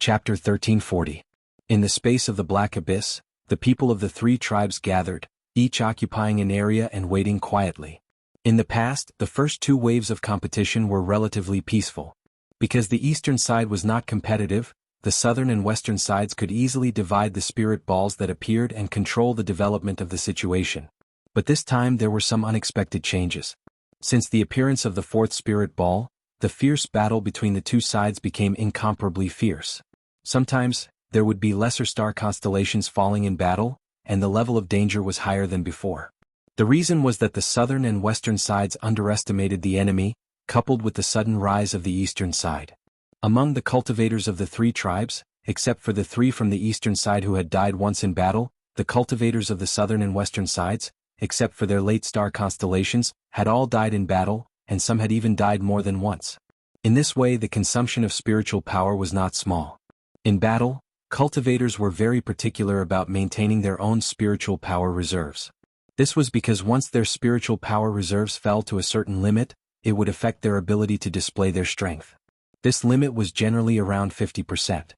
Chapter 1340. In the space of the Black Abyss, the people of the three tribes gathered, each occupying an area and waiting quietly. In the past, the first two waves of competition were relatively peaceful. Because the eastern side was not competitive, the southern and western sides could easily divide the spirit balls that appeared and control the development of the situation. But this time there were some unexpected changes. Since the appearance of the fourth spirit ball, the fierce battle between the two sides became incomparably fierce. Sometimes, there would be lesser star constellations falling in battle, and the level of danger was higher than before. The reason was that the southern and western sides underestimated the enemy, coupled with the sudden rise of the eastern side. Among the cultivators of the three tribes, except for the three from the eastern side who had died once in battle, the cultivators of the southern and western sides, except for their late star constellations, had all died in battle, and some had even died more than once. In this way the consumption of spiritual power was not small. In battle, cultivators were very particular about maintaining their own spiritual power reserves. This was because once their spiritual power reserves fell to a certain limit, it would affect their ability to display their strength. This limit was generally around 50%.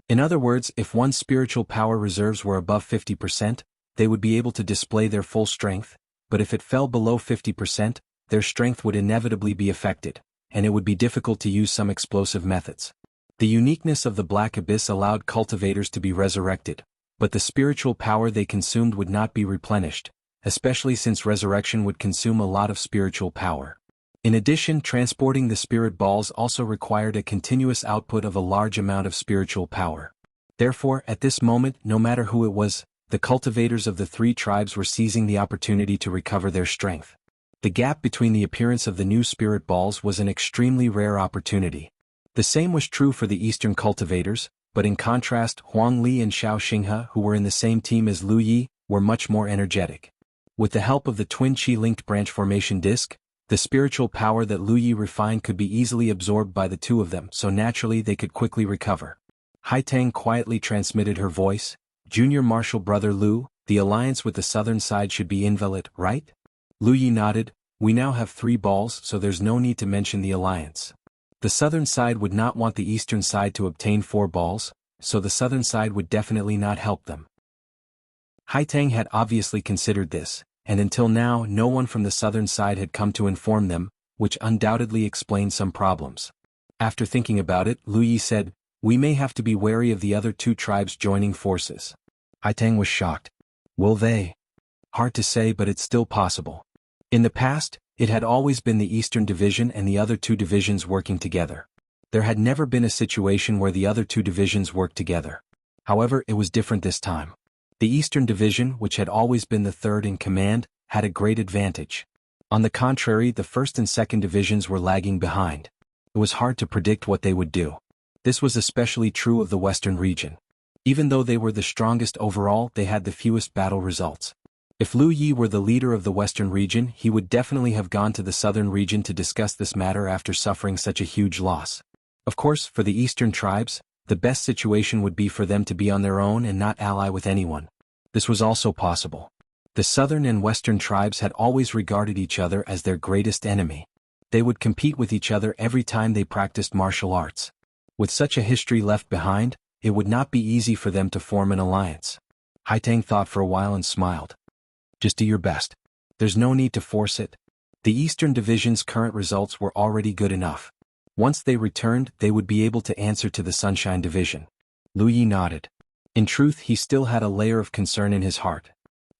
In other words, if one's spiritual power reserves were above 50%, they would be able to display their full strength, but if it fell below 50%, their strength would inevitably be affected, and it would be difficult to use some explosive methods. The uniqueness of the Black Abyss allowed cultivators to be resurrected, but the spiritual power they consumed would not be replenished, especially since resurrection would consume a lot of spiritual power. In addition, transporting the spirit balls also required a continuous output of a large amount of spiritual power. Therefore, at this moment, no matter who it was, the cultivators of the three tribes were seizing the opportunity to recover their strength. The gap between the appearance of the new spirit balls was an extremely rare opportunity. The same was true for the eastern cultivators, but in contrast, Huang Li and Xiao Xinghe, who were in the same team as Lu Yi, were much more energetic. With the help of the twin Qi-linked branch formation disc, the spiritual power that Lu Yi refined could be easily absorbed by the two of them, so naturally they could quickly recover. Hai Tang quietly transmitted her voice, "Junior Marshal Brother Lu, the alliance with the southern side should be invalid, right?" Lu Yi nodded. "We now have 3 balls, so there's no need to mention the alliance. The southern side would not want the eastern side to obtain 4 balls, so the southern side would definitely not help them." Hai Tang had obviously considered this, and until now no one from the southern side had come to inform them, which undoubtedly explained some problems. After thinking about it, Lu Yi said, "We may have to be wary of the other 2 tribes joining forces." Hai Tang was shocked. Will they? Hard to say, but it's still possible. In the past, it had always been the Eastern Division and the other 2 divisions working together. There had never been a situation where the other 2 divisions worked together. However, it was different this time. The Eastern Division, which had always been the third in command, had a great advantage. On the contrary, the first and second divisions were lagging behind. It was hard to predict what they would do. This was especially true of the Western region. Even though they were the strongest overall, they had the fewest battle results. If Lu Yi were the leader of the Western region, he would definitely have gone to the Southern region to discuss this matter after suffering such a huge loss. Of course, for the Eastern tribes, the best situation would be for them to be on their own and not ally with anyone. This was also possible. The Southern and Western tribes had always regarded each other as their greatest enemy. They would compete with each other every time they practiced martial arts. With such a history left behind, it would not be easy for them to form an alliance. Hai Tang thought for a while and smiled. "Just do your best. There's no need to force it." The Eastern Division's current results were already good enough. Once they returned, they would be able to answer to the Sunshine Division. Lu Yi nodded. In truth, he still had a layer of concern in his heart.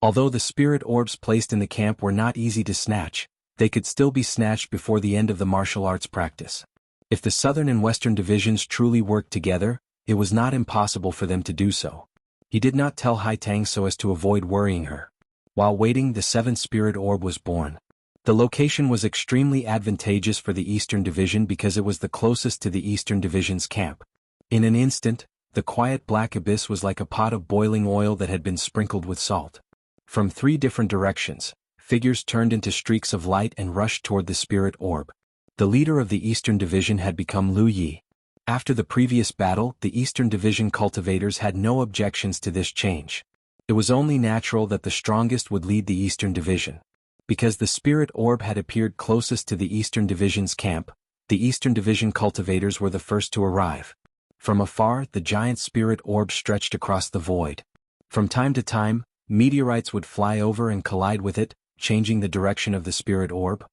Although the spirit orbs placed in the camp were not easy to snatch, they could still be snatched before the end of the martial arts practice. If the Southern and Western Divisions truly worked together, it was not impossible for them to do so. He did not tell Hai Tang so as to avoid worrying her. While waiting, the 7th spirit orb was born. The location was extremely advantageous for the Eastern Division because it was the closest to the Eastern Division's camp. In an instant, the quiet Black Abyss was like a pot of boiling oil that had been sprinkled with salt. From 3 different directions, figures turned into streaks of light and rushed toward the spirit orb. The leader of the Eastern Division had become Lu Yi. After the previous battle, the Eastern Division cultivators had no objections to this change. It was only natural that the strongest would lead the Eastern Division. Because the spirit orb had appeared closest to the Eastern Division's camp, the Eastern Division cultivators were the first to arrive. From afar, the giant spirit orb stretched across the void. From time to time, meteorites would fly over and collide with it, changing the direction of the spirit orb.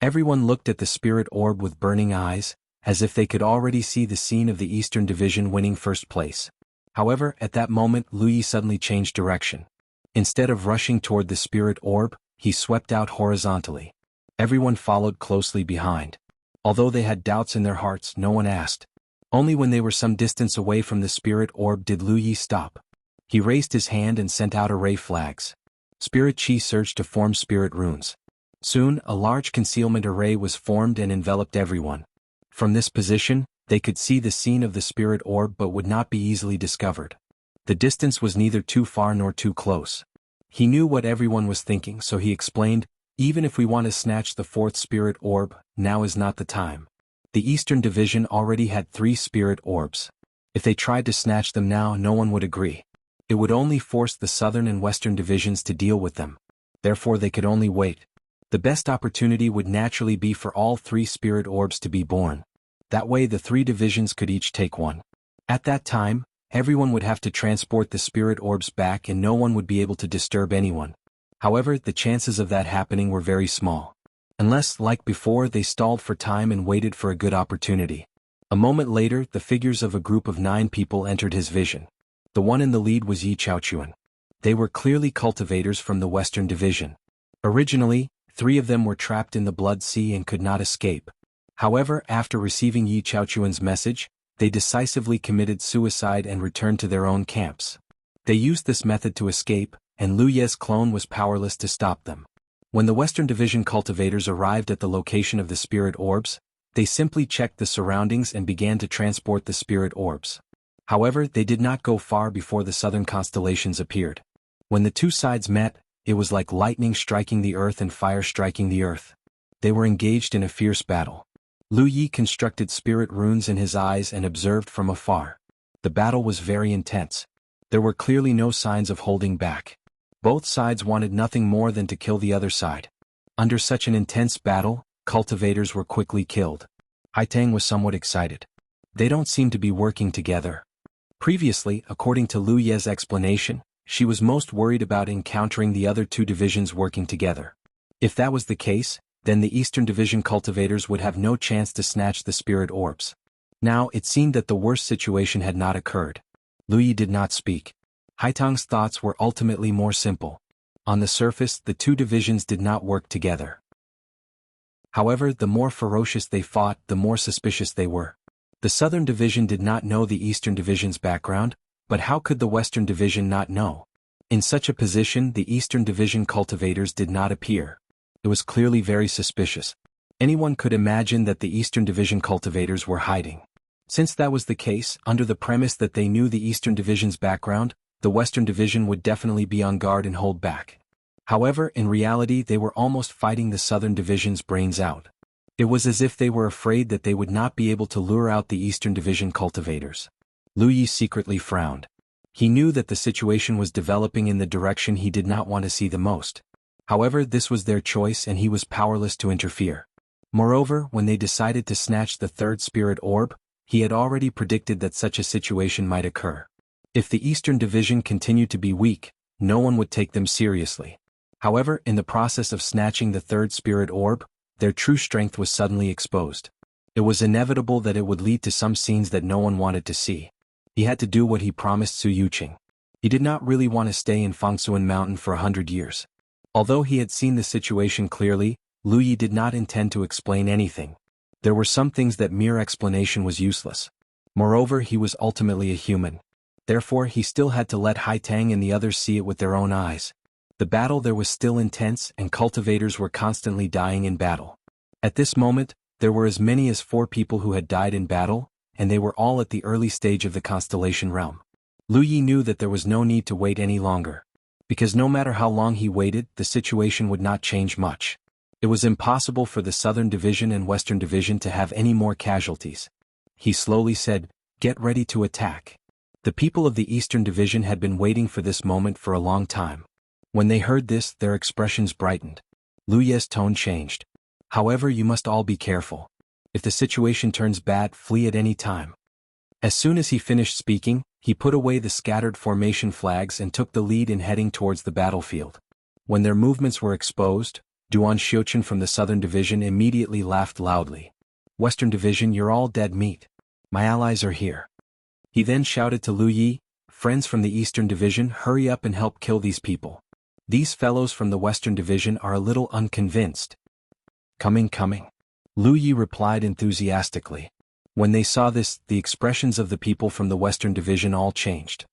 Everyone looked at the spirit orb with burning eyes, as if they could already see the scene of the Eastern Division winning first place. However, at that moment Lu Yi suddenly changed direction. Instead of rushing toward the spirit orb, he swept out horizontally. Everyone followed closely behind. Although they had doubts in their hearts, no one asked. Only when they were some distance away from the spirit orb did Lu Yi stop. He raised his hand and sent out array flags. Spirit chi surged to form spirit runes. Soon, a large concealment array was formed and enveloped everyone. From this position, they could see the scene of the spirit orb but would not be easily discovered. The distance was neither too far nor too close. He knew what everyone was thinking, so he explained, "Even if we want to snatch the fourth spirit orb, now is not the time. The Eastern Division already had 3 spirit orbs. If they tried to snatch them now, no one would agree. It would only force the Southern and Western Divisions to deal with them. Therefore they could only wait. The best opportunity would naturally be for all 3 spirit orbs to be born. That way the 3 divisions could each take one. At that time, everyone would have to transport the spirit orbs back and no one would be able to disturb anyone. However, the chances of that happening were very small. Unless, like before, they stalled for time and waited for a good opportunity. A moment later, the figures of a group of 9 people entered his vision. The one in the lead was Yi Chaochuan. They were clearly cultivators from the Western Division. Originally, 3 of them were trapped in the Blood Sea and could not escape. However, after receiving Yi Chaochuan's message, they decisively committed suicide and returned to their own camps. They used this method to escape, and Lu Ye's clone was powerless to stop them. When the Western Division cultivators arrived at the location of the spirit orbs, they simply checked the surroundings and began to transport the spirit orbs. However, they did not go far before the southern constellations appeared. When the 2 sides met, it was like lightning striking the earth and fire striking the earth. They were engaged in a fierce battle. Lu Yi constructed spirit runes in his eyes and observed from afar. The battle was very intense. There were clearly no signs of holding back. Both sides wanted nothing more than to kill the other side. Under such an intense battle, cultivators were quickly killed. Haitang was somewhat excited. They don't seem to be working together. Previously, according to Lu Ye's explanation, she was most worried about encountering the other 2 divisions working together. If that was the case, then the Eastern Division cultivators would have no chance to snatch the spirit orbs. Now, it seemed that the worst situation had not occurred. Lu Yi did not speak. Haitang's thoughts were ultimately more simple. On the surface, the 2 divisions did not work together. However, the more ferocious they fought, the more suspicious they were. The Southern Division did not know the Eastern Division's background, but how could the Western Division not know? In such a position, the Eastern Division cultivators did not appear. It was clearly very suspicious. Anyone could imagine that the Eastern Division cultivators were hiding. Since that was the case, under the premise that they knew the Eastern Division's background, the Western Division would definitely be on guard and hold back. However, in reality they were almost fighting the Southern Division's brains out. It was as if they were afraid that they would not be able to lure out the Eastern Division cultivators. Lu Yi secretly frowned. He knew that the situation was developing in the direction he did not want to see the most. However, this was their choice and he was powerless to interfere. Moreover, when they decided to snatch the 3rd spirit orb, he had already predicted that such a situation might occur. If the Eastern Division continued to be weak, no one would take them seriously. However, in the process of snatching the 3rd spirit orb, their true strength was suddenly exposed. It was inevitable that it would lead to some scenes that no one wanted to see. He had to do what he promised Su Yuqing. He did not really want to stay in Fangsuan Mountain for 100 years. Although he had seen the situation clearly, Lu Yi did not intend to explain anything. There were some things that mere explanation was useless. Moreover, he was ultimately a human. Therefore, he still had to let Haitang and the others see it with their own eyes. The battle there was still intense and cultivators were constantly dying in battle. At this moment, there were as many as 4 people who had died in battle, and they were all at the early stage of the constellation realm. Lu Yi knew that there was no need to wait any longer. Because no matter how long he waited, the situation would not change much. It was impossible for the Southern Division and Western Division to have any more casualties. He slowly said, "Get ready to attack." The people of the Eastern Division had been waiting for this moment for a long time. When they heard this, their expressions brightened. Lu Ye's tone changed. "However, you must all be careful. If the situation turns bad, flee at any time. As soon as he finished speaking, he put away the scattered formation flags and took the lead in heading towards the battlefield. When their movements were exposed, Duan Xiuqun from the Southern Division immediately laughed loudly. "Western Division, you're all dead meat. My allies are here." He then shouted to Lu Yi, "Friends from the Eastern Division, hurry up and help kill these people. These fellows from the Western Division are a little unconvinced." Coming. Lu Yi replied enthusiastically. When they saw this, the expressions of the people from the Western Division all changed.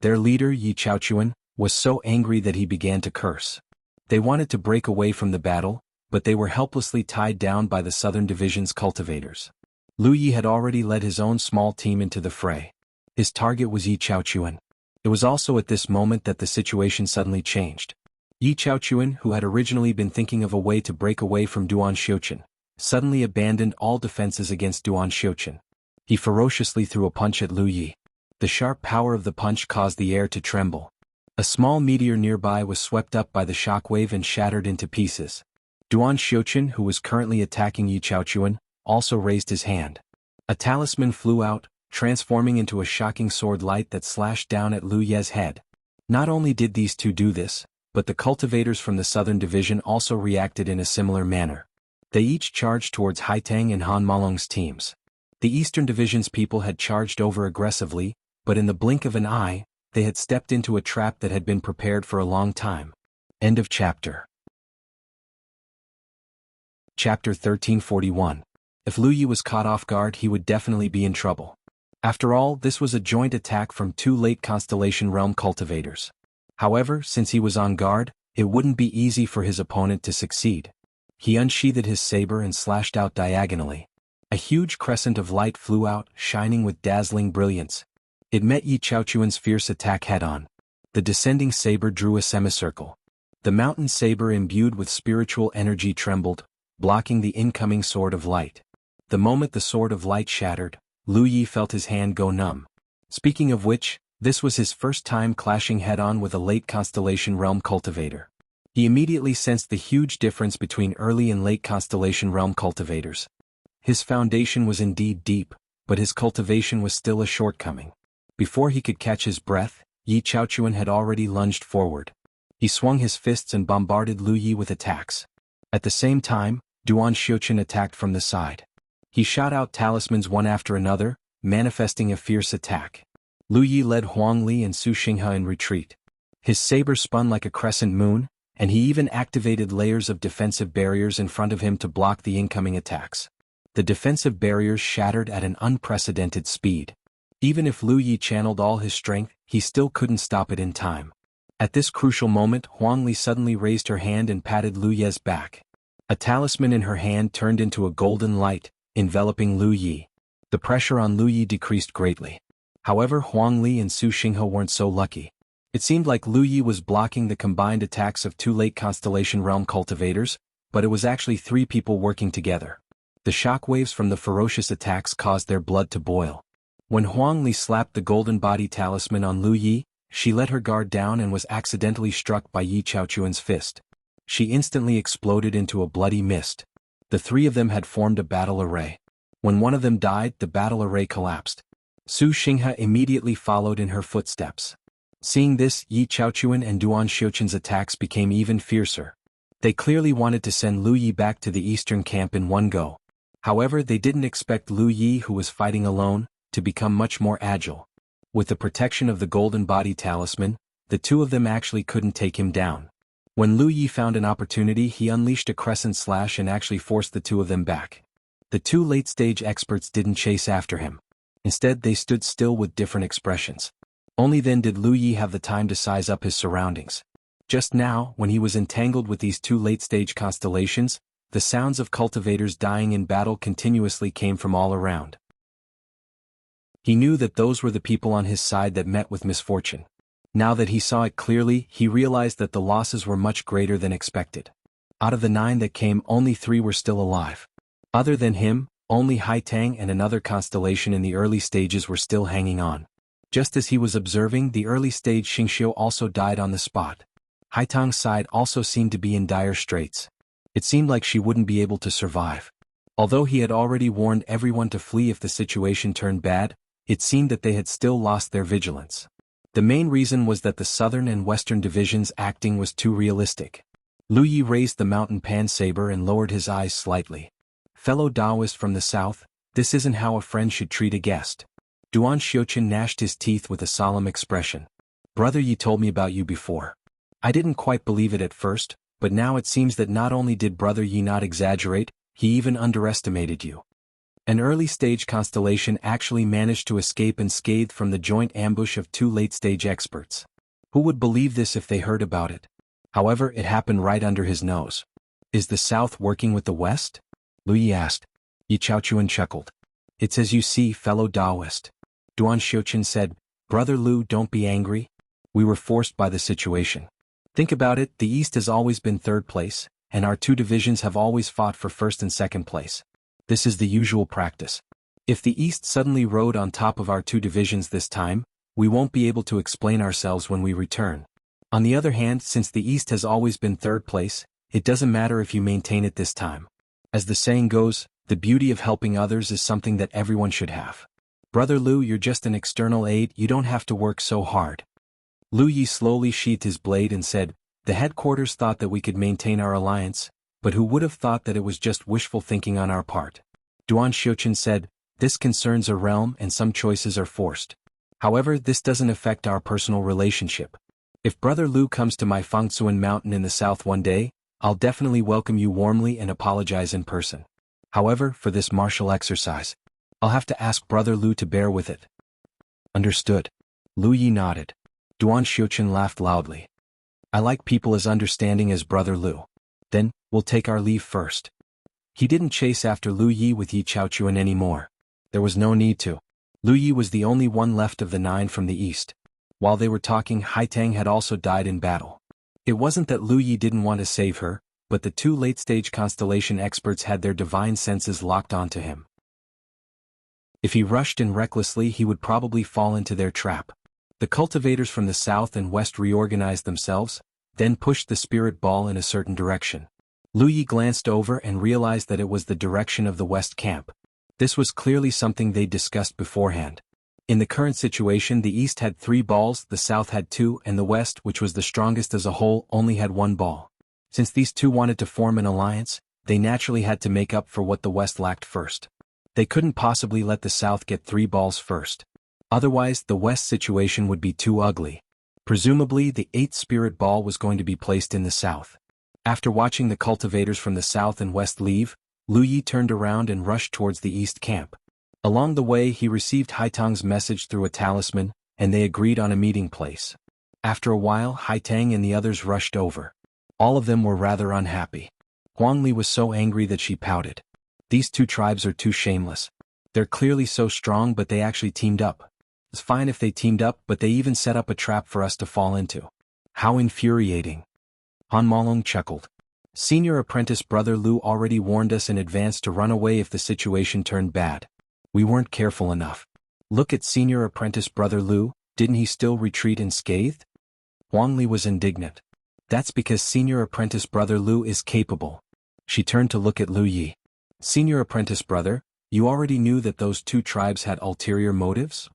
Their leader, Yi Chaochuan, was so angry that he began to curse. They wanted to break away from the battle, but they were helplessly tied down by the Southern Division's cultivators. Lu Yi had already led his own small team into the fray. His target was Yi Chaochuan. It was also at this moment that the situation suddenly changed. Yi Chaochuan, who had originally been thinking of a way to break away from Duan Xiuqun, suddenly abandoned all defenses against Duan Xiuqun. He ferociously threw a punch at Lu Yi. The sharp power of the punch caused the air to tremble. A small meteor nearby was swept up by the shockwave and shattered into pieces. Duan Xiuqun, who was currently attacking Yi Chaochuan, also raised his hand. A talisman flew out, transforming into a shocking sword light that slashed down at Lu Ye's head. Not only did these two do this, but the cultivators from the Southern Division also reacted in a similar manner. They each charged towards Haitang and Han Malong's teams. The Eastern Division's people had charged over aggressively, but in the blink of an eye, they had stepped into a trap that had been prepared for a long time. End of chapter. Chapter 1341. If Lu Yi was caught off guard, he would definitely be in trouble. After all, this was a joint attack from two late Constellation Realm cultivators. However, since he was on guard, it wouldn't be easy for his opponent to succeed. He unsheathed his saber and slashed out diagonally. A huge crescent of light flew out, shining with dazzling brilliance. It met Yi Chaochuan's fierce attack head-on. The descending saber drew a semicircle. The mountain saber imbued with spiritual energy trembled, blocking the incoming sword of light. The moment the sword of light shattered, Lu Yi felt his hand go numb. Speaking of which, this was his first time clashing head-on with a late Constellation Realm cultivator. He immediately sensed the huge difference between early and late Constellation Realm cultivators. His foundation was indeed deep, but his cultivation was still a shortcoming. Before he could catch his breath, Yi Chaochuan had already lunged forward. He swung his fists and bombarded Lu Yi with attacks. At the same time, Duan Xiuqun attacked from the side. He shot out talismans one after another, manifesting a fierce attack. Lu Yi led Huang Li and Su Xinghe in retreat. His saber spun like a crescent moon, and he even activated layers of defensive barriers in front of him to block the incoming attacks. The defensive barriers shattered at an unprecedented speed. Even if Lu Yi channeled all his strength, he still couldn't stop it in time. At this crucial moment, Huang Li suddenly raised her hand and patted Lu Ye's back. A talisman in her hand turned into a golden light, enveloping Lu Yi. The pressure on Lu Yi decreased greatly. However, Huang Li and Su Xinghe weren't so lucky. It seemed like Lu Yi was blocking the combined attacks of two late Constellation Realm cultivators, but it was actually three people working together. The shockwaves from the ferocious attacks caused their blood to boil. When Huang Li slapped the golden body talisman on Lu Yi, she let her guard down and was accidentally struck by Yi Chaochuan's fist. She instantly exploded into a bloody mist. The three of them had formed a battle array. When one of them died, the battle array collapsed. Su Xinghe immediately followed in her footsteps. Seeing this, Yi Chaochuan and Duan Xiuqun's attacks became even fiercer. They clearly wanted to send Lu Yi back to the eastern camp in one go. However, they didn't expect Lu Yi, who was fighting alone, to become much more agile. With the protection of the golden body talisman, the two of them actually couldn't take him down. When Lu Yi found an opportunity, he unleashed a crescent slash and actually forced the two of them back. The two late-stage experts didn't chase after him. Instead, they stood still with different expressions. Only then did Lu Yi have the time to size up his surroundings. Just now, when he was entangled with these two late-stage constellations, the sounds of cultivators dying in battle continuously came from all around. He knew that those were the people on his side that met with misfortune. Now that he saw it clearly, he realized that the losses were much greater than expected. Out of the 9 that came, only 3 were still alive. Other than him, only Haitang and another constellation in the early stages were still hanging on. Just as he was observing, the early stage Xingqiu also died on the spot. Haitang's side also seemed to be in dire straits. It seemed like she wouldn't be able to survive. Although he had already warned everyone to flee if the situation turned bad, it seemed that they had still lost their vigilance. The main reason was that the southern and western divisions' acting was too realistic. Lu Yi raised the mountain pan saber and lowered his eyes slightly. Fellow Taoist from the south, this isn't how a friend should treat a guest. Duan Xiuqin gnashed his teeth with a solemn expression. Brother Yi told me about you before. I didn't quite believe it at first, but now it seems that not only did Brother Yi not exaggerate, he even underestimated you. An early-stage constellation actually managed to escape unscathed from the joint ambush of two late-stage experts. Who would believe this if they heard about it? However, it happened right under his nose. Is the South working with the West? Lu Yi asked. Yi Chaochuan chuckled. It's as you see, fellow Taoist. Duan Xiuqin said, Brother Lu, don't be angry. We were forced by the situation. Think about it, the East has always been third place, and our two divisions have always fought for first and second place. This is the usual practice. If the East suddenly rode on top of our two divisions this time, we won't be able to explain ourselves when we return. On the other hand, since the East has always been third place, it doesn't matter if you maintain it this time. As the saying goes, the beauty of helping others is something that everyone should have. Brother Lu, you're just an external aid, you don't have to work so hard. Lu Yi slowly sheathed his blade and said, the headquarters thought that we could maintain our alliance, but who would have thought that it was just wishful thinking on our part? Duan Xiuqin said, this concerns a realm and some choices are forced. However, this doesn't affect our personal relationship. If Brother Lu comes to my Fangsuan mountain in the south one day, I'll definitely welcome you warmly and apologize in person. However, for this martial exercise, I'll have to ask Brother Lu to bear with it. Understood. Lu Yi nodded. Duan Xiuqin laughed loudly. I like people as understanding as Brother Lu. Then, we'll take our leave first. He didn't chase after Lu Yi with Yi Chaochuan anymore. There was no need to. Lu Yi was the only one left of the 9 from the east. While they were talking, Haitang had also died in battle. It wasn't that Lu Yi didn't want to save her, but the two late-stage constellation experts had their divine senses locked onto him. If he rushed in recklessly, he would probably fall into their trap. The cultivators from the south and west reorganized themselves, then pushed the spirit ball in a certain direction. Lu Yi glanced over and realized that it was the direction of the west camp. This was clearly something they'd discussed beforehand. In the current situation, the east had 3 balls, the south had 2, and the west, which was the strongest as a whole, only had 1 ball. Since these two wanted to form an alliance, they naturally had to make up for what the west lacked first. They couldn't possibly let the south get 3 balls first. Otherwise, the west situation would be too ugly. Presumably, the 8th spirit ball was going to be placed in the south. After watching the cultivators from the south and west leave, Lu Yi turned around and rushed towards the east camp. Along the way, he received Haitang's message through a talisman, and they agreed on a meeting place. After a while, Haitang and the others rushed over. All of them were rather unhappy. Huangli was so angry that she pouted. These two tribes are too shameless. They're clearly so strong, but they actually teamed up. It's fine if they teamed up, but they even set up a trap for us to fall into. How infuriating. Han Malong chuckled. Senior apprentice Brother Lu already warned us in advance to run away if the situation turned bad. We weren't careful enough. Look at Senior apprentice Brother Lu, didn't he still retreat unscathed? Huangli was indignant. That's because Senior apprentice Brother Lu is capable. She turned to look at Lu Yi. Senior apprentice brother, you already knew that those two tribes had ulterior motives?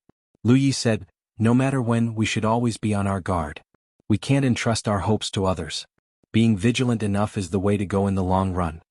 Lu Yi said, no matter when, we should always be on our guard. We can't entrust our hopes to others. Being vigilant enough is the way to go in the long run.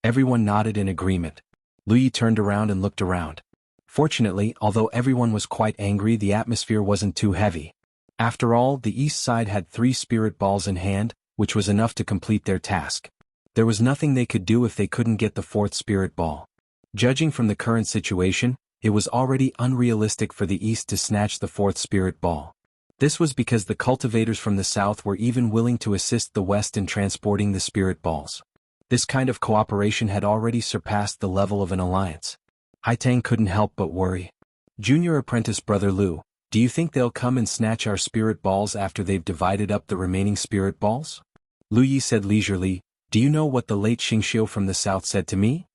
Everyone nodded in agreement. Lu Yi turned around and looked around. Fortunately, although everyone was quite angry, the atmosphere wasn't too heavy. After all, the east side had 3 spirit balls in hand, which was enough to complete their task. There was nothing they could do if they couldn't get the 4th spirit ball. Judging from the current situation, it was already unrealistic for the east to snatch the 4th spirit ball. This was because the cultivators from the south were even willing to assist the west in transporting the spirit balls. This kind of cooperation had already surpassed the level of an alliance. Haitang couldn't help but worry. Junior apprentice Brother Lu, do you think they'll come and snatch our spirit balls after they've divided up the remaining spirit balls? Lu Yi said leisurely, do you know what the late Xingxiu from the south said to me?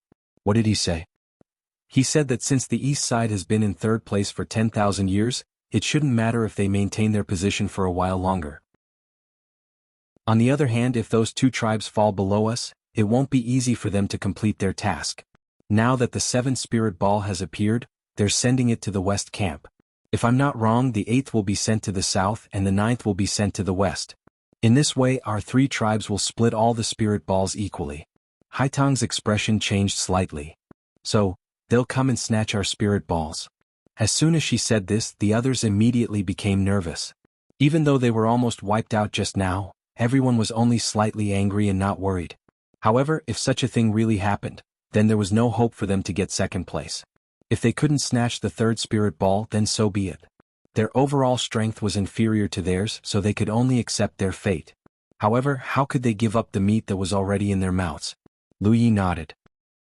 What did he say? He said that since the east side has been in 3rd place for 10,000 years, it shouldn't matter if they maintain their position for a while longer. On the other hand, if those two tribes fall below us, it won't be easy for them to complete their task. Now that the 7th spirit ball has appeared, they're sending it to the west camp. If I'm not wrong, the 8th will be sent to the south and the 9th will be sent to the west. In this way our 3 tribes will split all the spirit balls equally. Haitang's expression changed slightly. So, they'll come and snatch our spirit balls. As soon as she said this, the others immediately became nervous. Even though they were almost wiped out just now, everyone was only slightly angry and not worried. However, if such a thing really happened, then there was no hope for them to get second place. If they couldn't snatch the 3rd spirit ball, then so be it. Their overall strength was inferior to theirs, so they could only accept their fate. However, how could they give up the meat that was already in their mouths? Lu Yi nodded.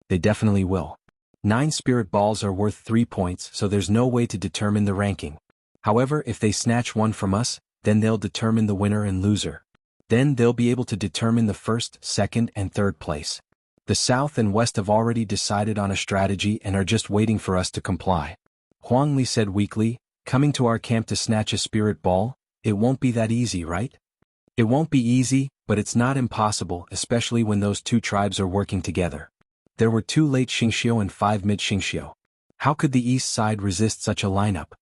They definitely will. 9 spirit balls are worth 3 points, so there's no way to determine the ranking. However, if they snatch one from us, then they'll determine the winner and loser. Then they'll be able to determine the 1st, 2nd, and 3rd place. The South and West have already decided on a strategy and are just waiting for us to comply. Huang Li said weakly, coming to our camp to snatch a spirit ball, it won't be that easy, right? It won't be easy, but it's not impossible, especially when those 2 tribes are working together. There were 2 late Xingxiu and 5 mid Xingxiu. How could the east side resist such a lineup?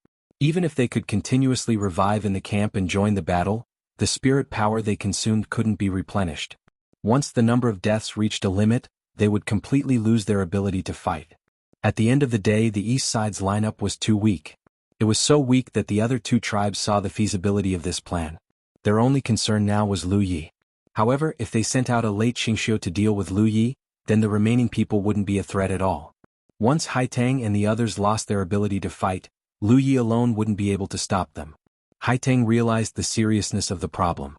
Even if they could continuously revive in the camp and join the battle, the spirit power they consumed couldn't be replenished. Once the number of deaths reached a limit, they would completely lose their ability to fight. At the end of the day, the east side's lineup was too weak. It was so weak that the other 2 tribes saw the feasibility of this plan. Their only concern now was Lu Yi. However, if they sent out a late Xingxiu to deal with Lu Yi, then the remaining people wouldn't be a threat at all. Once Haitang and the others lost their ability to fight, Lu Yi alone wouldn't be able to stop them. Haitang realized the seriousness of the problem.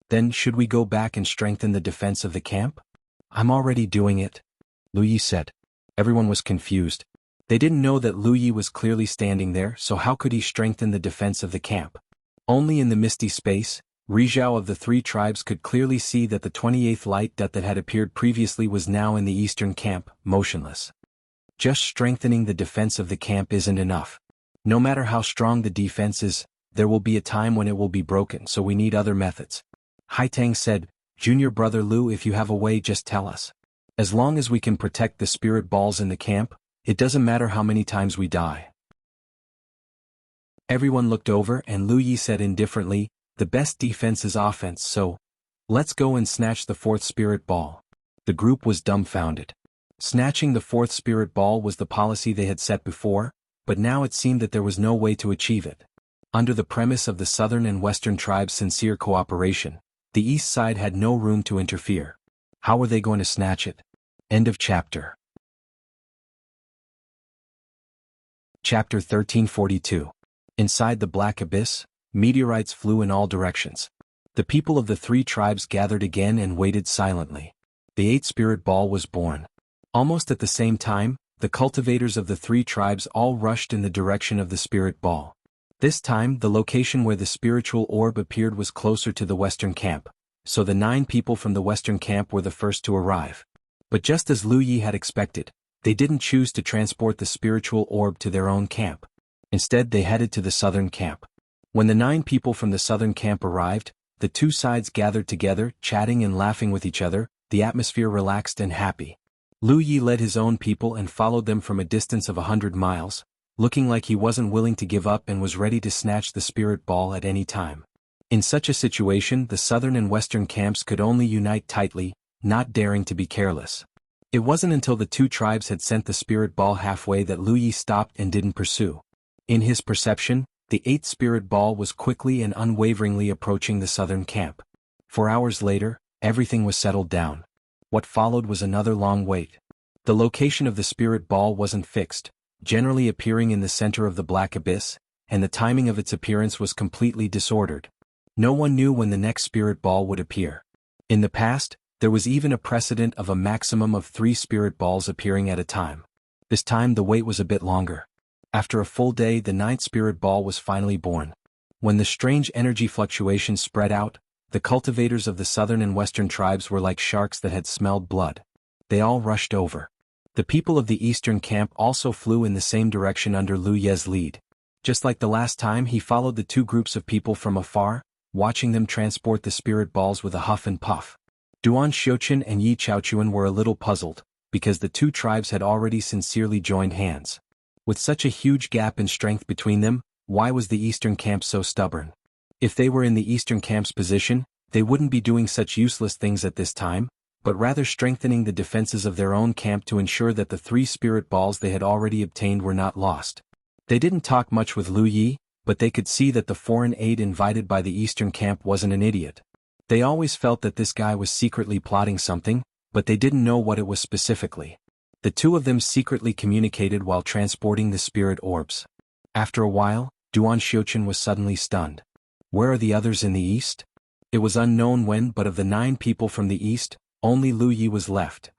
Then should we go back and strengthen the defense of the camp? I'm already doing it, Lu Yi said. Everyone was confused. They didn't know that Lu Yi was clearly standing there, so how could he strengthen the defense of the camp? Only in the misty space, Rizhao of the 3 tribes could clearly see that the 28th light that had appeared previously was now in the eastern camp, motionless. Just strengthening the defense of the camp isn't enough. No matter how strong the defense is, there will be a time when it will be broken, so we need other methods. Haitang said, Junior brother Lu, if you have a way, just tell us. As long as we can protect the spirit balls in the camp, it doesn't matter how many times we die. Everyone looked over and Lu Yi said indifferently, the best defense is offense, so let's go and snatch the 4th spirit ball. The group was dumbfounded. Snatching the 4th spirit ball was the policy they had set before, but now it seemed that there was no way to achieve it. Under the premise of the southern and western tribes' sincere cooperation, the east side had no room to interfere. How were they going to snatch it? End of chapter. Chapter 1342. Inside the Black Abyss, meteorites flew in all directions. The people of the 3 tribes gathered again and waited silently. The 8th spirit ball was born. Almost at the same time, the cultivators of the 3 tribes all rushed in the direction of the spirit ball. This time, the location where the spiritual orb appeared was closer to the western camp, so the 9 people from the western camp were the first to arrive. But just as Lu Yi had expected, they didn't choose to transport the spiritual orb to their own camp. Instead, they headed to the southern camp. When the 9 people from the southern camp arrived, the 2 sides gathered together, chatting and laughing with each other, the atmosphere relaxed and happy. Lu Yi led his own people and followed them from a distance of 100 miles, looking like he wasn't willing to give up and was ready to snatch the spirit ball at any time. In such a situation, the southern and western camps could only unite tightly, not daring to be careless. It wasn't until the 2 tribes had sent the spirit ball halfway that Lu Yi stopped and didn't pursue. In his perception, the 8th spirit ball was quickly and unwaveringly approaching the southern camp. 4 hours later, everything was settled down. What followed was another long wait. The location of the spirit ball wasn't fixed, generally appearing in the center of the Black Abyss, and the timing of its appearance was completely disordered. No one knew when the next spirit ball would appear. In the past, there was even a precedent of a maximum of 3 spirit balls appearing at a time. This time the wait was a bit longer. After a full day, the 9th spirit ball was finally born. When the strange energy fluctuations spread out, the cultivators of the southern and western tribes were like sharks that had smelled blood. They all rushed over. The people of the eastern camp also flew in the same direction under Lu Ye's lead. Just like the last time, he followed the 2 groups of people from afar, watching them transport the spirit balls with a huff and puff. Duan Xiuqun and Yi Chaochuan were a little puzzled. because the two tribes had already sincerely joined hands. With such a huge gap in strength between them, why was the Eastern camp so stubborn? If they were in the Eastern camp's position, they wouldn't be doing such useless things at this time, but rather strengthening the defenses of their own camp to ensure that the 3 spirit balls they had already obtained were not lost. They didn't talk much with Lu Yi, but they could see that the foreign aide invited by the Eastern camp wasn't an idiot. They always felt that this guy was secretly plotting something, but they didn't know what it was specifically. The two of them secretly communicated while transporting the spirit orbs. After a while, Duan Xiuqin was suddenly stunned. Where are the others in the east? It was unknown when, but of the 9 people from the east, only Lu Yi was left.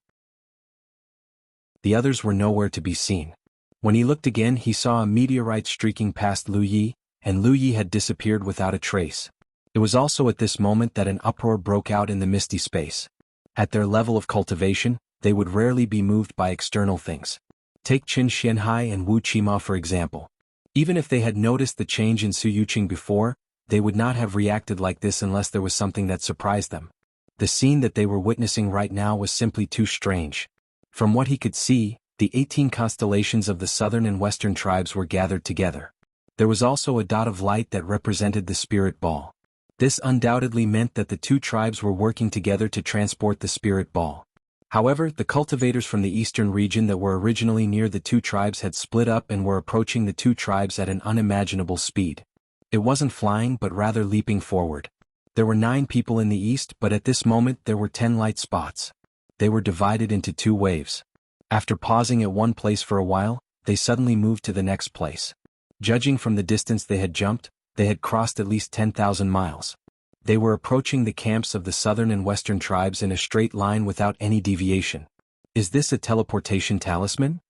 The others were nowhere to be seen. When he looked again, he saw a meteorite streaking past Lu Yi, and Lu Yi had disappeared without a trace. It was also at this moment that an uproar broke out in the misty space. At their level of cultivation, they would rarely be moved by external things. Take Qin Xianhai and Wu Qima for example. Even if they had noticed the change in Su Yuqing before, they would not have reacted like this unless there was something that surprised them. The scene that they were witnessing right now was simply too strange. From what he could see, the 18 constellations of the southern and western tribes were gathered together. There was also a dot of light that represented the spirit ball. This undoubtedly meant that the 2 tribes were working together to transport the spirit ball. However, the cultivators from the eastern region that were originally near the 2 tribes had split up and were approaching the 2 tribes at an unimaginable speed. It wasn't flying but rather leaping forward. There were 9 people in the east, but at this moment there were 10 light spots. They were divided into 2 waves. After pausing at one place for a while, they suddenly moved to the next place. Judging from the distance they had jumped, they had crossed at least 10,000 miles. They were approaching the camps of the southern and western tribes in a straight line without any deviation. Is this a teleportation talisman?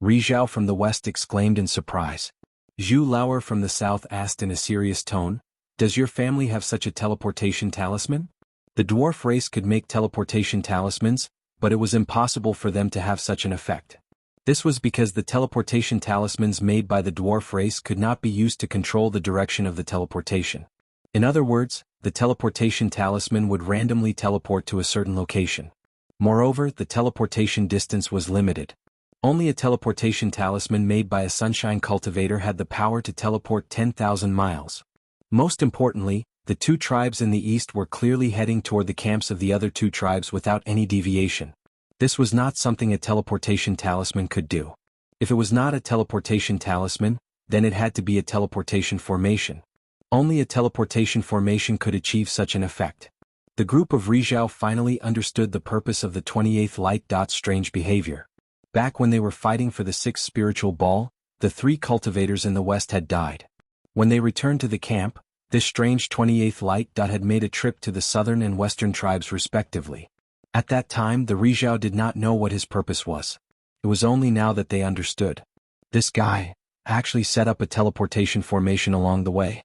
Rizhao from the west exclaimed in surprise. Zhu Lauer from the south asked in a serious tone, "Does your family have such a teleportation talisman?" The dwarf race could make teleportation talismans, but it was impossible for them to have such an effect. This was because the teleportation talismans made by the dwarf race could not be used to control the direction of the teleportation. In other words, the teleportation talisman would randomly teleport to a certain location. Moreover, the teleportation distance was limited. Only a teleportation talisman made by a sunshine cultivator had the power to teleport 10,000 miles. Most importantly, the 2 tribes in the east were clearly heading toward the camps of the other 2 tribes without any deviation. This was not something a teleportation talisman could do. If it was not a teleportation talisman, then it had to be a teleportation formation. Only a teleportation formation could achieve such an effect. The group of Rizhao finally understood the purpose of the 28th light dot's strange behavior. Back when they were fighting for the 6th spiritual ball, the 3 cultivators in the west had died. When they returned to the camp, this strange 28th light dot had made a trip to the southern and western tribes respectively. At that time the Rizhao did not know what his purpose was. It was only now that they understood. This guy actually set up a teleportation formation along the way.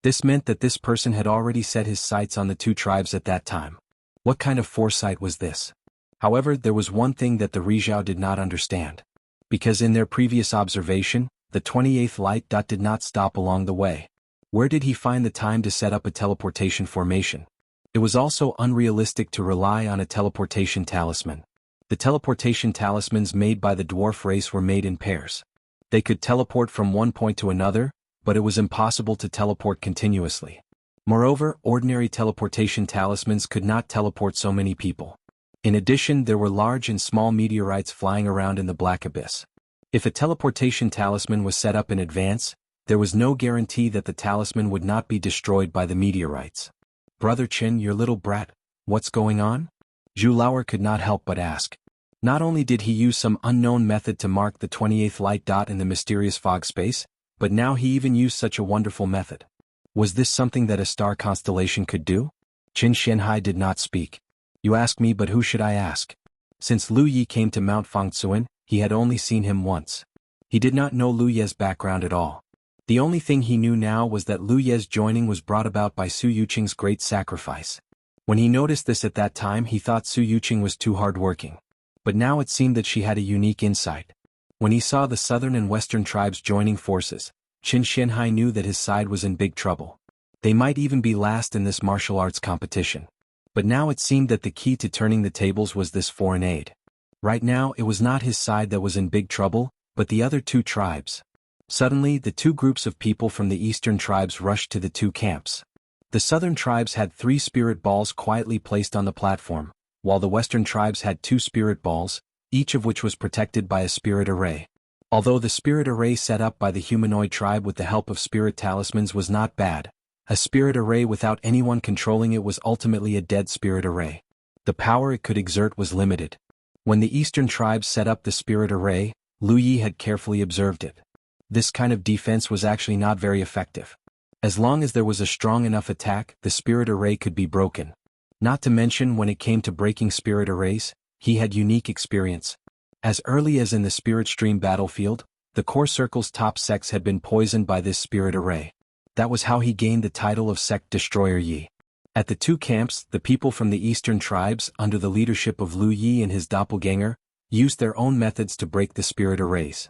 This meant that this person had already set his sights on the 2 tribes at that time. What kind of foresight was this? However, there was one thing that the Rizhao did not understand. Because in their previous observation, the 28th light dot did not stop along the way. Where did he find the time to set up a teleportation formation? It was also unrealistic to rely on a teleportation talisman. The teleportation talismans made by the dwarf race were made in pairs. They could teleport from one point to another, but it was impossible to teleport continuously. Moreover, ordinary teleportation talismans could not teleport so many people. In addition, there were large and small meteorites flying around in the black abyss. If a teleportation talisman was set up in advance, there was no guarantee that the talisman would not be destroyed by the meteorites. "Brother Qin, your little brat, what's going on?" Zhu Lauer could not help but ask. Not only did he use some unknown method to mark the 28th light dot in the mysterious fog space, but now he even used such a wonderful method. Was this something that a star constellation could do? Qin Xianhai did not speak. "You ask me, but who should I ask?" Since Lu Yi came to Mount Fangtsuan, he had only seen him once. He did not know Lu Ye's background at all. The only thing he knew now was that Lu Ye's joining was brought about by Su Yuqing's great sacrifice. When he noticed this at that time, he thought Su Yuqing was too hard-working. But now it seemed that she had a unique insight. When he saw the southern and western tribes joining forces, Qin Xianhai knew that his side was in big trouble. They might even be last in this martial arts competition. But now it seemed that the key to turning the tables was this foreign aid. Right now it was not his side that was in big trouble, but the other two tribes. Suddenly the two groups of people from the eastern tribes rushed to the two camps. The southern tribes had 3 spirit balls quietly placed on the platform, while the western tribes had 2 spirit balls, each of which was protected by a spirit array. Although the spirit array set up by the humanoid tribe with the help of spirit talismans was not bad, a spirit array without anyone controlling it was ultimately a dead spirit array. The power it could exert was limited. When the eastern tribes set up the spirit array, Lu Yi had carefully observed it. This kind of defense was actually not very effective. As long as there was a strong enough attack, the spirit array could be broken. Not to mention when it came to breaking spirit arrays, he had unique experience. As early as in the Spirit Stream battlefield, the Core Circle's top sects had been poisoned by this spirit array. That was how he gained the title of Sect Destroyer Yi. At the two camps, the people from the eastern tribes, under the leadership of Lu Yi and his doppelganger, used their own methods to break the spirit arrays.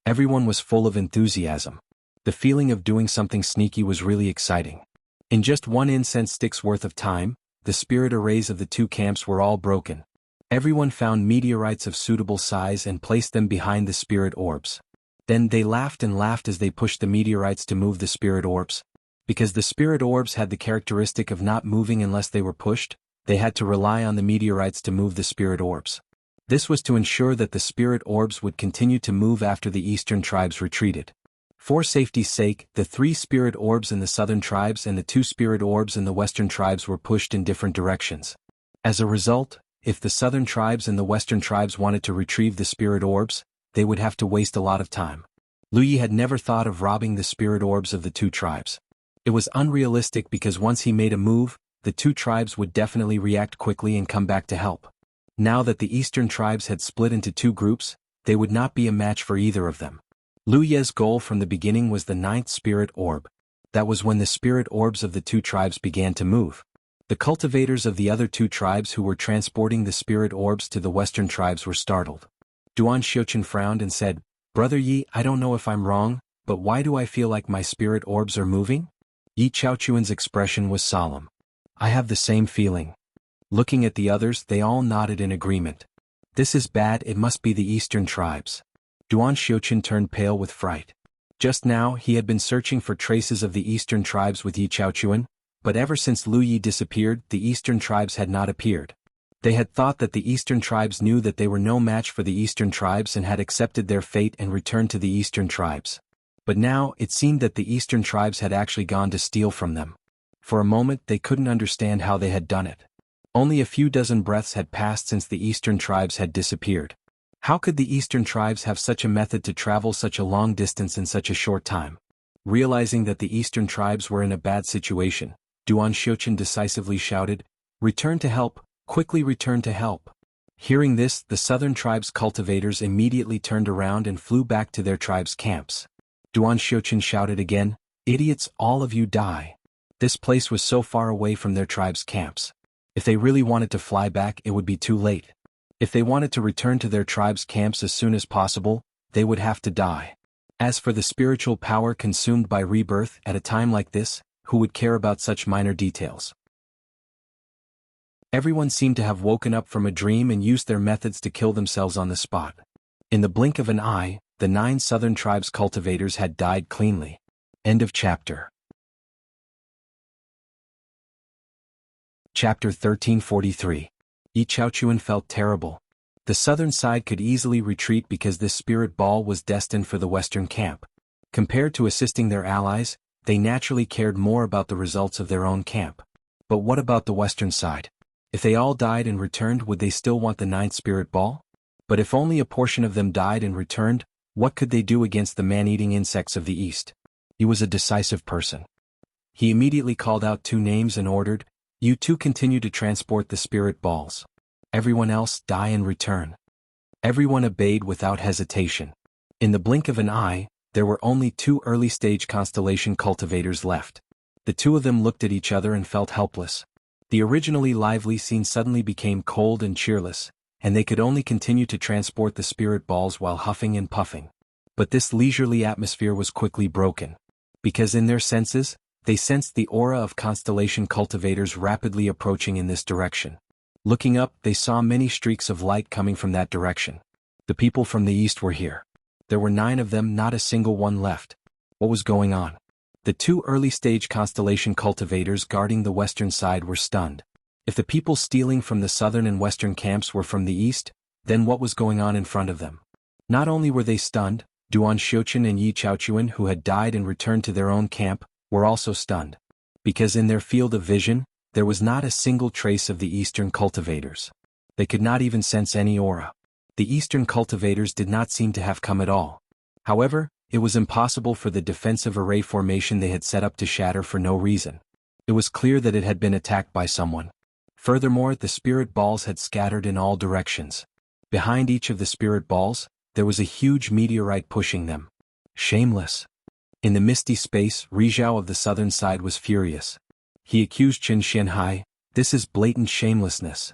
Everyone was full of enthusiasm. The feeling of doing something sneaky was really exciting. In just 1 incense stick's worth of time, the spirit arrays of the two camps were all broken. Everyone found meteorites of suitable size and placed them behind the spirit orbs. Then they laughed and laughed as they pushed the meteorites to move the spirit orbs. Because the spirit orbs had the characteristic of not moving unless they were pushed, they had to rely on the meteorites to move the spirit orbs. This was to ensure that the spirit orbs would continue to move after the eastern tribes retreated. For safety's sake, the 3 spirit orbs in the southern tribes and the 2 spirit orbs in the western tribes were pushed in different directions. As a result, if the southern tribes and the western tribes wanted to retrieve the spirit orbs, they would have to waste a lot of time. Lu Yi had never thought of robbing the spirit orbs of the 2 tribes. It was unrealistic because once he made a move, the 2 tribes would definitely react quickly and come back to help. Now that the eastern tribes had split into 2 groups, they would not be a match for either of them. Lu Ye's goal from the beginning was the 9th spirit orb. That was when the spirit orbs of the 2 tribes began to move. The cultivators of the other 2 tribes who were transporting the spirit orbs to the western tribes were startled. Duan Xiuqin frowned and said, "Brother Yi, I don't know if I'm wrong, but why do I feel like my spirit orbs are moving?" Yi Chaochuan's expression was solemn. "I have the same feeling." Looking at the others, they all nodded in agreement. "This is bad, it must be the eastern tribes." Duan Xiuqin turned pale with fright. Just now he had been searching for traces of the eastern tribes with Yi Chaochuan, but ever since Lu Yi disappeared, the eastern tribes had not appeared. They had thought that the eastern tribes knew that they were no match for the eastern tribes and had accepted their fate and returned to the eastern tribes. But now it seemed that the eastern tribes had actually gone to steal from them. For a moment they couldn't understand how they had done it. Only a few dozen breaths had passed since the eastern tribes had disappeared. How could the eastern tribes have such a method to travel such a long distance in such a short time? Realizing that the eastern tribes were in a bad situation, Duan Xiuqin decisively shouted, "Return to help, quickly return to help." Hearing this, the southern tribes' cultivators immediately turned around and flew back to their tribes' camps. Duan Xiuqin shouted again, "Idiots, all of you die." This place was so far away from their tribes' camps. If they really wanted to fly back, it would be too late. If they wanted to return to their tribes' camps as soon as possible, they would have to die. As for the spiritual power consumed by rebirth at a time like this, who would care about such minor details? Everyone seemed to have woken up from a dream and used their methods to kill themselves on the spot. In the blink of an eye, the 9 southern tribes' cultivators had died cleanly. End of chapter. Chapter 1343. Yi Chaochuan felt terrible. The southern side could easily retreat because this spirit ball was destined for the western camp. Compared to assisting their allies, they naturally cared more about the results of their own camp. But what about the western side? If they all died and returned, would they still want the 9th spirit ball? But if only a portion of them died and returned, what could they do against the man-eating insects of the east? He was a decisive person. He immediately called out 2 names and ordered, "You 2 continue to transport the spirit balls. Everyone else, die and return." Everyone obeyed without hesitation. In the blink of an eye, there were only 2 early-stage constellation cultivators left. The 2 of them looked at each other and felt helpless. The originally lively scene suddenly became cold and cheerless, and they could only continue to transport the spirit balls while huffing and puffing. But this leisurely atmosphere was quickly broken. Because in their senses, They sensed the aura of constellation cultivators rapidly approaching in this direction. Looking up, they saw many streaks of light coming from that direction. The people from the east were here. There were 9 of them, not a single one left. What was going on? The 2 early-stage constellation cultivators guarding the western side were stunned. If the people stealing from the southern and western camps were from the east, then what was going on in front of them? Not only were they stunned, Duan Xiuqian and Yi Chaochuan, who had died and returned to their own camp, were also stunned. Because in their field of vision, there was not a single trace of the eastern cultivators. They could not even sense any aura. The eastern cultivators did not seem to have come at all. However, it was impossible for the defensive array formation they had set up to shatter for no reason. It was clear that it had been attacked by someone. Furthermore, the spirit balls had scattered in all directions. Behind each of the spirit balls, there was a huge meteorite pushing them. Shameless. In the misty space, Rizhao of the southern side was furious. He accused Qin Xianhai, "This is blatant shamelessness."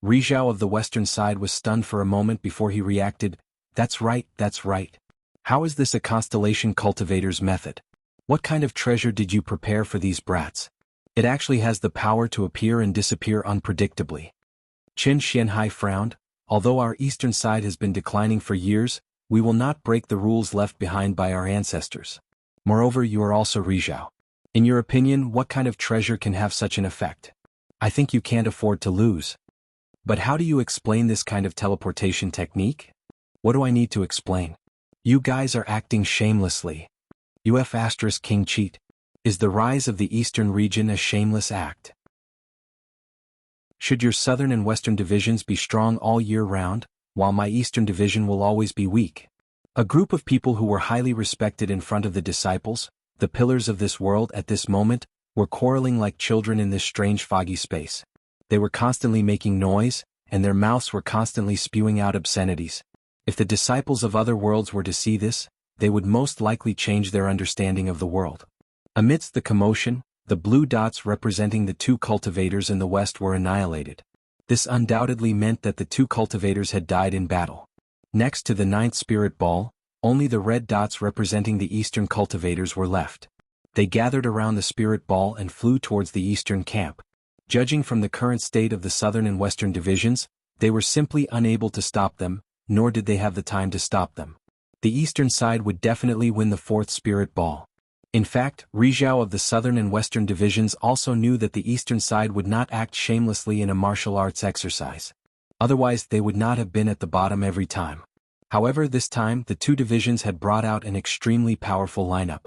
Rizhao of the western side was stunned for a moment before he reacted, that's right. How is this a constellation cultivator's method? What kind of treasure did you prepare for these brats? It actually has the power to appear and disappear unpredictably." Qin Xianhai frowned. "Although our eastern side has been declining for years, we will not break the rules left behind by our ancestors. Moreover, you are also Rizhao. In your opinion, what kind of treasure can have such an effect? I think you can't afford to lose. But how do you explain this kind of teleportation technique? What do I need to explain? You guys are acting shamelessly. UF** King Cheat. Is the rise of the eastern region a shameless act? Should your southern and western divisions be strong all year round, while my eastern division will always be weak? A group of people who were highly respected in front of the disciples, the pillars of this world at this moment, were quarreling like children in this strange foggy space. They were constantly making noise, and their mouths were constantly spewing out obscenities. If the disciples of other worlds were to see this, they would most likely change their understanding of the world. Amidst the commotion, the blue dots representing the 2 cultivators in the west were annihilated. This undoubtedly meant that the 2 cultivators had died in battle. Next to the 9th spirit ball, only the red dots representing the eastern cultivators were left. They gathered around the spirit ball and flew towards the eastern camp. Judging from the current state of the southern and western divisions, they were simply unable to stop them, nor did they have the time to stop them. The eastern side would definitely win the 4th spirit ball. In fact, Rizhao of the southern and western divisions also knew that the eastern side would not act shamelessly in a martial arts exercise. Otherwise, they would not have been at the bottom every time. However, this time, the 2 divisions had brought out an extremely powerful lineup.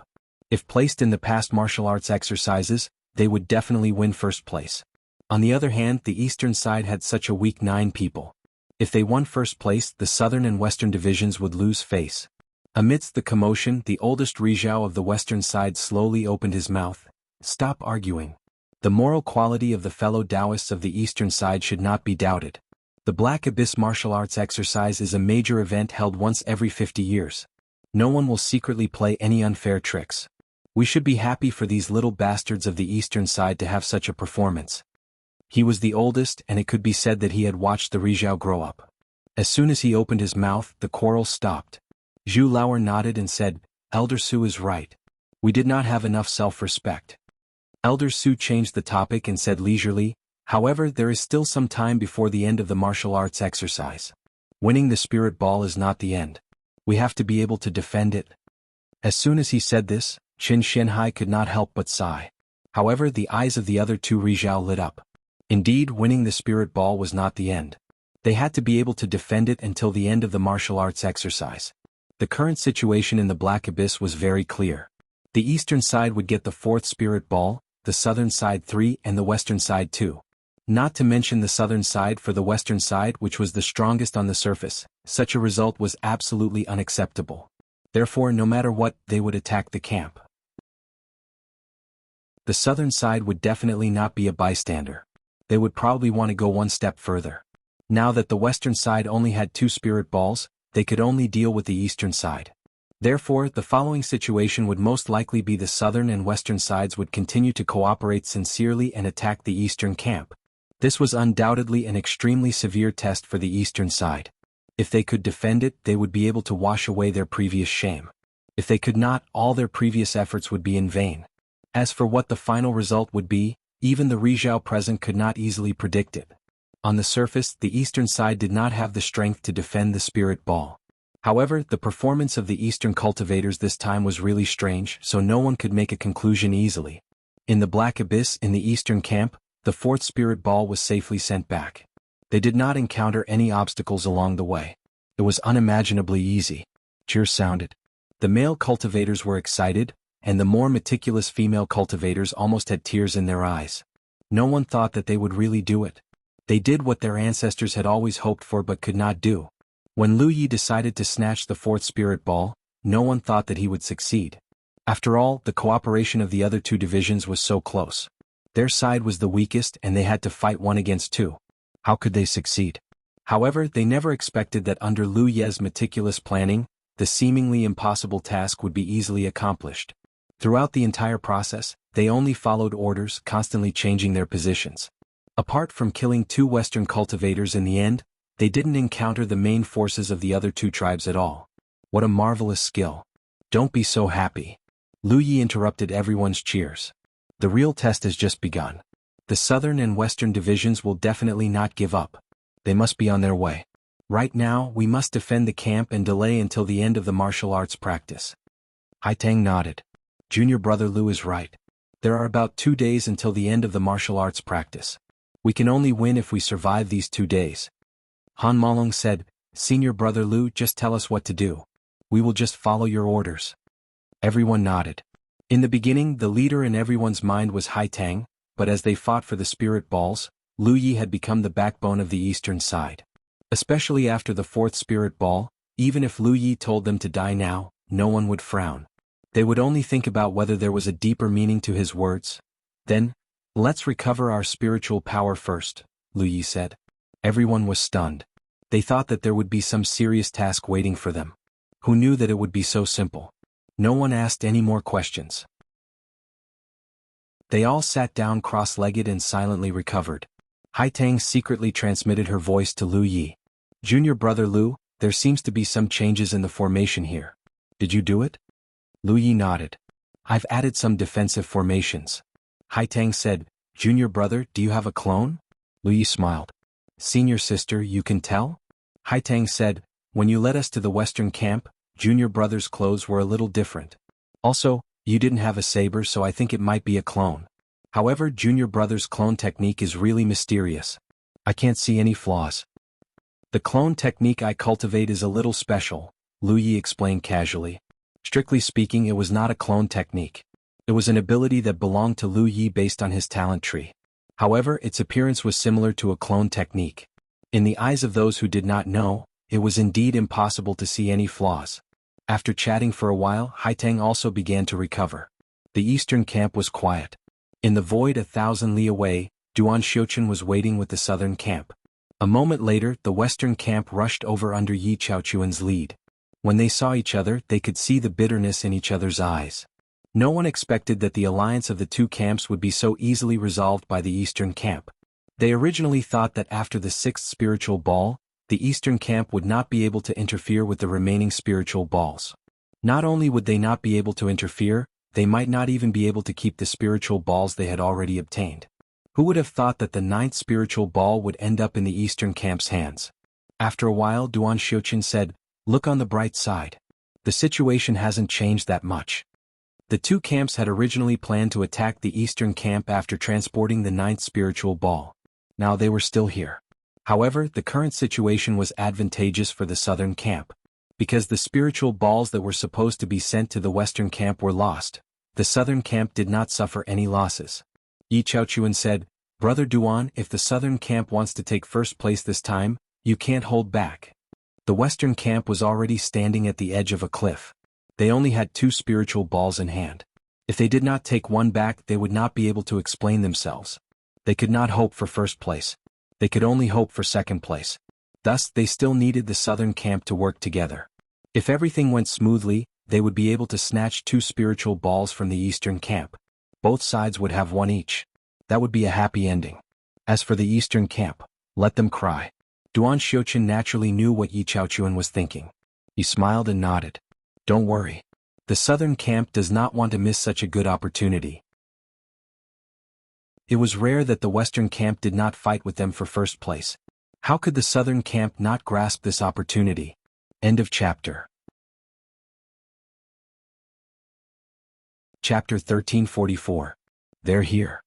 If placed in the past martial arts exercises, they would definitely win first place. On the other hand, the eastern side had such a weak 9 people. If they won first place, the southern and western divisions would lose face. Amidst the commotion, the oldest Rizhao of the western side slowly opened his mouth. "Stop arguing. The moral quality of the fellow Taoists of the eastern side should not be doubted. The Black Abyss martial arts exercise is a major event held once every 50 years. No one will secretly play any unfair tricks. We should be happy for these little bastards of the eastern side to have such a performance." He was the oldest, and it could be said that he had watched the Rizhao grow up. As soon as he opened his mouth, the quarrel stopped. Zhu Lauer nodded and said, "Elder Su is right. We did not have enough self-respect." Elder Su changed the topic and said leisurely, "However, there is still some time before the end of the martial arts exercise. Winning the spirit ball is not the end. We have to be able to defend it." As soon as he said this, Qin Xianhai could not help but sigh. However, the eyes of the other 2 Rizhao lit up. Indeed, winning the spirit ball was not the end. They had to be able to defend it until the end of the martial arts exercise. The current situation in the Black Abyss was very clear. The eastern side would get the 4th spirit ball, the southern side 3 and the western side 2. Not to mention the southern side for the western side, which was the strongest on the surface. Such a result was absolutely unacceptable. Therefore, no matter what, they would attack the camp. The southern side would definitely not be a bystander. They would probably want to go one step further. Now that the western side only had 2 spirit balls, they could only deal with the eastern side. Therefore, the following situation would most likely be: the southern and western sides would continue to cooperate sincerely and attack the eastern camp. This was undoubtedly an extremely severe test for the eastern side. If they could defend it, they would be able to wash away their previous shame. If they could not, all their previous efforts would be in vain. As for what the final result would be, even the Rizhao present could not easily predict it. On the surface, the eastern side did not have the strength to defend the spirit ball. However, the performance of the eastern cultivators this time was really strange, so no one could make a conclusion easily. In the Black Abyss in the eastern camp, the fourth spirit ball was safely sent back. They did not encounter any obstacles along the way. It was unimaginably easy. Cheers sounded. The male cultivators were excited, and the more meticulous female cultivators almost had tears in their eyes. No one thought that they would really do it. They did what their ancestors had always hoped for but could not do. When Lu Yi decided to snatch the fourth spirit ball, no one thought that he would succeed. After all, the cooperation of the other two divisions was so close. Their side was the weakest and they had to fight 1 against 2. How could they succeed? However, they never expected that under Lu Ye's meticulous planning, the seemingly impossible task would be easily accomplished. Throughout the entire process, they only followed orders, constantly changing their positions. Apart from killing 2 Western cultivators in the end, they didn't encounter the main forces of the other 2 tribes at all. What a marvelous skill. Don't be so happy. Lu Yi interrupted everyone's cheers. The real test has just begun. The southern and western divisions will definitely not give up. They must be on their way. Right now, we must defend the camp and delay until the end of the martial arts practice. Haitang nodded. Junior brother Lu is right. There are about 2 days until the end of the martial arts practice. We can only win if we survive these 2 days. Han Malong said, Senior brother Lu, just tell us what to do. We will just follow your orders. Everyone nodded. In the beginning, the leader in everyone's mind was Haitang, but as they fought for the spirit balls, Lu Yi had become the backbone of the eastern side. Especially after the 4th spirit ball, even if Lu Yi told them to die now, no one would frown. They would only think about whether there was a deeper meaning to his words. Then, let's recover our spiritual power first, Lu Yi said. Everyone was stunned. They thought that there would be some serious task waiting for them. Who knew that it would be so simple? No one asked any more questions. They all sat down cross-legged and silently recovered. Haitang secretly transmitted her voice to Lu Yi. Junior brother Lu, there seems to be some changes in the formation here. Did you do it? Lu Yi nodded. I've added some defensive formations. Haitang said, Junior brother, do you have a clone? Lu Yi smiled. Senior sister, you can tell? Haitang said, when you led us to the western camp, Junior brother's clothes were a little different. Also, you didn't have a saber, so I think it might be a clone. However, Junior brother's clone technique is really mysterious. I can't see any flaws. The clone technique I cultivate is a little special, Lu Yi explained casually. Strictly speaking, it was not a clone technique. It was an ability that belonged to Lu Yi based on his talent tree. However, its appearance was similar to a clone technique. In the eyes of those who did not know, it was indeed impossible to see any flaws. After chatting for a while, Haitang also began to recover. The eastern camp was quiet. In the void 1,000 li away, Duan Xiuqun was waiting with the southern camp. A moment later, the western camp rushed over under Yi Chaochuan's lead. When they saw each other, they could see the bitterness in each other's eyes. No one expected that the alliance of the 2 camps would be so easily resolved by the eastern camp. They originally thought that after the 6th spiritual ball, the eastern camp would not be able to interfere with the remaining spiritual balls. Not only would they not be able to interfere, they might not even be able to keep the spiritual balls they had already obtained. Who would have thought that the 9th spiritual ball would end up in the eastern camp's hands? After a while, Duan Xiuqun said, look on the bright side. The situation hasn't changed that much. The 2 camps had originally planned to attack the eastern camp after transporting the 9th spiritual ball. Now they were still here. However, the current situation was advantageous for the southern camp. Because the spiritual balls that were supposed to be sent to the western camp were lost, the southern camp did not suffer any losses. Yi Chaochuan said, Brother Duan, if the southern camp wants to take first place this time, you can't hold back. The western camp was already standing at the edge of a cliff. They only had 2 spiritual balls in hand. If they did not take one back, they would not be able to explain themselves. They could not hope for first place. They could only hope for second place. Thus, they still needed the southern camp to work together. If everything went smoothly, they would be able to snatch 2 spiritual balls from the eastern camp. Both sides would have 1 each. That would be a happy ending. As for the eastern camp, let them cry. Duan Xiuqun naturally knew what Yi Chaochuan was thinking. He smiled and nodded. Don't worry. The southern camp does not want to miss such a good opportunity. It was rare that the Western camp did not fight with them for first place. How could the Southern camp not grasp this opportunity? End of chapter. Chapter 1344. They're here.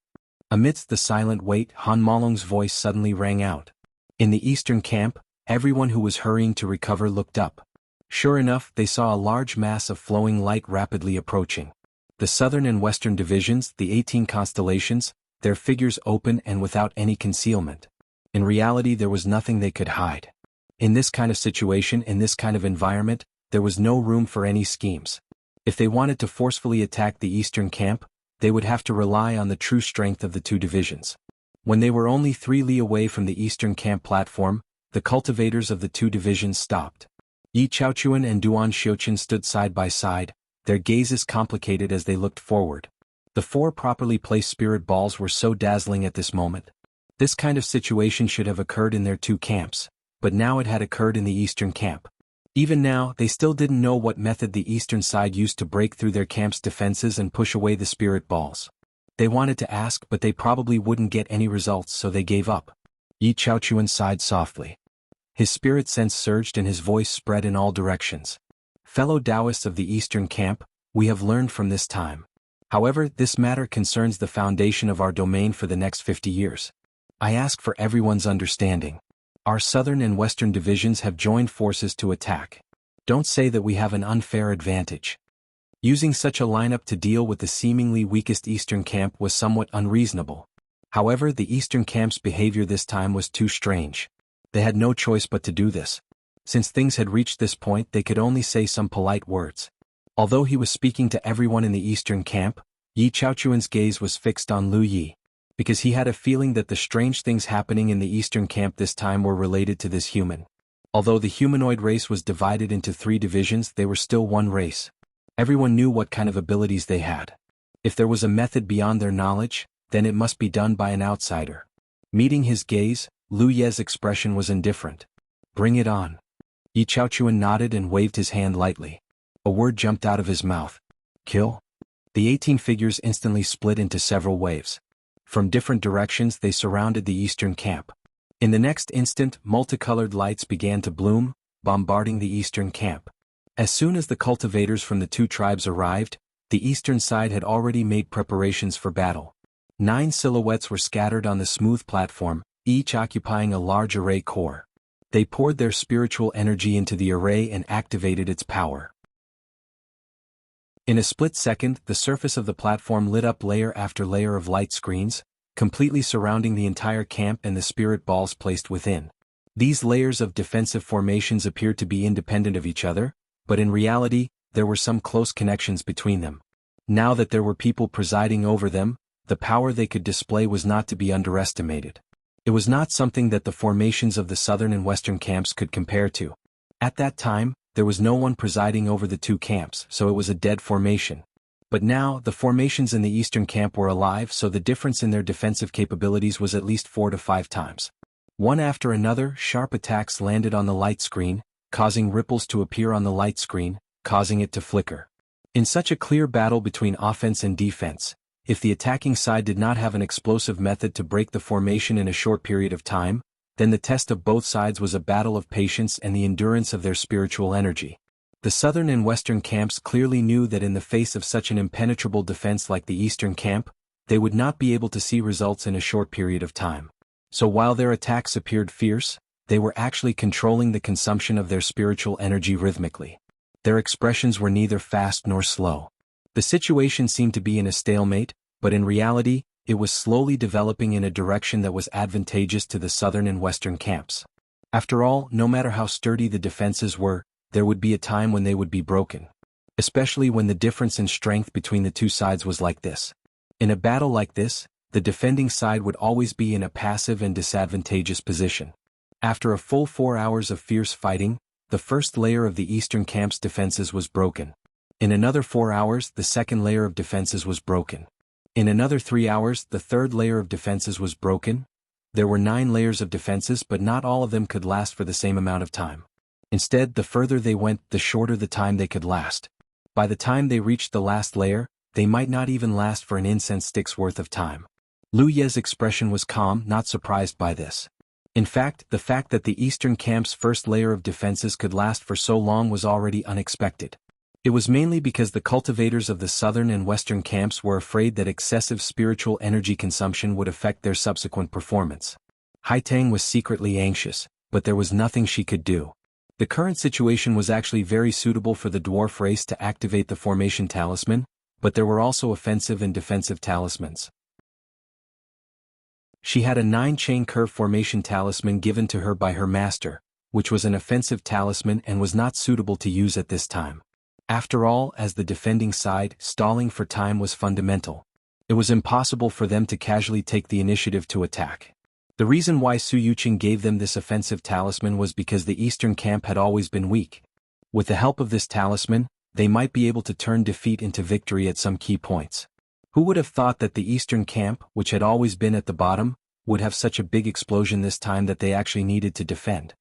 Amidst the silent wait, Han Malong's voice suddenly rang out. In the Eastern camp, everyone who was hurrying to recover looked up. Sure enough, they saw a large mass of flowing light rapidly approaching. The Southern and Western divisions, the 18 constellations, their figures open and without any concealment. In reality, there was nothing they could hide. In this kind of situation, in this kind of environment, there was no room for any schemes. If they wanted to forcefully attack the Eastern camp, they would have to rely on the true strength of the two divisions. When they were only 3 li away from the Eastern camp platform, the cultivators of the two divisions stopped. Yi Chaochuan and Duan Xiuqin stood side by side, their gazes complicated as they looked forward. The 4 properly placed spirit balls were so dazzling at this moment. This kind of situation should have occurred in their two camps, but now it had occurred in the Eastern camp. Even now, they still didn't know what method the Eastern side used to break through their camp's defenses and push away the spirit balls. They wanted to ask, but they probably wouldn't get any results, so they gave up. Yi Chaochuan sighed softly. His spirit sense surged and his voice spread in all directions. Fellow Taoists of the Eastern camp, we have learned from this time. However, this matter concerns the foundation of our domain for the next 50 years. I ask for everyone's understanding. Our Southern and Western divisions have joined forces to attack. Don't say that we have an unfair advantage. Using such a lineup to deal with the seemingly weakest Eastern camp was somewhat unreasonable. However, the Eastern camp's behavior this time was too strange. They had no choice but to do this. Since things had reached this point, they could only say some polite words. Although he was speaking to everyone in the Eastern camp, Yi Chaochuan's gaze was fixed on Lu Yi, because he had a feeling that the strange things happening in the Eastern camp this time were related to this human. Although the humanoid race was divided into 3 divisions, they were still one race. Everyone knew what kind of abilities they had. If there was a method beyond their knowledge, then it must be done by an outsider. Meeting his gaze, Lu Ye's expression was indifferent. Bring it on. Yi Chaochuan nodded and waved his hand lightly. A word jumped out of his mouth. Kill? The 18 figures instantly split into several waves. From different directions they surrounded the Eastern camp. In the next instant, multicolored lights began to bloom, bombarding the Eastern camp. As soon as the cultivators from the 2 tribes arrived, the Eastern side had already made preparations for battle. 9 silhouettes were scattered on the smooth platform, each occupying a large array core. They poured their spiritual energy into the array and activated its power. In a split second, the surface of the platform lit up layer after layer of light screens, completely surrounding the entire camp and the spirit balls placed within. These layers of defensive formations appeared to be independent of each other, but in reality, there were some close connections between them. Now that there were people presiding over them, the power they could display was not to be underestimated. It was not something that the formations of the Southern and Western camps could compare to. At that time, there was no one presiding over the 2 camps, so it was a dead formation. But now, the formations in the Eastern camp were alive, so the difference in their defensive capabilities was at least 4 to 5 times. One after another, sharp attacks landed on the light screen, causing ripples to appear on the light screen, causing it to flicker. In such a clear battle between offense and defense, if the attacking side did not have an explosive method to break the formation in a short period of time, then the test of both sides was a battle of patience and the endurance of their spiritual energy. The Southern and Western camps clearly knew that in the face of such an impenetrable defense like the Eastern camp, they would not be able to see results in a short period of time. So while their attacks appeared fierce, they were actually controlling the consumption of their spiritual energy rhythmically. Their expressions were neither fast nor slow. The situation seemed to be in a stalemate, but in reality, it was slowly developing in a direction that was advantageous to the Southern and Western camps. After all, no matter how sturdy the defenses were, there would be a time when they would be broken. Especially when the difference in strength between the 2 sides was like this. In a battle like this, the defending side would always be in a passive and disadvantageous position. After a full 4 hours of fierce fighting, the first layer of the Eastern camp's defenses was broken. In another 4 hours, the second layer of defenses was broken. In another 3 hours, the third layer of defenses was broken. There were 9 layers of defenses, but not all of them could last for the same amount of time. Instead, the further they went, the shorter the time they could last. By the time they reached the last layer, they might not even last for an incense stick's worth of time. Lu Ye's expression was calm, not surprised by this. In fact, the fact that the Eastern camp's first layer of defenses could last for so long was already unexpected. It was mainly because the cultivators of the southern and western camps were afraid that excessive spiritual energy consumption would affect their subsequent performance. Haitang was secretly anxious, but there was nothing she could do. The current situation was actually very suitable for the dwarf race to activate the formation talisman, but there were also offensive and defensive talismans. She had a 9-chain curve formation talisman given to her by her master, which was an offensive talisman and was not suitable to use at this time. After all, as the defending side, stalling for time was fundamental. It was impossible for them to casually take the initiative to attack. The reason why Su Yuqing gave them this offensive talisman was because the Eastern camp had always been weak. With the help of this talisman, they might be able to turn defeat into victory at some key points. Who would have thought that the Eastern camp, which had always been at the bottom, would have such a big explosion this time that they actually needed to defend?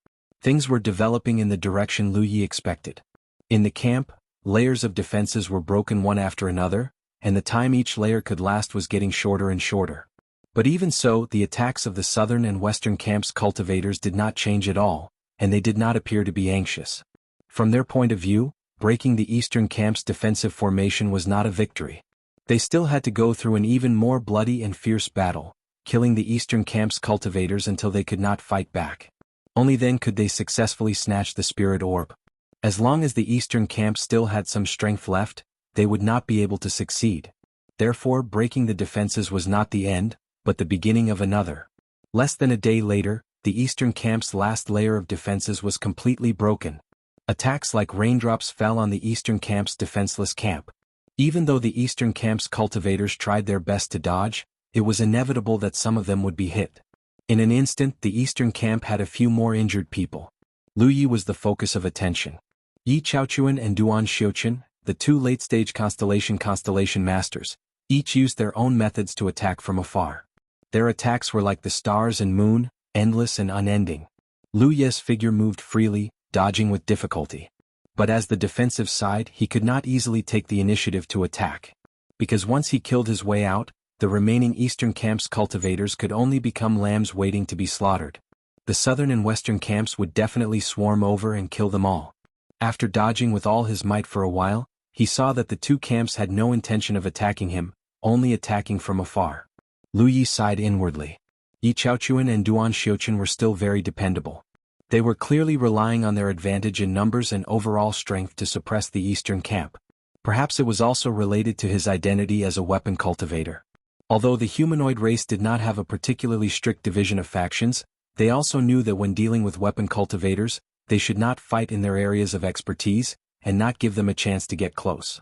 Things were developing in the direction Lu Yi expected. In the camp, layers of defenses were broken one after another, and the time each layer could last was getting shorter and shorter. But even so, the attacks of the southern and western camps' cultivators did not change at all, and they did not appear to be anxious. From their point of view, breaking the eastern camp's defensive formation was not a victory. They still had to go through an even more bloody and fierce battle, killing the eastern camp's cultivators until they could not fight back. Only then could they successfully snatch the spirit orb. As long as the eastern camp still had some strength left, they would not be able to succeed. Therefore, breaking the defenses was not the end, but the beginning of another. Less than a day later, the eastern camp's last layer of defenses was completely broken. Attacks like raindrops fell on the eastern camp's defenseless camp. Even though the eastern camp's cultivators tried their best to dodge, it was inevitable that some of them would be hit. In an instant, the eastern camp had a few more injured people. Lu Yi was the focus of attention. Yi Chaochuan and Duan Xiuqian, the two late-stage constellation masters, each used their own methods to attack from afar. Their attacks were like the stars and moon, endless and unending. Lu Ye's figure moved freely, dodging with difficulty. But as the defensive side, he could not easily take the initiative to attack. Because once he killed his way out, the remaining eastern camp's cultivators could only become lambs waiting to be slaughtered. The southern and western camps would definitely swarm over and kill them all. After dodging with all his might for a while, he saw that the two camps had no intention of attacking him, only attacking from afar. Lu Yi sighed inwardly. Yi Chaochuan and Duan Xiuqian were still very dependable. They were clearly relying on their advantage in numbers and overall strength to suppress the eastern camp. Perhaps it was also related to his identity as a weapon cultivator. Although the humanoid race did not have a particularly strict division of factions, they also knew that when dealing with weapon cultivators, they should not fight in their areas of expertise, and not give them a chance to get close.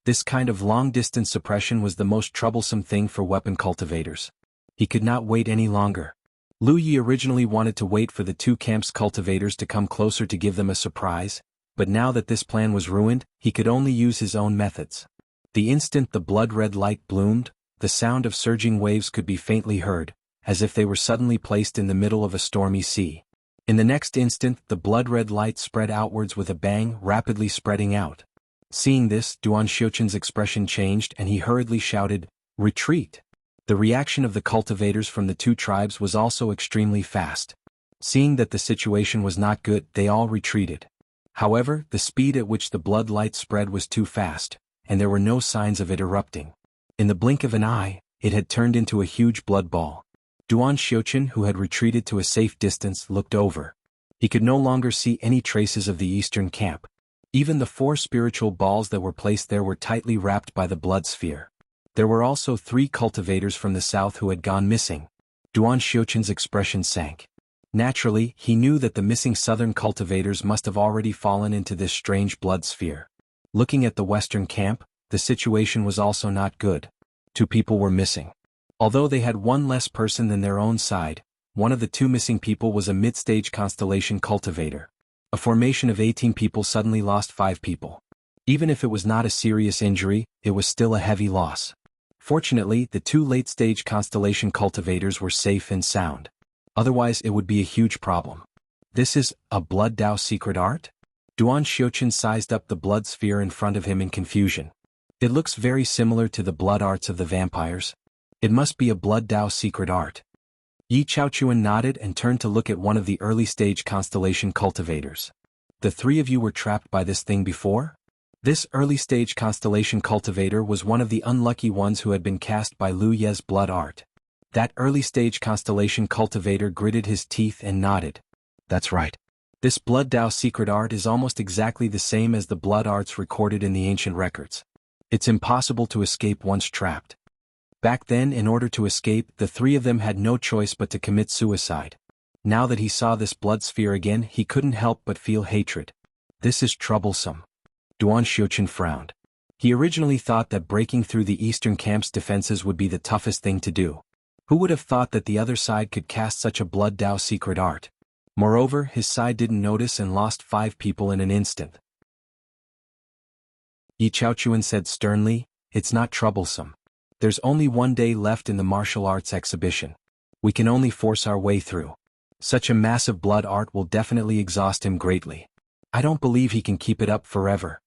This kind of long-distance suppression was the most troublesome thing for weapon cultivators. He could not wait any longer. Lu Yi originally wanted to wait for the two camps' cultivators to come closer to give them a surprise, but now that this plan was ruined, he could only use his own methods. The instant the blood-red light bloomed, the sound of surging waves could be faintly heard, as if they were suddenly placed in the middle of a stormy sea. In the next instant, the blood-red light spread outwards with a bang, rapidly spreading out. Seeing this, Duan Xiuqian's expression changed and he hurriedly shouted, "Retreat!" The reaction of the cultivators from the two tribes was also extremely fast. Seeing that the situation was not good, they all retreated. However, the speed at which the blood light spread was too fast, and there were no signs of it erupting. In the blink of an eye, it had turned into a huge blood ball. Duan Xiuqian, who had retreated to a safe distance, looked over. He could no longer see any traces of the eastern camp. Even the 4 spiritual balls that were placed there were tightly wrapped by the blood sphere. There were also 3 cultivators from the south who had gone missing. Duan Xiuqian's expression sank. Naturally, he knew that the missing southern cultivators must have already fallen into this strange blood sphere. Looking at the western camp, the situation was also not good. 2 people were missing. Although they had 1 less person than their own side, one of the 2 missing people was a mid-stage constellation cultivator. A formation of 18 people suddenly lost 5 people. Even if it was not a serious injury, it was still a heavy loss. Fortunately, the 2 late-stage constellation cultivators were safe and sound. Otherwise, it would be a huge problem. This is a blood Dao secret art? Duan Xiuqian sized up the blood sphere in front of him in confusion. It looks very similar to the blood arts of the vampires. It must be a blood Dao secret art. Yi Chaochuan nodded and turned to look at one of the early-stage constellation cultivators. The three of you were trapped by this thing before? This early-stage constellation cultivator was one of the unlucky ones who had been cast by Lu Ye's blood art. That early-stage constellation cultivator gritted his teeth and nodded. That's right. This blood Dao secret art is almost exactly the same as the blood arts recorded in the ancient records. It's impossible to escape once trapped. Back then, in order to escape, the three of them had no choice but to commit suicide. Now that he saw this blood sphere again, he couldn't help but feel hatred. This is troublesome. Duan Xiuqun frowned. He originally thought that breaking through the eastern camp's defenses would be the toughest thing to do. Who would have thought that the other side could cast such a blood Dao secret art? Moreover, his side didn't notice and lost 5 people in an instant. Yi Chaochuan said sternly, "It's not troublesome. There's only 1 day left in the martial arts exhibition. We can only force our way through. Such a massive blood art will definitely exhaust him greatly. I don't believe he can keep it up forever."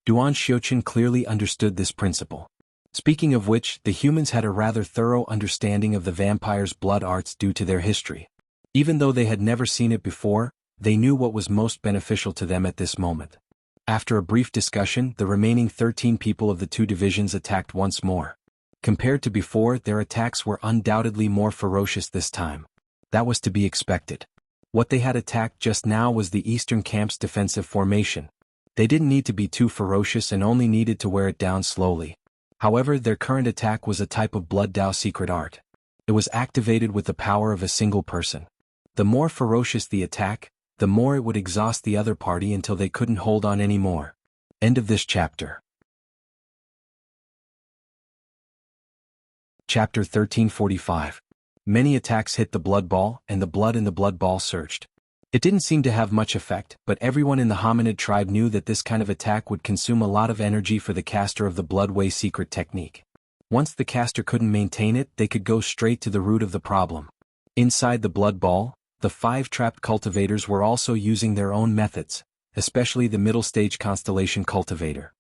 Duan Xiuqun clearly understood this principle. Speaking of which, the humans had a rather thorough understanding of the vampires' blood arts due to their history. Even though they had never seen it before, they knew what was most beneficial to them at this moment. After a brief discussion, the remaining 13 people of the 2 divisions attacked once more. Compared to before, their attacks were undoubtedly more ferocious this time. That was to be expected. What they had attacked just now was the eastern camp's defensive formation. They didn't need to be too ferocious and only needed to wear it down slowly. However, their current attack was a type of blood Dao secret art. It was activated with the power of a single person. The more ferocious the attack, the more it would exhaust the other party until they couldn't hold on anymore. End of this chapter. Chapter 1345. Many attacks hit the blood ball, and the blood in the blood ball surged. It didn't seem to have much effect, but everyone in the hominid tribe knew that this kind of attack would consume a lot of energy for the caster of the bloodway secret technique. Once the caster couldn't maintain it, they could go straight to the root of the problem. Inside the blood ball, the 5 trapped cultivators were also using their own methods, especially the middle-stage constellation cultivator.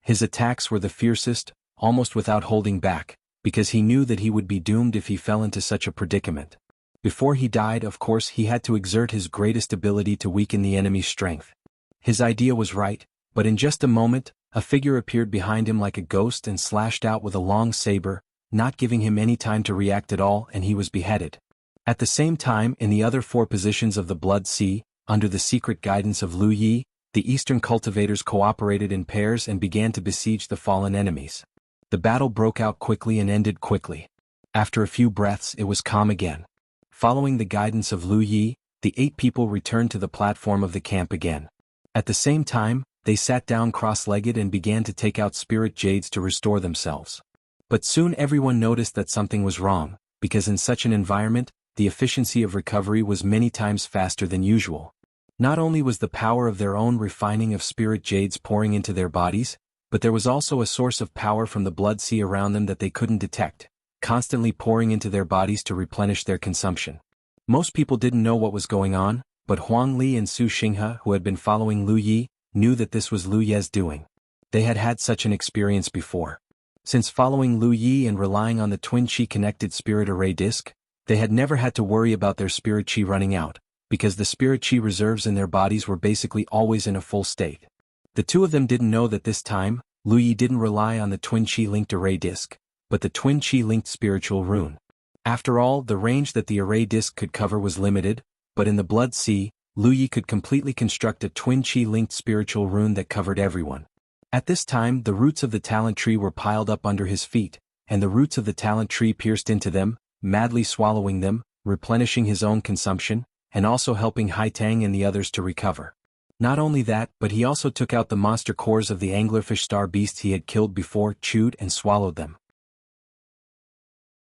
His attacks were the fiercest, almost without holding back, because he knew that he would be doomed if he fell into such a predicament. Before he died, of course, he had to exert his greatest ability to weaken the enemy's strength. His idea was right, but in just a moment, a figure appeared behind him like a ghost and slashed out with a long saber, not giving him any time to react at all, and he was beheaded. At the same time, in the other 4 positions of the Blood Sea, under the secret guidance of Lu Yi, the eastern cultivators cooperated in pairs and began to besiege the fallen enemies. The battle broke out quickly and ended quickly. After a few breaths, it was calm again. Following the guidance of Lu Yi, the 8 people returned to the platform of the camp again. At the same time, they sat down cross-legged and began to take out spirit jades to restore themselves. But soon everyone noticed that something was wrong, because in such an environment, the efficiency of recovery was many times faster than usual. Not only was the power of their own refining of spirit jades pouring into their bodies, but there was also a source of power from the blood sea around them that they couldn't detect, constantly pouring into their bodies to replenish their consumption. Most people didn't know what was going on, but Huang Li and Su Xinghe, who had been following Lu Yi, knew that this was Lu Ye's doing. They had had such an experience before. Since following Lu Yi and relying on the twin chi-connected spirit array disc, they had never had to worry about their spirit chi running out, because the spirit chi reserves in their bodies were basically always in a full state. The 2 of them didn't know that this time, Lu Yi didn't rely on the twin chi-linked array disc, but the twin chi-linked spiritual rune. After all, the range that the array disc could cover was limited, but in the Blood Sea, Lu Yi could completely construct a twin chi-linked spiritual rune that covered everyone. At this time, the roots of the talent tree were piled up under his feet, and the roots of the talent tree pierced into them, madly swallowing them, replenishing his own consumption, and also helping Haitang and the others to recover. Not only that, but he also took out the monster cores of the anglerfish star beasts he had killed before, chewed and swallowed them.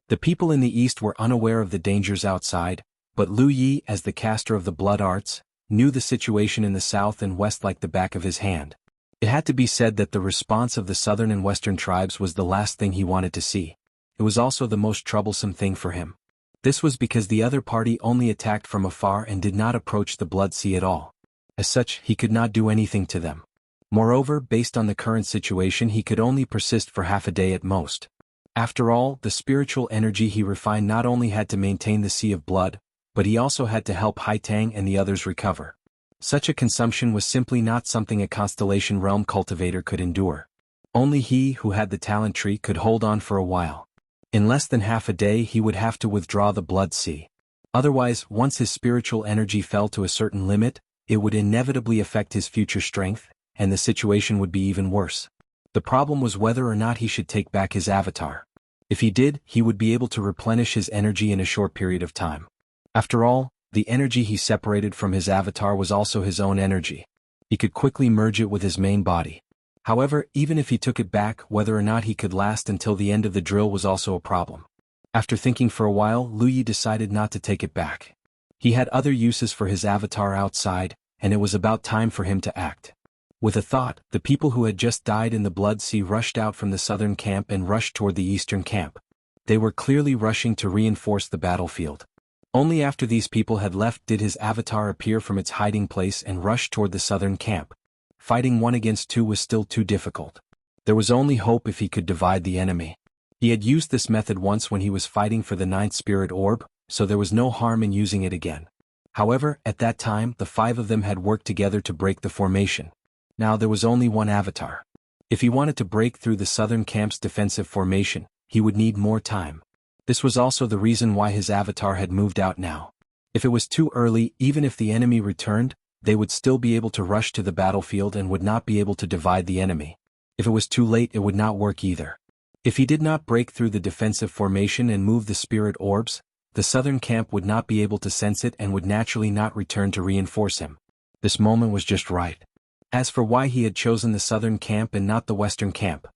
The people in the east were unaware of the dangers outside, but Lu Yi, as the caster of the blood arts, knew the situation in the south and west like the back of his hand. It had to be said that the response of the southern and western tribes was the last thing he wanted to see. It was also the most troublesome thing for him. This was because the other party only attacked from afar and did not approach the Blood Sea at all. As such, he could not do anything to them. Moreover, based on the current situation, he could only persist for half a day at most. After all, the spiritual energy he refined not only had to maintain the Sea of Blood, but he also had to help Haitang and the others recover. Such a consumption was simply not something a Constellation Realm cultivator could endure. Only he who had the talent tree could hold on for a while. In less than half a day he would have to withdraw the Blood Sea. Otherwise, once his spiritual energy fell to a certain limit, it would inevitably affect his future strength, and the situation would be even worse. The problem was whether or not he should take back his avatar. If he did, he would be able to replenish his energy in a short period of time. After all, the energy he separated from his avatar was also his own energy. He could quickly merge it with his main body. However, even if he took it back, whether or not he could last until the end of the drill was also a problem. After thinking for a while, Lu Yi decided not to take it back. He had other uses for his avatar outside, and it was about time for him to act. With a thought, the people who had just died in the Blood Sea rushed out from the southern camp and rushed toward the eastern camp. They were clearly rushing to reinforce the battlefield. Only after these people had left did his avatar appear from its hiding place and rush toward the southern camp. Fighting 1 against 2 was still too difficult. There was only hope if he could divide the enemy. He had used this method once when he was fighting for the 9th Spirit Orb, so there was no harm in using it again. However, at that time, the 5 of them had worked together to break the formation. Now there was only one avatar. If he wanted to break through the southern camp's defensive formation, he would need more time. This was also the reason why his avatar had moved out now. If it was too early, even if the enemy returned, they would still be able to rush to the battlefield and would not be able to divide the enemy. If it was too late, it would not work either. If he did not break through the defensive formation and move the spirit orbs, the southern camp would not be able to sense it and would naturally not return to reinforce him. This moment was just right. As for why he had chosen the southern camp and not the western camp,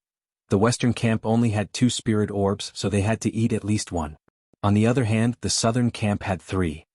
the western camp only had 2 spirit orbs, so they had to eat at least 1. On the other hand, the southern camp had 3.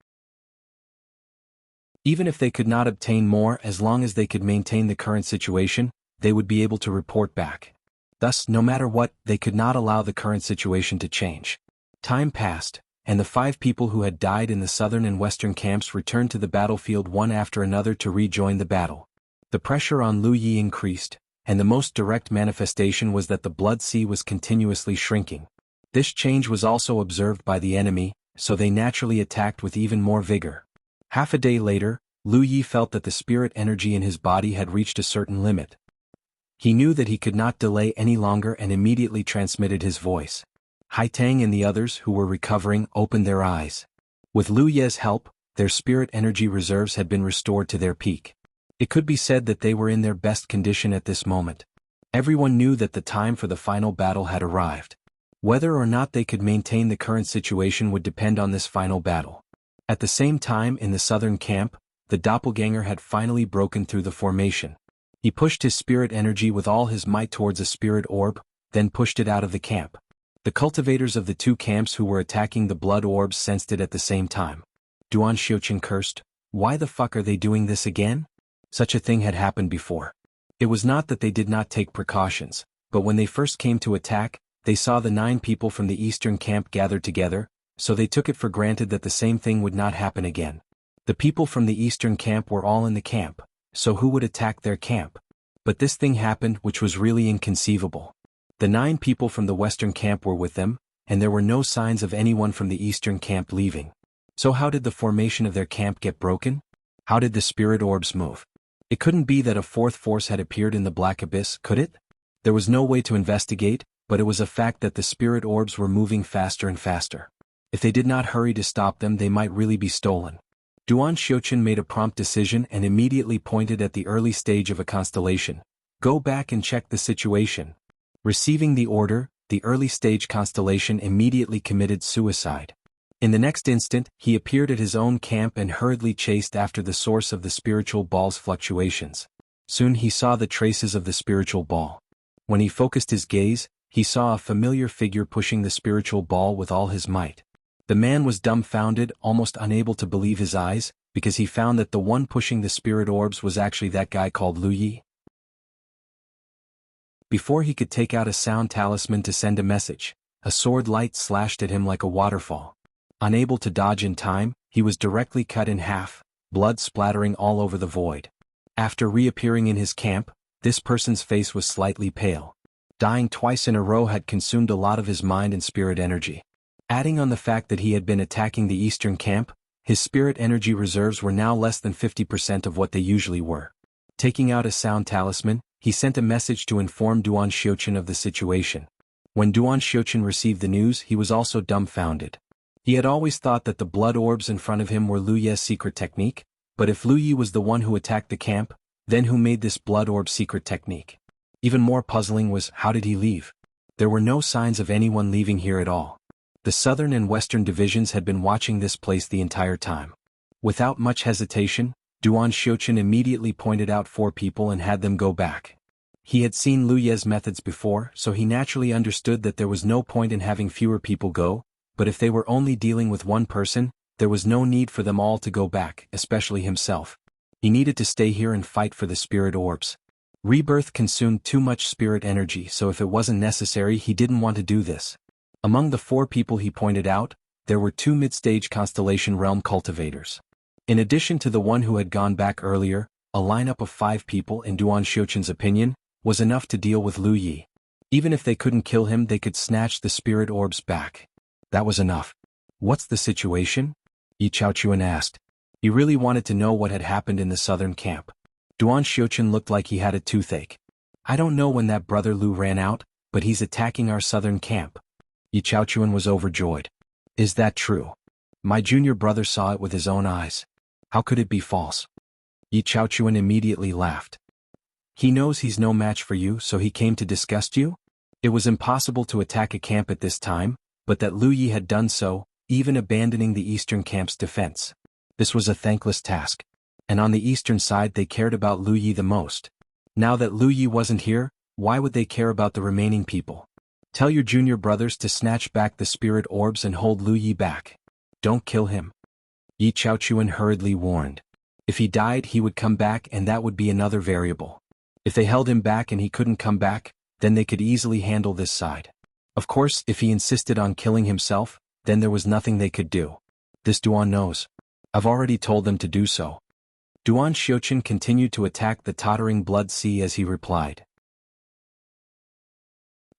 Even if they could not obtain more, as long as they could maintain the current situation, they would be able to report back. Thus, no matter what, they could not allow the current situation to change. Time passed, and the 5 people who had died in the southern and western camps returned to the battlefield one after another to rejoin the battle. The pressure on Lu Yi increased, and the most direct manifestation was that the Blood Sea was continuously shrinking. This change was also observed by the enemy, so they naturally attacked with even more vigor. Half a day later, Lu Yi felt that the spirit energy in his body had reached a certain limit. He knew that he could not delay any longer and immediately transmitted his voice. Haitang and the others who were recovering opened their eyes. With Lu Ye's help, their spirit energy reserves had been restored to their peak. It could be said that they were in their best condition at this moment. Everyone knew that the time for the final battle had arrived. Whether or not they could maintain the current situation would depend on this final battle. At the same time, in the southern camp, the doppelganger had finally broken through the formation. He pushed his spirit energy with all his might towards a spirit orb, then pushed it out of the camp. The cultivators of the 2 camps who were attacking the blood orbs sensed it at the same time. Duan Xiuqin cursed, "Why the fuck are they doing this again?" Such a thing had happened before. It was not that they did not take precautions, but when they first came to attack, they saw the 9 people from the eastern camp gathered together, so they took it for granted that the same thing would not happen again. The people from the eastern camp were all in the camp, so who would attack their camp? But this thing happened which was really inconceivable. The 9 people from the western camp were with them, and there were no signs of anyone from the eastern camp leaving. So how did the formation of their camp get broken? How did the spirit orbs move? It couldn't be that a 4th force had appeared in the black abyss, could it? There was no way to investigate, but it was a fact that the spirit orbs were moving faster and faster. If they did not hurry to stop them, they might really be stolen. Duan Xiuqin made a prompt decision and immediately pointed at the early stage of a constellation. "Go back and check the situation." Receiving the order, the early stage constellation immediately committed suicide. In the next instant, he appeared at his own camp and hurriedly chased after the source of the spiritual ball's fluctuations. Soon he saw the traces of the spiritual ball. When he focused his gaze, he saw a familiar figure pushing the spiritual ball with all his might. The man was dumbfounded, almost unable to believe his eyes, because he found that the one pushing the spirit orbs was actually that guy called Lu Yi. Before he could take out a sound talisman to send a message, a sword light slashed at him like a waterfall. Unable to dodge in time, he was directly cut in half, blood splattering all over the void. After reappearing in his camp, This person's face was slightly pale. Dying twice in a row had consumed a lot of his mind and spirit energy. Adding on the fact that he had been attacking the eastern camp, his spirit energy reserves were now less than 50% of what they usually were. Taking out a sound talisman, he sent a message to inform Duan Xiuqin of the situation. When Duan Xiuqin received the news, he was also dumbfounded. He had always thought that the blood orbs in front of him were Lu Ye's secret technique, but if Lu Yi was the one who attacked the camp, then who made this blood orb secret technique? Even more puzzling was, how did he leave? There were no signs of anyone leaving here at all. The southern and western divisions had been watching this place the entire time. Without much hesitation, Duan Xiuqin immediately pointed out 4 people and had them go back. He had seen Lu Ye's methods before, so he naturally understood that there was no point in having fewer people go, but if they were only dealing with one person, there was no need for them all to go back, especially himself. He needed to stay here and fight for the spirit orbs. Rebirth consumed too much spirit energy, so if it wasn't necessary, he didn't want to do this. Among the 4 people he pointed out, there were 2 mid-stage constellation realm cultivators. In addition to the one who had gone back earlier, a lineup of 5 people, in Duan Xiuqin's opinion, was enough to deal with Lu Yi. Even if they couldn't kill him, they could snatch the spirit orbs back. That was enough. What's the situation? Yi Chaochuan asked. He really wanted to know what had happened in the southern camp. Duan Xiuqin looked like he had a toothache. I don't know when that brother Lu ran out, but he's attacking our southern camp. Yi Chaochuan was overjoyed. Is that true? My junior brother saw it with his own eyes. How could it be false? Yi Chaochuan immediately laughed. He knows he's no match for you, so he came to disgust you? It was impossible to attack a camp at this time, but that Lu Yi had done so, even abandoning the eastern camp's defense. This was a thankless task. And on the eastern side they cared about Lu Yi the most. Now that Lu Yi wasn't here, why would they care about the remaining people? Tell your junior brothers to snatch back the spirit orbs and hold Lu Yi back. Don't kill him. Yi Chaochuan hurriedly warned. If he died, he would come back, and that would be another variable. If they held him back and he couldn't come back, then they could easily handle this side. Of course, if he insisted on killing himself, then there was nothing they could do. This Duan knows. I've already told them to do so. Duan Xiuqin continued to attack the tottering blood sea as he replied.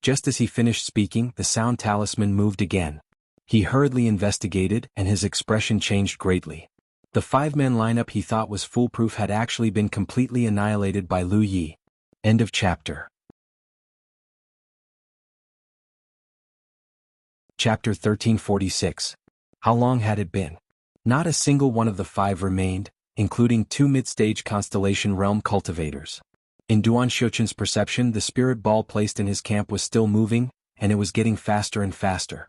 Just as he finished speaking, the sound talisman moved again. He hurriedly investigated, and his expression changed greatly. The 5-man lineup he thought was foolproof had actually been completely annihilated by Lu Yi. End of chapter. Chapter 1346. How long had it been? Not a single one of the 5 remained, including 2 mid-stage constellation realm cultivators. In Duan Xiuqin's perception, the spirit ball placed in his camp was still moving, and it was getting faster and faster.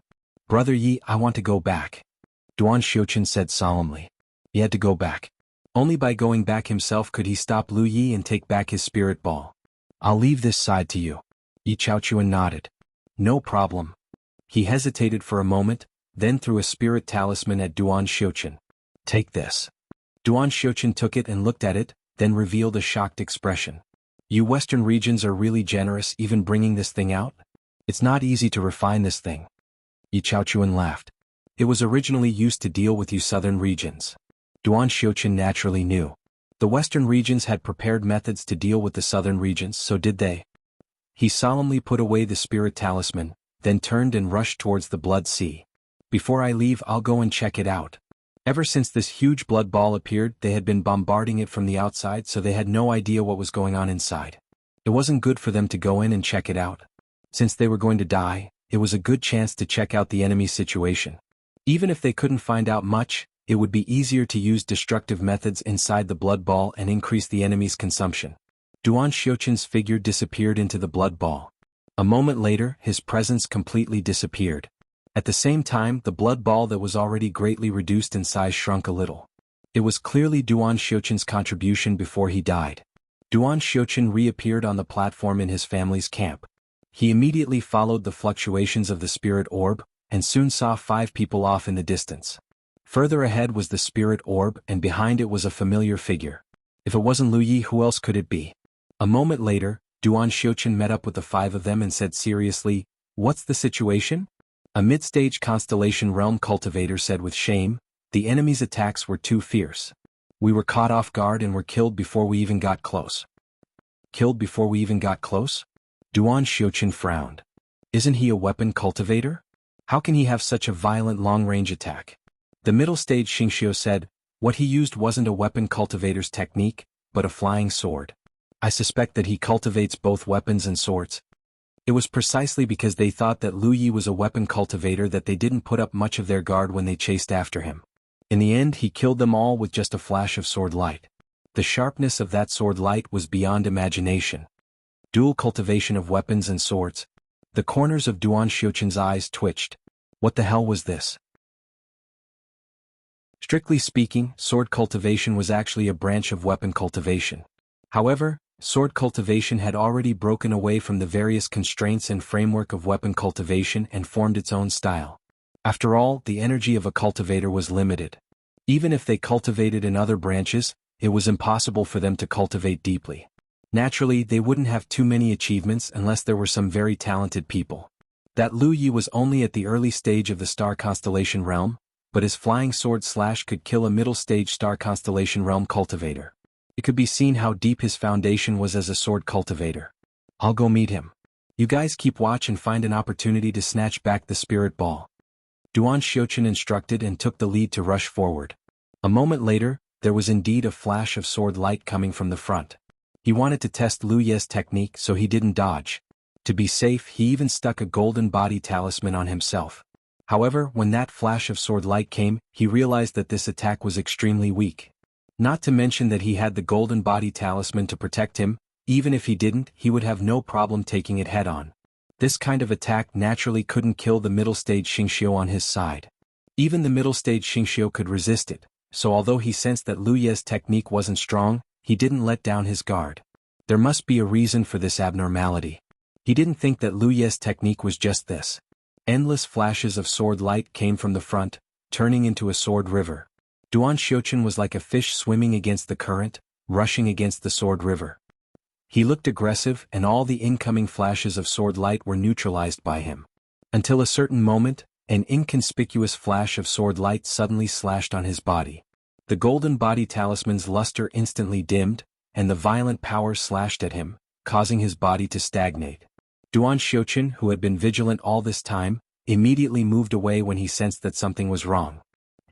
Brother Yi, I want to go back. Duan Xiuqin said solemnly. He had to go back. Only by going back himself could he stop Lu Yi and take back his spirit ball. I'll leave this side to you. Yi Chaochuan nodded. No problem. He hesitated for a moment, then threw a spirit talisman at Duan Xiuqin. Take this. Duan Xiuqin took it and looked at it, then revealed a shocked expression. You western regions are really generous, even bringing this thing out? It's not easy to refine this thing. Yi Chaochuan laughed. It was originally used to deal with you southern regions. Duan Xiuqin naturally knew. The western regions had prepared methods to deal with the southern regions, so did they. He solemnly put away the spirit talisman, then turned and rushed towards the blood sea. Before I leave, I'll go and check it out. Ever since this huge blood ball appeared, they had been bombarding it from the outside, so they had no idea what was going on inside. It wasn't good for them to go in and check it out. Since they were going to die, it was a good chance to check out the enemy's situation. Even if they couldn't find out much, it would be easier to use destructive methods inside the blood ball and increase the enemy's consumption. Duan Xiuqin's figure disappeared into the blood ball. A moment later, his presence completely disappeared. At the same time, the blood ball that was already greatly reduced in size shrunk a little. It was clearly Duan Xiuqin's contribution before he died. Duan Xiuqin reappeared on the platform in his family's camp. He immediately followed the fluctuations of the spirit orb, and soon saw 5 people off in the distance. Further ahead was the spirit orb, and behind it was a familiar figure. If it wasn't Lu Yi, who else could it be? A moment later, Duan Xiuqin met up with the 5 of them and said seriously, "What's the situation?" A mid-stage constellation realm cultivator said with shame, "The enemy's attacks were too fierce. We were caught off guard and were killed before we even got close." killed before we even got close? Duan Xiuqin frowned. Isn't he a weapon cultivator? How can he have such a violent long-range attack? The middle-stage Xingqiu said, what he used wasn't a weapon cultivator's technique, but a flying sword. I suspect that he cultivates both weapons and swords. It was precisely because they thought that Lu Yi was a weapon cultivator that they didn't put up much of their guard when they chased after him. In the end, he killed them all with just a flash of sword light. The sharpness of that sword light was beyond imagination. Dual cultivation of weapons and swords. The corners of Duan Xiuqin's eyes twitched. What the hell was this? Strictly speaking, sword cultivation was actually a branch of weapon cultivation. However, sword cultivation had already broken away from the various constraints and framework of weapon cultivation and formed its own style. After all, the energy of a cultivator was limited. Even if they cultivated in other branches, it was impossible for them to cultivate deeply. Naturally, they wouldn't have too many achievements unless there were some very talented people. That Lu Yi was only at the early stage of the star constellation realm, but his flying sword slash could kill a middle-stage star constellation realm cultivator. It could be seen how deep his foundation was as a sword cultivator. I'll go meet him. You guys keep watch and find an opportunity to snatch back the spirit ball. Duan Xiuqin instructed and took the lead to rush forward. A moment later, there was indeed a flash of sword light coming from the front. He wanted to test Lu Ye's technique, so he didn't dodge. To be safe, he even stuck a golden body talisman on himself. However, when that flash of sword light came, he realized that this attack was extremely weak. Not to mention that he had the golden body talisman to protect him. Even if he didn't, he would have no problem taking it head-on. This kind of attack naturally couldn't kill the middle-stage Xingqiu on his side. Even the middle-stage Xingqiu could resist it, so although he sensed that Lu Ye's technique wasn't strong, he didn't let down his guard. There must be a reason for this abnormality. He didn't think that Lu Ye's technique was just this. Endless flashes of sword light came from the front, turning into a sword river. Duan Xiuqin was like a fish swimming against the current, rushing against the sword river. He looked aggressive, and all the incoming flashes of sword light were neutralized by him. Until a certain moment, an inconspicuous flash of sword light suddenly slashed on his body. The golden body talisman's luster instantly dimmed, and the violent power slashed at him, causing his body to stagnate. Duan Xiuqin, who had been vigilant all this time, immediately moved away when he sensed that something was wrong.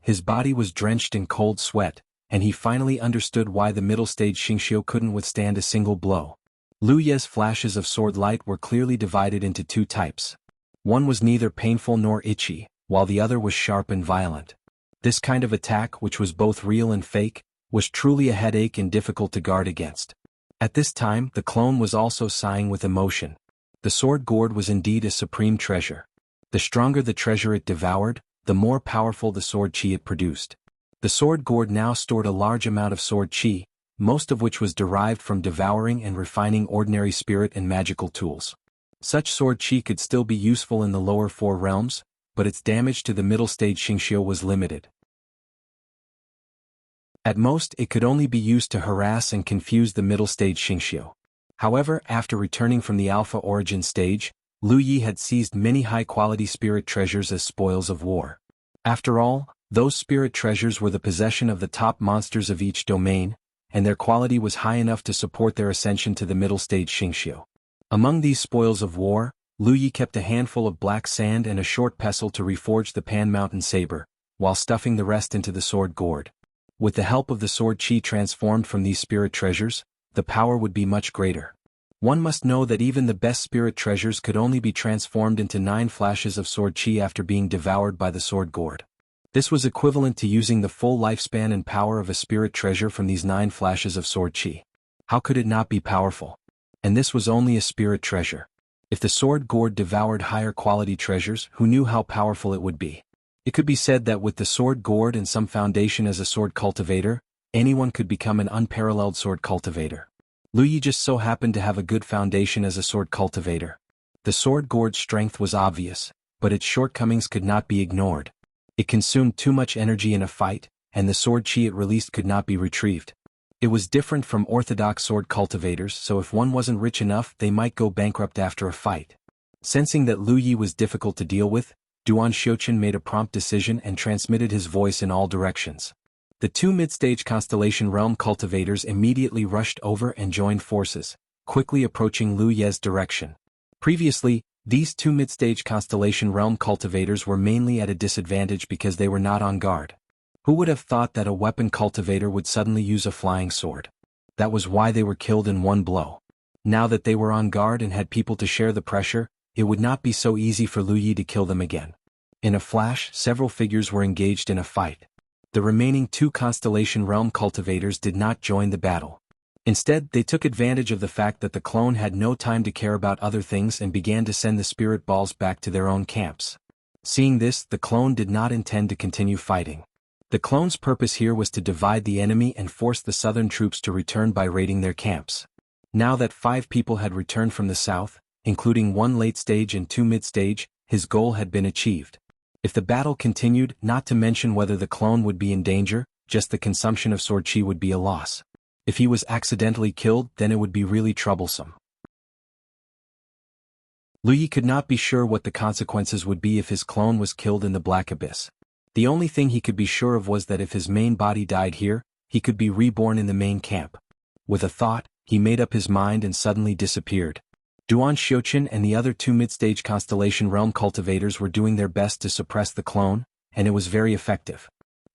His body was drenched in cold sweat, and he finally understood why the middle-stage Xingqiu couldn't withstand a single blow. Lu Ye's flashes of sword light were clearly divided into two types. One was neither painful nor itchy, while the other was sharp and violent. This kind of attack, which was both real and fake, was truly a headache and difficult to guard against. At this time, the clone was also sighing with emotion. The sword gourd was indeed a supreme treasure. The stronger the treasure it devoured, the more powerful the sword chi it produced. The sword gourd now stored a large amount of sword chi, most of which was derived from devouring and refining ordinary spirit and magical tools. Such sword chi could still be useful in the lower four realms, but its damage to the middle-stage Xingqiu was limited. At most, it could only be used to harass and confuse the middle-stage Xingqiu. However, after returning from the Alpha Origin stage, Lu Yi had seized many high-quality spirit treasures as spoils of war. After all, those spirit treasures were the possession of the top monsters of each domain, and their quality was high enough to support their ascension to the middle-stage Xingqiu. Among these spoils of war, Lu Yi kept a handful of black sand and a short pestle to reforge the Pan Mountain saber, while stuffing the rest into the sword gourd. With the help of the sword chi transformed from these spirit treasures, the power would be much greater. One must know that even the best spirit treasures could only be transformed into 9 flashes of sword chi after being devoured by the sword gourd. This was equivalent to using the full lifespan and power of a spirit treasure from these 9 flashes of sword chi. How could it not be powerful? And this was only a spirit treasure. If the sword gourd devoured higher quality treasures, who knew how powerful it would be? It could be said that with the sword gourd and some foundation as a sword cultivator, anyone could become an unparalleled sword cultivator. Lu Yi just so happened to have a good foundation as a sword cultivator. The sword gourd's strength was obvious, but its shortcomings could not be ignored. It consumed too much energy in a fight, and the sword chi it released could not be retrieved. It was different from orthodox sword cultivators, so if one wasn't rich enough, they might go bankrupt after a fight. Sensing that Lu Yi was difficult to deal with, Duan Xiuqin made a prompt decision and transmitted his voice in all directions. The 2 mid-stage constellation realm cultivators immediately rushed over and joined forces, quickly approaching Lu Ye's direction. Previously, these two mid-stage constellation realm cultivators were mainly at a disadvantage because they were not on guard. Who would have thought that a weapon cultivator would suddenly use a flying sword? That was why they were killed in one blow. Now that they were on guard and had people to share the pressure, it would not be so easy for Lu Yi to kill them again. In a flash, several figures were engaged in a fight. The remaining two constellation realm cultivators did not join the battle. Instead, they took advantage of the fact that the clone had no time to care about other things and began to send the spirit balls back to their own camps. Seeing this, the clone did not intend to continue fighting. The clone's purpose here was to divide the enemy and force the southern troops to return by raiding their camps. Now that 5 people had returned from the south, including 1 late stage and 2 mid stage, his goal had been achieved. If the battle continued, not to mention whether the clone would be in danger, just the consumption of sword chi would be a loss. If he was accidentally killed, then it would be really troublesome. Lu Yi could not be sure what the consequences would be if his clone was killed in the Black Abyss. The only thing he could be sure of was that if his main body died here, he could be reborn in the main camp. With a thought, he made up his mind and suddenly disappeared. Duan Xiuqin and the other 2 mid-stage constellation realm cultivators were doing their best to suppress the clone, and it was very effective.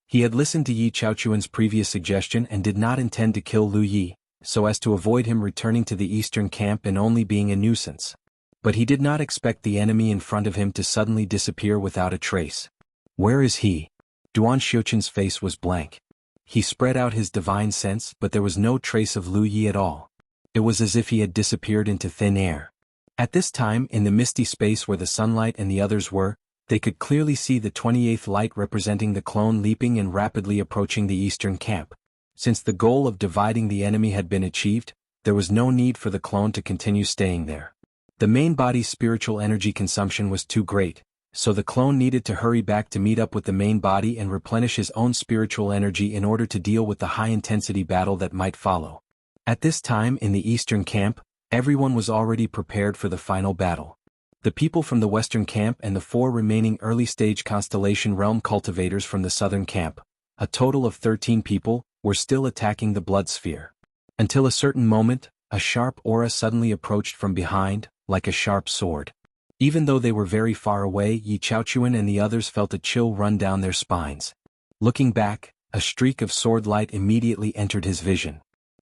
He had listened to Yi Chaochuan's previous suggestion and did not intend to kill Lu Yi, so as to avoid him returning to the eastern camp and only being a nuisance. But he did not expect the enemy in front of him to suddenly disappear without a trace. Where is he? Duan Xiuqin's face was blank. He spread out his divine sense, but there was no trace of Lu Yi at all. It was as if he had disappeared into thin air. At this time, in the misty space where the sunlight and the others were, they could clearly see the 28th light representing the clone leaping and rapidly approaching the eastern camp. Since the goal of dividing the enemy had been achieved, there was no need for the clone to continue staying there. The main body's spiritual energy consumption was too great, so the clone needed to hurry back to meet up with the main body and replenish his own spiritual energy in order to deal with the high-intensity battle that might follow. At this time in the eastern camp, everyone was already prepared for the final battle. The people from the western camp and the 4 remaining early-stage constellation realm cultivators from the southern camp, a total of 13 people, were still attacking the blood sphere. Until a certain moment, a sharp aura suddenly approached from behind, like a sharp sword. Even though they were very far away, Yi Chaochuan and the others felt a chill run down their spines. Looking back, a streak of sword light immediately entered his vision.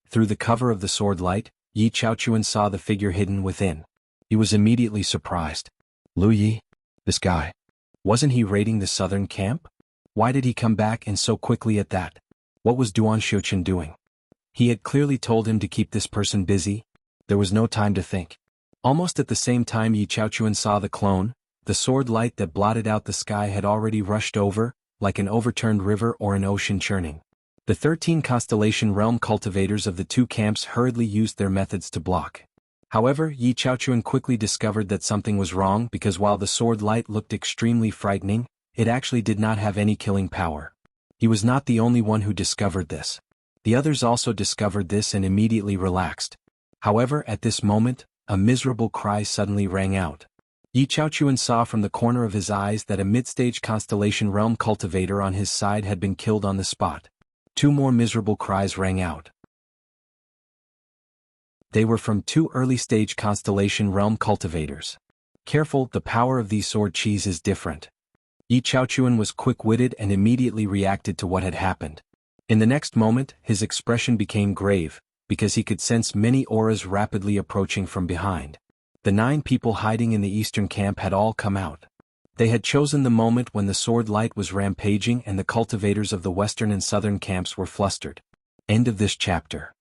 Through the cover of the sword light, Yi Chaochuan saw the figure hidden within. He was immediately surprised. Lu Yi? This guy. Wasn't he raiding the southern camp? Why did he come back and so quickly at that? What was Duan Xiuqin doing? He had clearly told him to keep this person busy. There was no time to think. Almost at the same time Yi Chaochuan saw the clone, the sword light that blotted out the sky had already rushed over, like an overturned river or an ocean churning. The 13 constellation realm cultivators of the 2 camps hurriedly used their methods to block. However, Yi Chaochuan quickly discovered that something was wrong because while the sword light looked extremely frightening, it actually did not have any killing power. He was not the only one who discovered this. The others also discovered this and immediately relaxed. However, at this moment, a miserable cry suddenly rang out. Yi Chaochuan saw from the corner of his eyes that a mid-stage constellation realm cultivator on his side had been killed on the spot. 2 more miserable cries rang out. They were from 2 early-stage constellation realm cultivators. Careful, the power of these sword chis is different. Yi Chaochuan was quick-witted and immediately reacted to what had happened. In the next moment, his expression became grave, because he could sense many auras rapidly approaching from behind. The 9 people hiding in the eastern camp had all come out. They had chosen the moment when the sword light was rampaging and the cultivators of the western and southern camps were flustered. End of this chapter.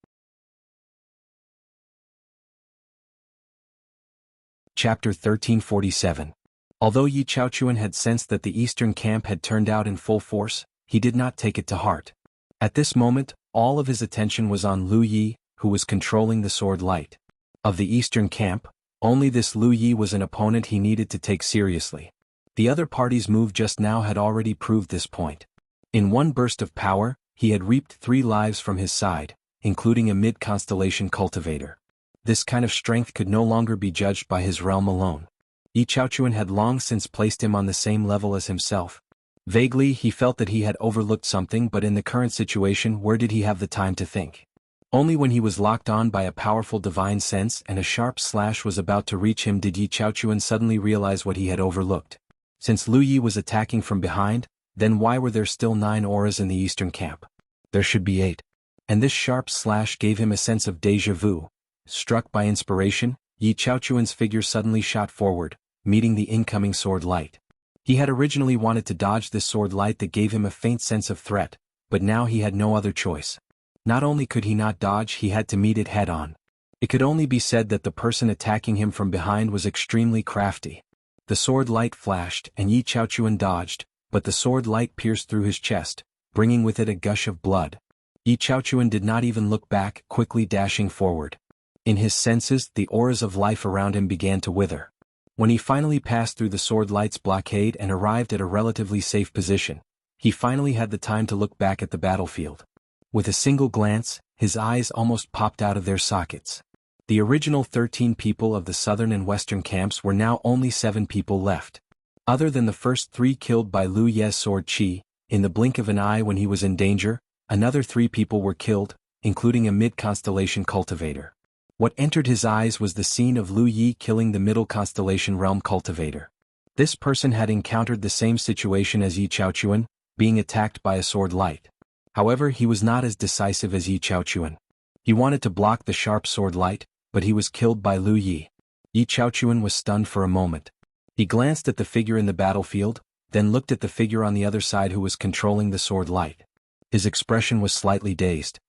Chapter 1347. Although Yi Chaochuan had sensed that the eastern camp had turned out in full force, he did not take it to heart. At this moment, all of his attention was on Lu Yi, who was controlling the sword light. Of the eastern camp, only this Lu Yi was an opponent he needed to take seriously. The other party's move just now had already proved this point. In one burst of power, he had reaped 3 lives from his side, including a mid-constellation cultivator. This kind of strength could no longer be judged by his realm alone. Yi Chaochuan had long since placed him on the same level as himself. Vaguely, he felt that he had overlooked something, but in the current situation, where did he have the time to think? Only when he was locked on by a powerful divine sense and a sharp slash was about to reach him did Yi Chaochuan suddenly realize what he had overlooked. Since Lu Yi was attacking from behind, then why were there still 9 auras in the eastern camp? There should be 8. And this sharp slash gave him a sense of déjà vu. Struck by inspiration, Yi Chaochuan's figure suddenly shot forward, meeting the incoming sword light. He had originally wanted to dodge this sword light that gave him a faint sense of threat, but now he had no other choice. Not only could he not dodge, he had to meet it head-on. It could only be said that the person attacking him from behind was extremely crafty. The sword light flashed and Yi Chaochuan dodged, but the sword light pierced through his chest, bringing with it a gush of blood. Yi Chaochuan did not even look back, quickly dashing forward. In his senses, the auras of life around him began to wither. When he finally passed through the sword light's blockade and arrived at a relatively safe position, he finally had the time to look back at the battlefield. With a single glance, his eyes almost popped out of their sockets. The original 13 people of the southern and western camps were now only 7 people left. Other than the first 3 killed by Lu Ye's sword Qi, in the blink of an eye when he was in danger, another 3 people were killed, including a mid-constellation cultivator. What entered his eyes was the scene of Lu Yi killing the middle constellation realm cultivator. This person had encountered the same situation as Yi Chaochuan, being attacked by a sword light. However, he was not as decisive as Yi Chaochuan. He wanted to block the sharp sword light, but he was killed by Lu Yi. Yi Chaochuan was stunned for a moment. He glanced at the figure in the battlefield, then looked at the figure on the other side who was controlling the sword light. His expression was slightly dazed.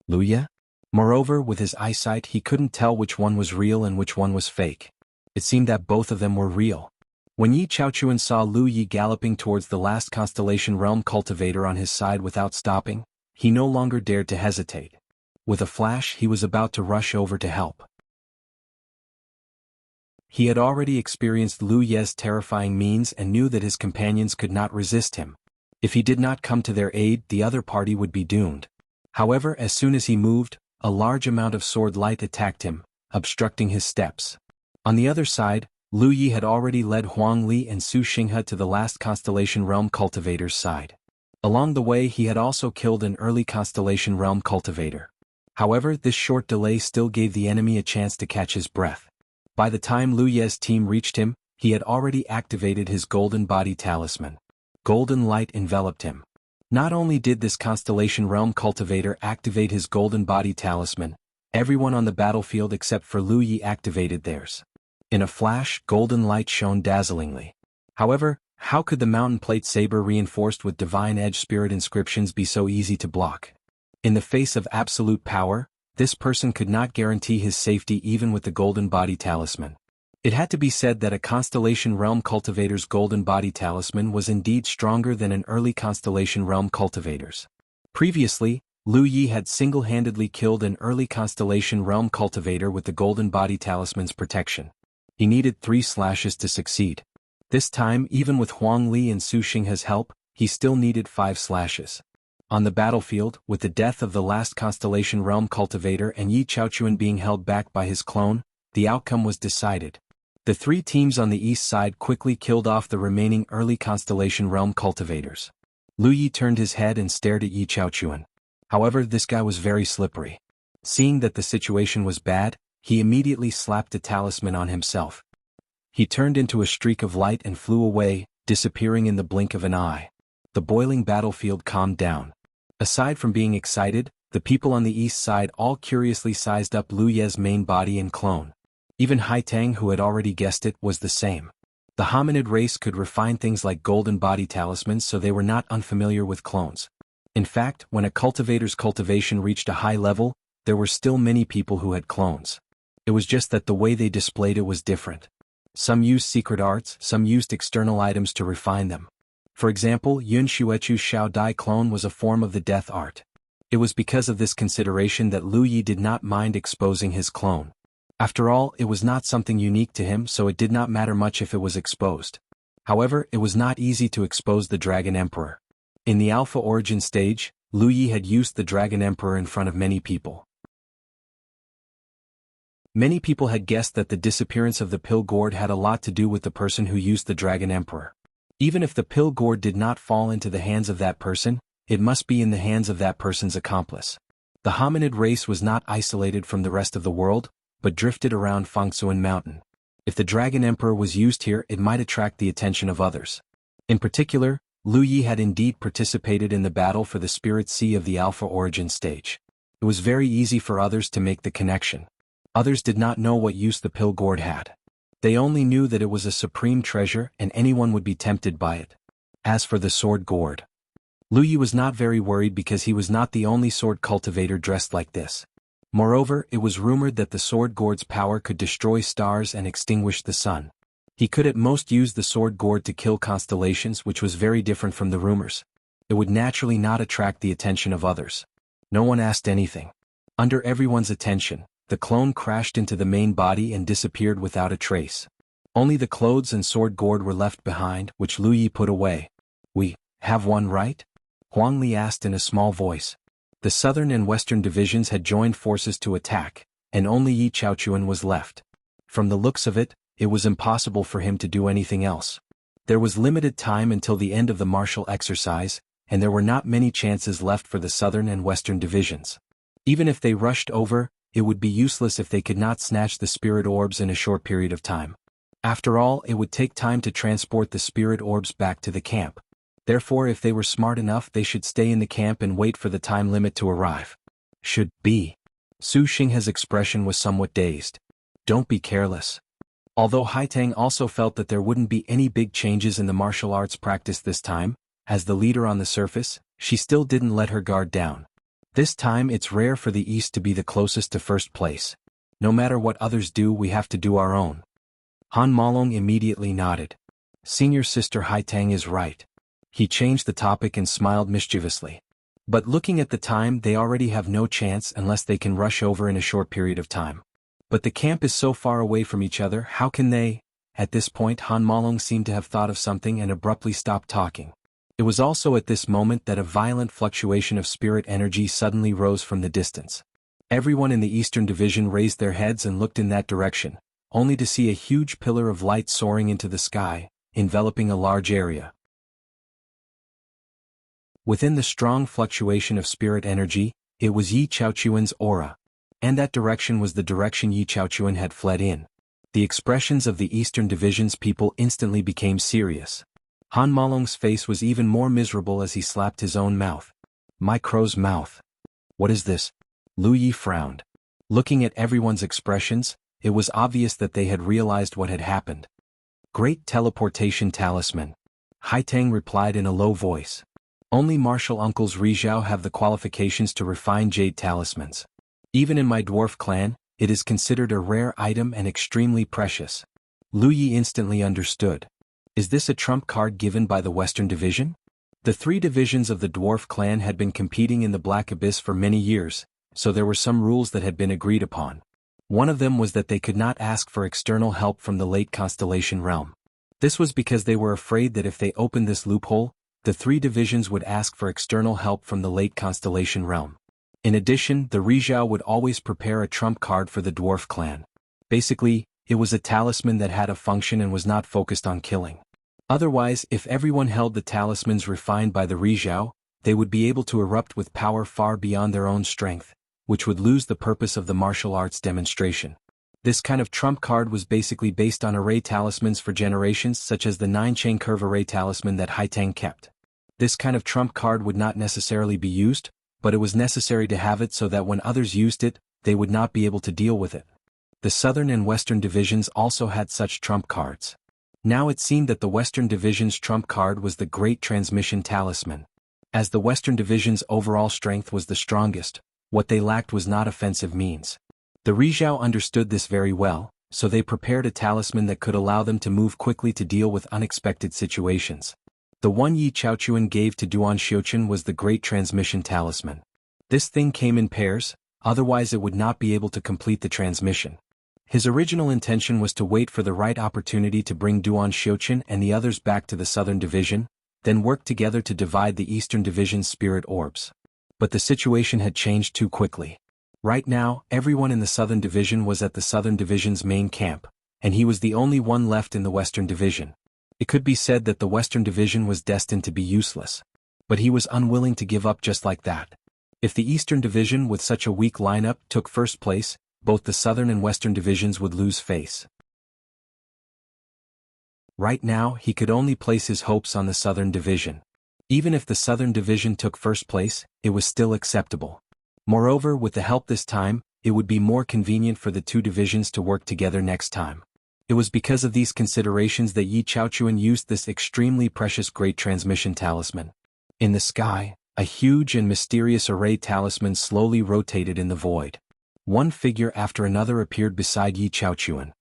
Lu Yi? Moreover, with his eyesight he couldn't tell which one was real and which one was fake. It seemed that both of them were real. When Yi Chaochuan saw Lu Yi galloping towards the last constellation realm cultivator on his side without stopping, he no longer dared to hesitate. With a flash he was about to rush over to help. He had already experienced Lu Ye's terrifying means and knew that his companions could not resist him. If he did not come to their aid, the other party would be doomed. However, as soon as he moved, a large amount of sword light attacked him, obstructing his steps. On the other side, Lu Yi had already led Huang Li and Su Xinghe to the last constellation realm cultivator's side. Along the way he had also killed an early constellation realm cultivator. However, this short delay still gave the enemy a chance to catch his breath. By the time Lu Ye's team reached him, he had already activated his golden body talisman. Golden light enveloped him. Not only did this constellation realm cultivator activate his golden body talisman, everyone on the battlefield except for Lu Yi activated theirs. In a flash, golden light shone dazzlingly. However, how could the mountain plate saber reinforced with divine edge spirit inscriptions be so easy to block? In the face of absolute power, this person could not guarantee his safety even with the golden body talisman. It had to be said that a constellation realm cultivator's golden body talisman was indeed stronger than an early constellation realm cultivator's. Previously, Lu Yi had single-handedly killed an early constellation realm cultivator with the golden body talisman's protection. He needed 3 slashes to succeed. This time, even with Huang Li and Su Xinghe's help, he still needed 5 slashes. On the battlefield, with the death of the last constellation realm cultivator and Yi Chaochuan being held back by his clone, the outcome was decided. The 3 teams on the east side quickly killed off the remaining early constellation realm cultivators. Lu Yi turned his head and stared at Yi Chaochuan. However, this guy was very slippery. Seeing that the situation was bad, he immediately slapped the talisman on himself. He turned into a streak of light and flew away, disappearing in the blink of an eye. The boiling battlefield calmed down. Aside from being excited, the people on the east side all curiously sized up Lu Ye's main body and clone. Even Haitang, who had already guessed it, was the same. The hominid race could refine things like golden body talismans, so they were not unfamiliar with clones. In fact, when a cultivator's cultivation reached a high level, there were still many people who had clones. It was just that the way they displayed it was different. Some used secret arts, some used external items to refine them. For example, Yun Xuechu's Shao Dai clone was a form of the death art. It was because of this consideration that Lu Yi did not mind exposing his clone. After all, it was not something unique to him, so it did not matter much if it was exposed. However, it was not easy to expose the Dragon Emperor. In the Alpha Origin stage, Lu Yi had used the Dragon Emperor in front of many people. Many people had guessed that the disappearance of the pill gourd had a lot to do with the person who used the Dragon Emperor. Even if the pill gourd did not fall into the hands of that person, it must be in the hands of that person's accomplice. The hominid race was not isolated from the rest of the world, but drifted around Fangsuan Mountain. If the Dragon Emperor was used here, it might attract the attention of others. In particular, Lu Yi had indeed participated in the battle for the Spirit Sea of the Alpha Origin stage. It was very easy for others to make the connection. Others did not know what use the pill gourd had. They only knew that it was a supreme treasure and anyone would be tempted by it. As for the sword gourd, Lu Yi was not very worried because he was not the only sword cultivator dressed like this. Moreover, it was rumored that the sword gourd's power could destroy stars and extinguish the sun. He could at most use the sword gourd to kill constellations, which was very different from the rumors. It would naturally not attract the attention of others. No one asked anything. Under everyone's attention, the clone crashed into the main body and disappeared without a trace. Only the clothes and sword gourd were left behind, which Lu Yi put away. "We have one, right?" Huang Li asked in a small voice. The southern and western divisions had joined forces to attack, and only Yi Chaochuan was left. From the looks of it, it was impossible for him to do anything else. There was limited time until the end of the martial exercise, and there were not many chances left for the southern and western divisions. Even if they rushed over, it would be useless if they could not snatch the spirit orbs in a short period of time. After all, it would take time to transport the spirit orbs back to the camp. Therefore, if they were smart enough, they should stay in the camp and wait for the time limit to arrive. Should be. Su Xinghe's expression was somewhat dazed. Don't be careless. Although Haitang also felt that there wouldn't be any big changes in the martial arts practice this time, as the leader on the surface, she still didn't let her guard down. This time it's rare for the East to be the closest to first place. No matter what others do, we have to do our own. Han Malong immediately nodded. Senior Sister Haitang is right. He changed the topic and smiled mischievously. But looking at the time, they already have no chance unless they can rush over in a short period of time. But the camp is so far away from each other, how can they? At this point, Han Malong seemed to have thought of something and abruptly stopped talking. It was also at this moment that a violent fluctuation of spirit energy suddenly rose from the distance. Everyone in the Eastern Division raised their heads and looked in that direction, only to see a huge pillar of light soaring into the sky, enveloping a large area. Within the strong fluctuation of spirit energy, it was Yi Chaochuan's aura. And that direction was the direction Yi Chaochuan had fled in. The expressions of the Eastern Division's people instantly became serious. Han Malong's face was even more miserable as he slapped his own mouth. My crow's mouth. What is this? Lu Yi frowned. Looking at everyone's expressions, it was obvious that they had realized what had happened. Great teleportation talisman. Haitang replied in a low voice. Only martial uncles Rizhao have the qualifications to refine jade talismans. Even in my dwarf clan, it is considered a rare item and extremely precious. Lu Yi instantly understood. Is this a trump card given by the Western Division? The three divisions of the dwarf clan had been competing in the Black Abyss for many years, so there were some rules that had been agreed upon. One of them was that they could not ask for external help from the late constellation realm. This was because they were afraid that if they opened this loophole, the three divisions would ask for external help from the late constellation realm. In addition, the Rizhao would always prepare a trump card for the dwarf clan. Basically, it was a talisman that had a function and was not focused on killing. Otherwise, if everyone held the talismans refined by the Rizhao, they would be able to erupt with power far beyond their own strength, which would lose the purpose of the martial arts demonstration. This kind of trump card was basically based on array talismans for generations, such as the 9-chain curve array talisman that Haitang kept. This kind of trump card would not necessarily be used, but it was necessary to have it so that when others used it, they would not be able to deal with it. The Southern and Western divisions also had such trump cards. Now it seemed that the Western Division's trump card was the Great Transmission Talisman. As the Western Division's overall strength was the strongest, what they lacked was not offensive means. The Rizhao understood this very well, so they prepared a talisman that could allow them to move quickly to deal with unexpected situations. The one Yi Chaochuan gave to Duan Xiuqun was the Great Transmission Talisman. This thing came in pairs, otherwise it would not be able to complete the transmission. His original intention was to wait for the right opportunity to bring Duan Xiuqun and the others back to the Southern Division, then work together to divide the Eastern Division's spirit orbs. But the situation had changed too quickly. Right now, everyone in the Southern Division was at the Southern Division's main camp, and he was the only one left in the Western Division. It could be said that the Western Division was destined to be useless. But he was unwilling to give up just like that. If the Eastern Division with such a weak lineup took first place, both the Southern and Western divisions would lose face. Right now he could only place his hopes on the Southern Division. Even if the Southern Division took first place, it was still acceptable. Moreover, with the help this time, it would be more convenient for the two divisions to work together next time. It was because of these considerations that Yi Chaochuan used this extremely precious Great Transmission Talisman. In the sky, a huge and mysterious array talisman slowly rotated in the void. One figure after another appeared beside Yi Chaochuan.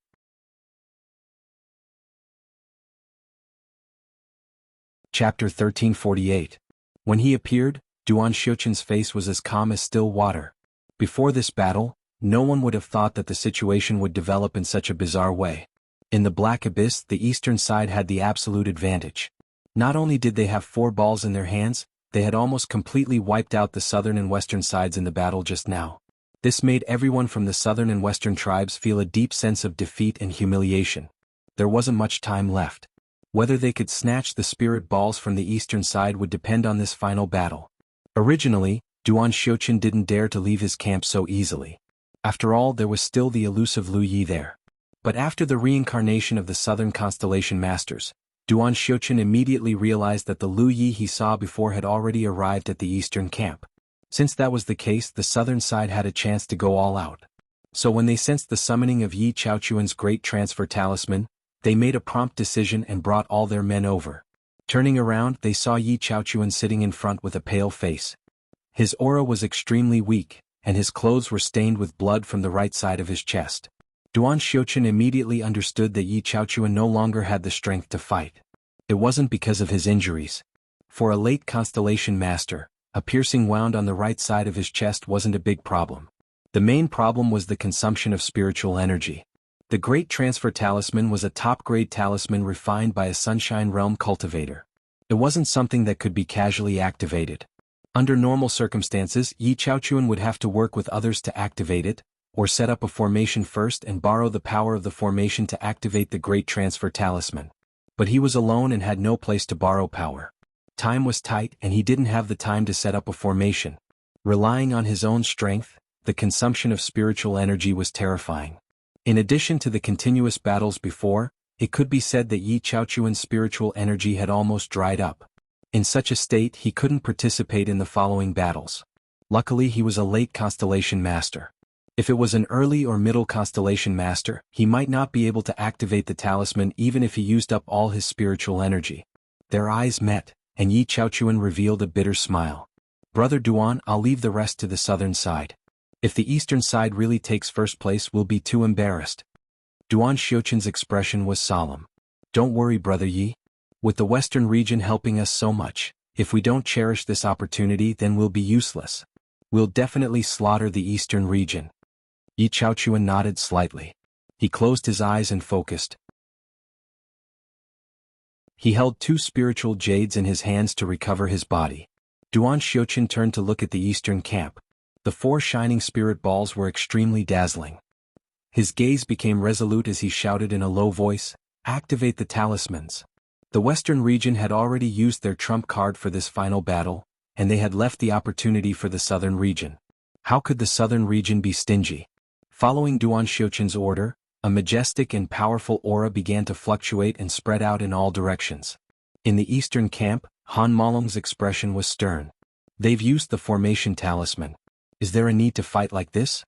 Chapter 1348. When he appeared, Duan Xiuqin's face was as calm as still water. Before this battle, no one would have thought that the situation would develop in such a bizarre way. In the Black Abyss, the eastern side had the absolute advantage. Not only did they have 4 balls in their hands, they had almost completely wiped out the southern and western sides in the battle just now. This made everyone from the southern and western tribes feel a deep sense of defeat and humiliation. There wasn't much time left. Whether they could snatch the spirit balls from the eastern side would depend on this final battle. Originally, Duan Xiuqin didn't dare to leave his camp so easily. After all, there was still the elusive Lu Yi there. But after the reincarnation of the Southern Constellation Masters, Duan Xiuqin immediately realized that the Lu Yi he saw before had already arrived at the eastern camp. Since that was the case, the southern side had a chance to go all out. So when they sensed the summoning of Yi Chaochuan's Great Transfer Talisman, they made a prompt decision and brought all their men over. Turning around, they saw Yi Chaochuan sitting in front with a pale face. His aura was extremely weak, and his clothes were stained with blood from the right side of his chest. Duan Xiuqin immediately understood that Yi Chaochuan no longer had the strength to fight. It wasn't because of his injuries. For a late Constellation Master, a piercing wound on the right side of his chest wasn't a big problem. The main problem was the consumption of spiritual energy. The Great Transfer Talisman was a top-grade talisman refined by a Sunshine Realm cultivator. It wasn't something that could be casually activated. Under normal circumstances, Yi Chaochuan would have to work with others to activate it, or set up a formation first and borrow the power of the formation to activate the Great Transfer Talisman. But he was alone and had no place to borrow power. Time was tight and he didn't have the time to set up a formation. Relying on his own strength, the consumption of spiritual energy was terrifying. In addition to the continuous battles before, it could be said that Yi Chaochuan's spiritual energy had almost dried up. In such a state he couldn't participate in the following battles. Luckily he was a late Constellation Master. If it was an early or middle Constellation Master, he might not be able to activate the talisman even if he used up all his spiritual energy. Their eyes met, and Yi Chaochuan revealed a bitter smile. Brother Duan, I'll leave the rest to the southern side. If the eastern side really takes first place, we'll be too embarrassed. Duan Xiuqin's expression was solemn. Don't worry, Brother Yi. With the western region helping us so much, if we don't cherish this opportunity then we'll be useless. We'll definitely slaughter the eastern region. Yi Chaochuan nodded slightly. He closed his eyes and focused. He held 2 spiritual jades in his hands to recover his body. Duan Xiuqin turned to look at the eastern camp. The 4 shining spirit balls were extremely dazzling. His gaze became resolute as he shouted in a low voice, "Activate the talismans." The western region had already used their trump card for this final battle, and they had left the opportunity for the southern region. How could the southern region be stingy? Following Duan Xiuqin's order, a majestic and powerful aura began to fluctuate and spread out in all directions. In the eastern camp, Han Malong's expression was stern. They've used the formation talisman. Is there a need to fight like this?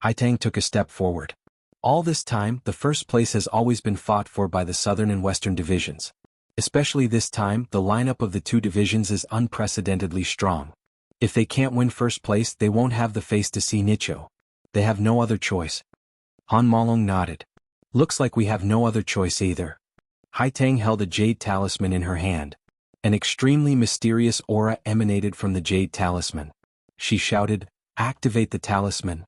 Haitang took a step forward. All this time, the first place has always been fought for by the southern and western divisions. Especially this time, the lineup of the 2 divisions is unprecedentedly strong. If they can't win first place, they won't have the face to see Nicho. They have no other choice. Han Malong nodded. Looks like we have no other choice either. Haitang held a jade talisman in her hand. An extremely mysterious aura emanated from the jade talisman. She shouted, "Activate the talisman."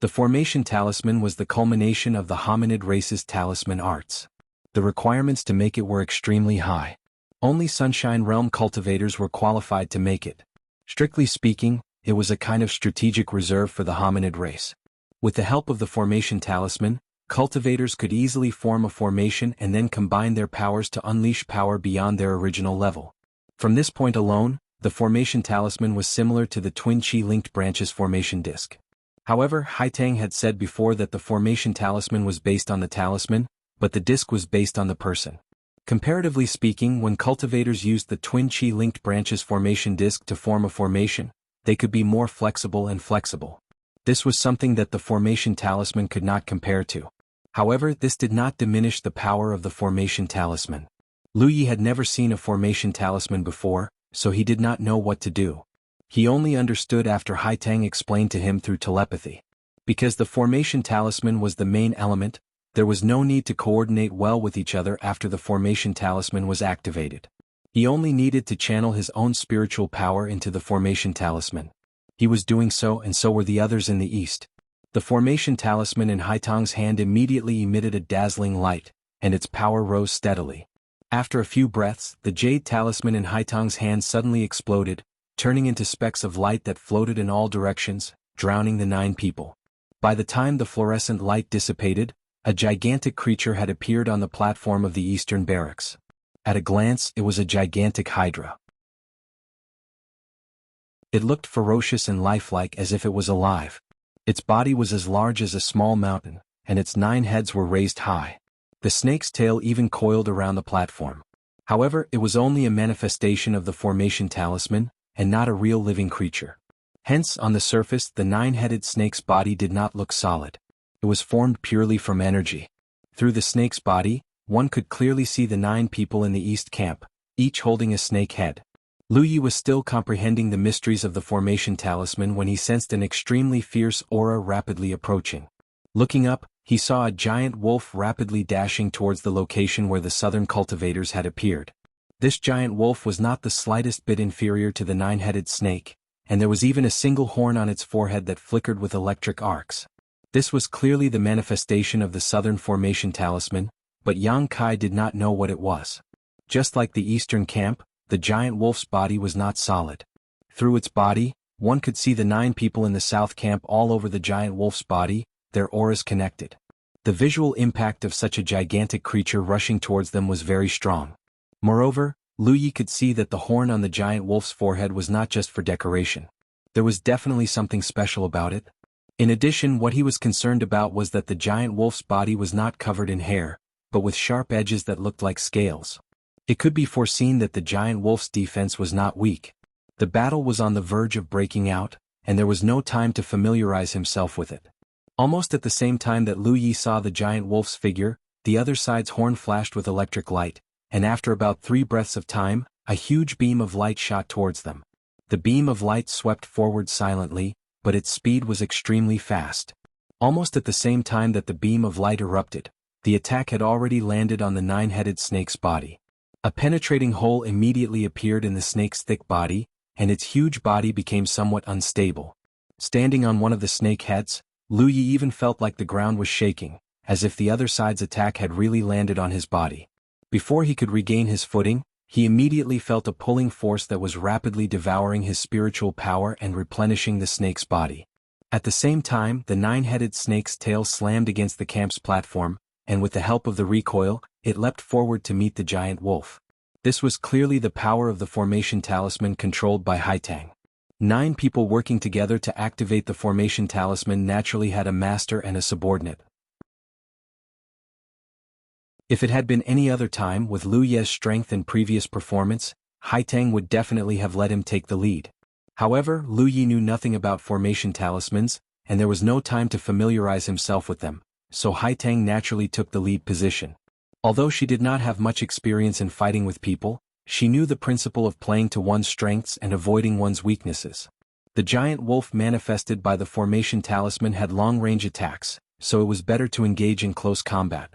The formation talisman was the culmination of the hominid race's talisman arts. The requirements to make it were extremely high. Only Sunshine Realm cultivators were qualified to make it. Strictly speaking, it was a kind of strategic reserve for the hominid race. With the help of the formation talisman, cultivators could easily form a formation and then combine their powers to unleash power beyond their original level. From this point alone, the formation talisman was similar to the twin chi-linked branches formation disc. However, Haitang had said before that the formation talisman was based on the talisman, but the disc was based on the person. Comparatively speaking, when cultivators used the twin chi-linked branches formation disc to form a formation, they could be more flexible and flexible. This was something that the formation talisman could not compare to. However, this did not diminish the power of the formation talisman. Lu Yi had never seen a formation talisman before, so he did not know what to do. He only understood after Haitang explained to him through telepathy. Because the formation talisman was the main element, there was no need to coordinate well with each other after the formation talisman was activated. He only needed to channel his own spiritual power into the formation talisman. He was doing so, and so were the others in the east. The formation talisman in Haitang's hand immediately emitted a dazzling light, and its power rose steadily. After a few breaths, the jade talisman in Haitang's hand suddenly exploded, turning into specks of light that floated in all directions, drowning the 9 people. By the time the fluorescent light dissipated, a gigantic creature had appeared on the platform of the eastern barracks. At a glance, it was a gigantic hydra. It looked ferocious and lifelike as if it was alive. Its body was as large as a small mountain, and its 9 heads were raised high. The snake's tail even coiled around the platform. However, it was only a manifestation of the formation talisman, and not a real living creature. Hence, on the surface, the 9-headed snake's body did not look solid. It was formed purely from energy. Through the snake's body, one could clearly see the 9 people in the east camp, each holding a snake head. Lu Yi was still comprehending the mysteries of the formation talisman when he sensed an extremely fierce aura rapidly approaching. Looking up, he saw a giant wolf rapidly dashing towards the location where the southern cultivators had appeared. This giant wolf was not the slightest bit inferior to the 9-headed snake, and there was even a single horn on its forehead that flickered with electric arcs. This was clearly the manifestation of the southern formation talisman, but Yang Kai did not know what it was. Just like the eastern camp, the giant wolf's body was not solid. Through its body, one could see the 9 people in the south camp all over the giant wolf's body, their auras connected. The visual impact of such a gigantic creature rushing towards them was very strong. Moreover, Lu Yi could see that the horn on the giant wolf's forehead was not just for decoration. There was definitely something special about it. In addition, what he was concerned about was that the giant wolf's body was not covered in hair, but with sharp edges that looked like scales. It could be foreseen that the giant wolf's defense was not weak. The battle was on the verge of breaking out, and there was no time to familiarize himself with it. Almost at the same time that Lu Yi saw the giant wolf's figure, the other side's horn flashed with electric light, and after about 3 breaths of time, a huge beam of light shot towards them. The beam of light swept forward silently, but its speed was extremely fast. Almost at the same time that the beam of light erupted, the attack had already landed on the 9-headed snake's body. A penetrating hole immediately appeared in the snake's thick body, and its huge body became somewhat unstable. Standing on one of the snake heads, Lu Yi even felt like the ground was shaking, as if the other side's attack had really landed on his body. Before he could regain his footing, he immediately felt a pulling force that was rapidly devouring his spiritual power and replenishing the snake's body. At the same time, the 9-headed snake's tail slammed against the camp's platform, and with the help of the recoil, it leapt forward to meet the giant wolf. This was clearly the power of the formation talisman controlled by Haitang. 9 people working together to activate the formation talisman naturally had a master and a subordinate. If it had been any other time with Lu Ye's strength and previous performance, Haitang would definitely have let him take the lead. However, Lu Yi knew nothing about formation talismans, and there was no time to familiarize himself with them, so Haitang naturally took the lead position. Although she did not have much experience in fighting with people, she knew the principle of playing to one's strengths and avoiding one's weaknesses. The giant wolf manifested by the formation talisman had long-range attacks, so it was better to engage in close combat.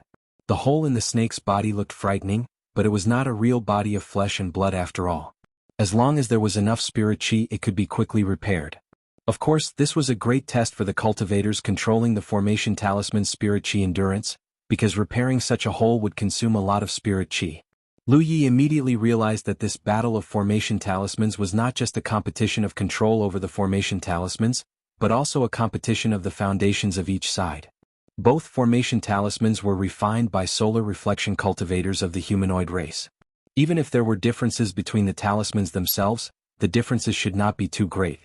The hole in the snake's body looked frightening, but it was not a real body of flesh and blood after all. As long as there was enough spirit chi, it could be quickly repaired. Of course, this was a great test for the cultivators controlling the formation talisman's spirit chi endurance, because repairing such a hole would consume a lot of spirit chi. Lu Yi immediately realized that this battle of formation talismans was not just a competition of control over the formation talismans, but also a competition of the foundations of each side. Both formation talismans were refined by solar reflection cultivators of the humanoid race. Even if there were differences between the talismans themselves, the differences should not be too great.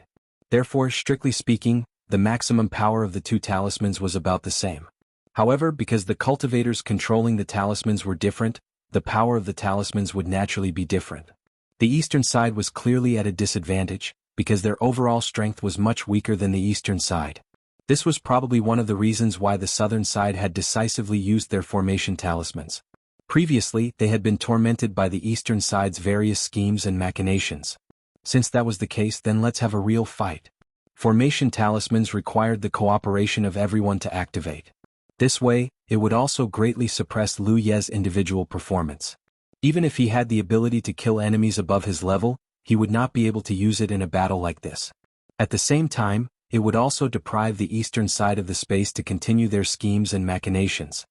Therefore, strictly speaking, the maximum power of the two talismans was about the same. However, because the cultivators controlling the talismans were different, the power of the talismans would naturally be different. The eastern side was clearly at a disadvantage, because their overall strength was much weaker than the eastern side. This was probably one of the reasons why the southern side had decisively used their formation talismans. Previously, they had been tormented by the eastern side's various schemes and machinations. Since that was the case, then let's have a real fight. Formation talismans required the cooperation of everyone to activate. This way, it would also greatly suppress Lu Ye's individual performance. Even if he had the ability to kill enemies above his level, he would not be able to use it in a battle like this. At the same time, it would also deprive the eastern side of the space to continue their schemes and machinations.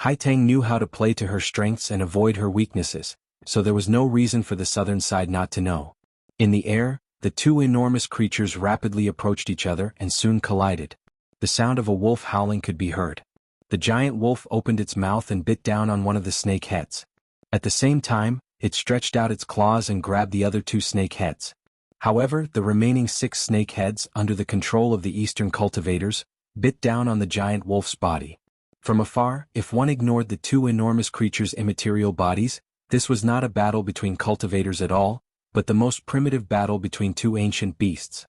Haitang knew how to play to her strengths and avoid her weaknesses, so there was no reason for the southern side not to know. In the air, the two enormous creatures rapidly approached each other and soon collided. The sound of a wolf howling could be heard. The giant wolf opened its mouth and bit down on one of the snake heads. At the same time, it stretched out its claws and grabbed the other two snake heads. However, the remaining 6 snake heads, under the control of the eastern cultivators, bit down on the giant wolf's body. From afar, if one ignored the two enormous creatures' immaterial bodies, this was not a battle between cultivators at all, but the most primitive battle between two ancient beasts.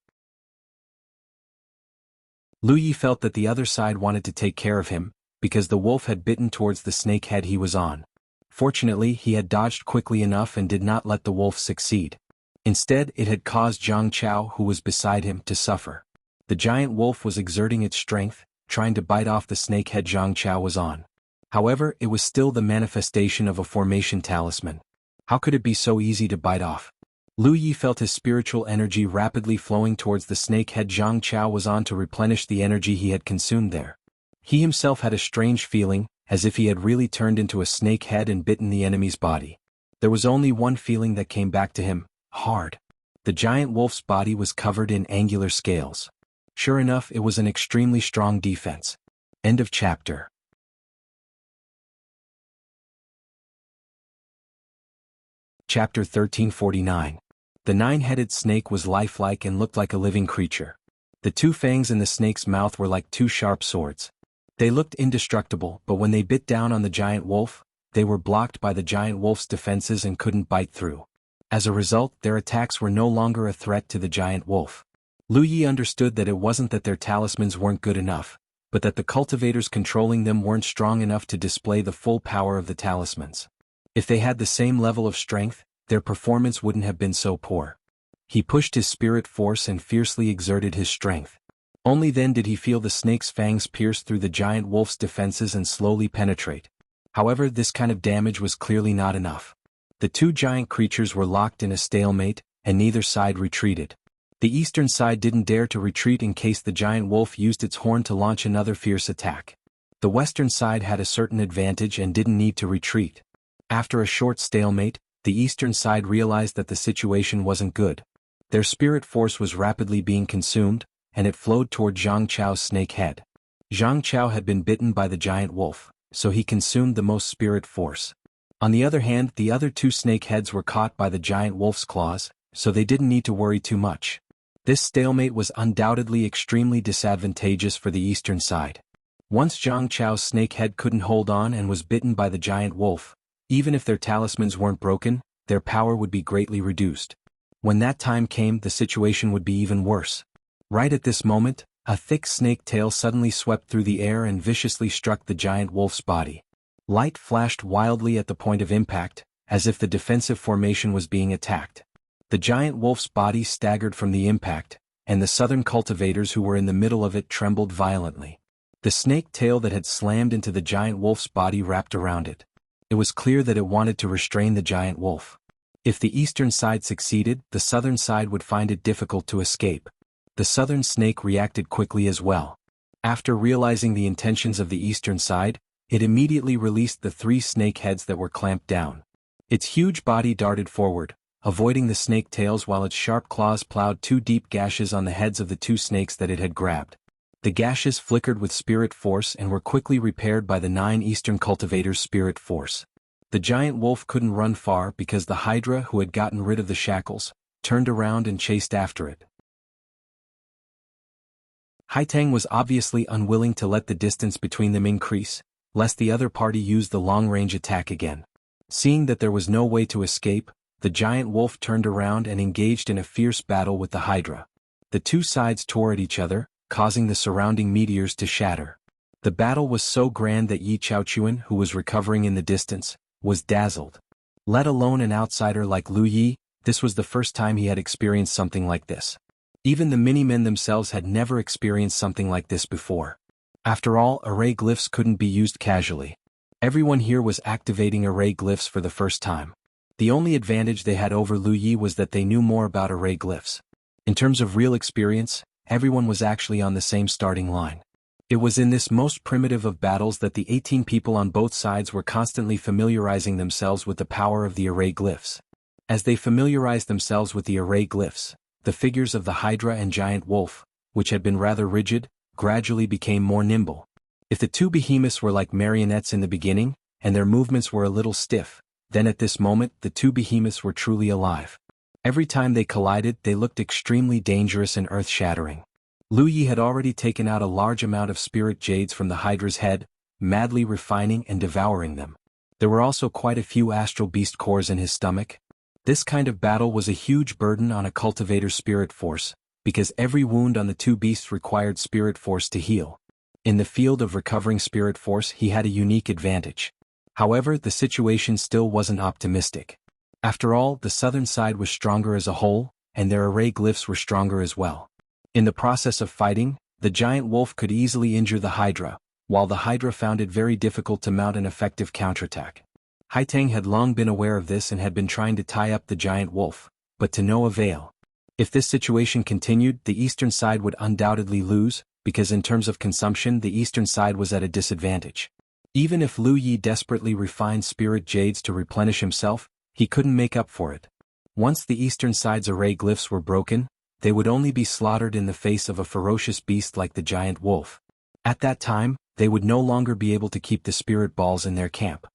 Lu Yi felt that the other side wanted to take care of him, because the wolf had bitten towards the snake head he was on. Fortunately, he had dodged quickly enough and did not let the wolf succeed. Instead, it had caused Zhang Chao, who was beside him, to suffer. The giant wolf was exerting its strength, trying to bite off the snake head Zhang Chao was on. However, it was still the manifestation of a formation talisman. How could it be so easy to bite off? Lu Yi felt his spiritual energy rapidly flowing towards the snake head Zhang Chao was on to replenish the energy he had consumed there. He himself had a strange feeling, as if he had really turned into a snake head and bitten the enemy's body. There was only one feeling that came back to him: hard. The giant wolf's body was covered in angular scales. Sure enough, it was an extremely strong defense. End of chapter. Chapter 1349. The 9-headed snake was lifelike and looked like a living creature. The 2 fangs in the snake's mouth were like 2 sharp swords. They looked indestructible, but when they bit down on the giant wolf, they were blocked by the giant wolf's defenses and couldn't bite through. As a result, their attacks were no longer a threat to the giant wolf. Lu Yi understood that it wasn't that their talismans weren't good enough, but that the cultivators controlling them weren't strong enough to display the full power of the talismans. If they had the same level of strength, their performance wouldn't have been so poor. He pushed his spirit force and fiercely exerted his strength. Only then did he feel the snake's fangs pierce through the giant wolf's defenses and slowly penetrate. However, this kind of damage was clearly not enough. The 2 giant creatures were locked in a stalemate, and neither side retreated. The eastern side didn't dare to retreat in case the giant wolf used its horn to launch another fierce attack. The western side had a certain advantage and didn't need to retreat. After a short stalemate, the eastern side realized that the situation wasn't good. Their spirit force was rapidly being consumed, and it flowed toward Zhang Chao's snake head. Zhang Chao had been bitten by the giant wolf, so he consumed the most spirit force. On the other hand, the other 2 snake heads were caught by the giant wolf's claws, so they didn't need to worry too much. This stalemate was undoubtedly extremely disadvantageous for the eastern side. Once Zhang Chao's snake head couldn't hold on and was bitten by the giant wolf, even if their talismans weren't broken, their power would be greatly reduced. When that time came, the situation would be even worse. Right at this moment, a thick snake tail suddenly swept through the air and viciously struck the giant wolf's body. Light flashed wildly at the point of impact, as if the defensive formation was being attacked. The giant wolf's body staggered from the impact, and the southern cultivators who were in the middle of it trembled violently. The snake tail that had slammed into the giant wolf's body wrapped around it. It was clear that it wanted to restrain the giant wolf. If the eastern side succeeded, the southern side would find it difficult to escape. The southern snake reacted quickly as well. After realizing the intentions of the eastern side, it immediately released the 3 snake heads that were clamped down. Its huge body darted forward, avoiding the snake tails while its sharp claws plowed 2 deep gashes on the heads of the 2 snakes that it had grabbed. The gashes flickered with spirit force and were quickly repaired by the 9 eastern cultivators' spirit force. The giant wolf couldn't run far because the Hydra, who had gotten rid of the shackles, turned around and chased after it. Haitang was obviously unwilling to let the distance between them increase, lest the other party use the long-range attack again. Seeing that there was no way to escape, the giant wolf turned around and engaged in a fierce battle with the Hydra. The two sides tore at each other, causing the surrounding meteors to shatter. The battle was so grand that Yi Chaochuan, who was recovering in the distance, was dazzled. Let alone an outsider like Lu Yi, this was the first time he had experienced something like this. Even the mini-men themselves had never experienced something like this before. After all, array glyphs couldn't be used casually. Everyone here was activating array glyphs for the first time. The only advantage they had over Lu Yi was that they knew more about array glyphs. In terms of real experience, everyone was actually on the same starting line. It was in this most primitive of battles that the 18 people on both sides were constantly familiarizing themselves with the power of the array glyphs. As they familiarized themselves with the array glyphs, the figures of the Hydra and Giant Wolf, which had been rather rigid, gradually became more nimble. If the two behemoths were like marionettes in the beginning, and their movements were a little stiff, then at this moment the two behemoths were truly alive. Every time they collided, they looked extremely dangerous and earth-shattering. Lu Yi had already taken out a large amount of spirit jades from the Hydra's head, madly refining and devouring them. There were also quite a few astral beast cores in his stomach. This kind of battle was a huge burden on a cultivator's spirit force, because every wound on the two beasts required spirit force to heal. In the field of recovering spirit force, he had a unique advantage. However, the situation still wasn't optimistic. After all, the southern side was stronger as a whole, and their array glyphs were stronger as well. In the process of fighting, the giant wolf could easily injure the Hydra, while the Hydra found it very difficult to mount an effective counterattack. Haitang had long been aware of this and had been trying to tie up the giant wolf, but to no avail. If this situation continued, the eastern side would undoubtedly lose, because in terms of consumption the eastern side was at a disadvantage. Even if Lu Yi desperately refined spirit jades to replenish himself, he couldn't make up for it. Once the eastern side's array glyphs were broken, they would only be slaughtered in the face of a ferocious beast like the giant wolf. At that time, they would no longer be able to keep the spirit balls in their camp.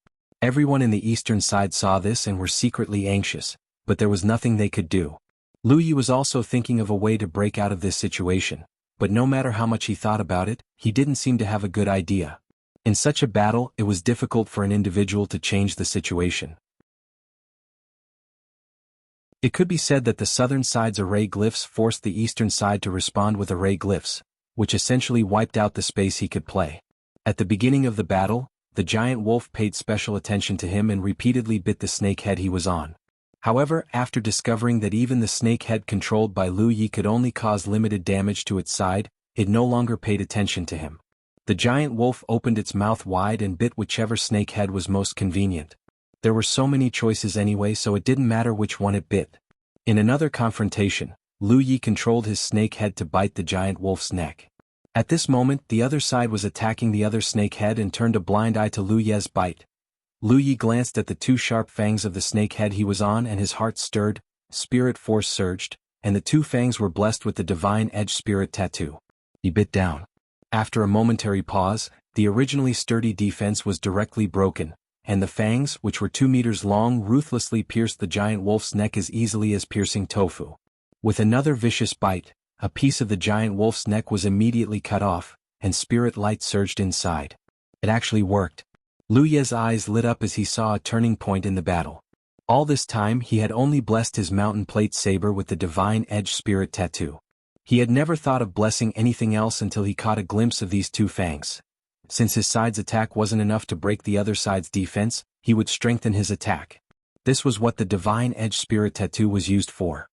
Everyone in the eastern side saw this and were secretly anxious, but there was nothing they could do. Lu Yi was also thinking of a way to break out of this situation, but no matter how much he thought about it, he didn't seem to have a good idea. In such a battle, it was difficult for an individual to change the situation. It could be said that the southern side's array glyphs forced the eastern side to respond with array glyphs, which essentially wiped out the space he could play. At the beginning of the battle, the giant wolf paid special attention to him and repeatedly bit the snake head he was on. However, after discovering that even the snake head controlled by Lu Yi could only cause limited damage to its side, it no longer paid attention to him. The giant wolf opened its mouth wide and bit whichever snake head was most convenient. There were so many choices anyway, so it didn't matter which one it bit. In another confrontation, Lu Yi controlled his snake head to bite the giant wolf's neck. At this moment, the other side was attacking the other snake head and turned a blind eye to Lu Yi's bite. Lu Yi glanced at the two sharp fangs of the snake head he was on and his heart stirred, spirit force surged, and the two fangs were blessed with the divine edge spirit tattoo. He bit down. After a momentary pause, the originally sturdy defense was directly broken, and the fangs, which were 2 meters long, ruthlessly pierced the giant wolf's neck as easily as piercing tofu. With another vicious bite, a piece of the giant wolf's neck was immediately cut off, and spirit light surged inside. It actually worked. Lu Ye's eyes lit up as he saw a turning point in the battle. All this time he had only blessed his mountain plate saber with the divine edge spirit tattoo. He had never thought of blessing anything else until he caught a glimpse of these two fangs. Since his side's attack wasn't enough to break the other side's defense, he would strengthen his attack. This was what the divine edge spirit tattoo was used for.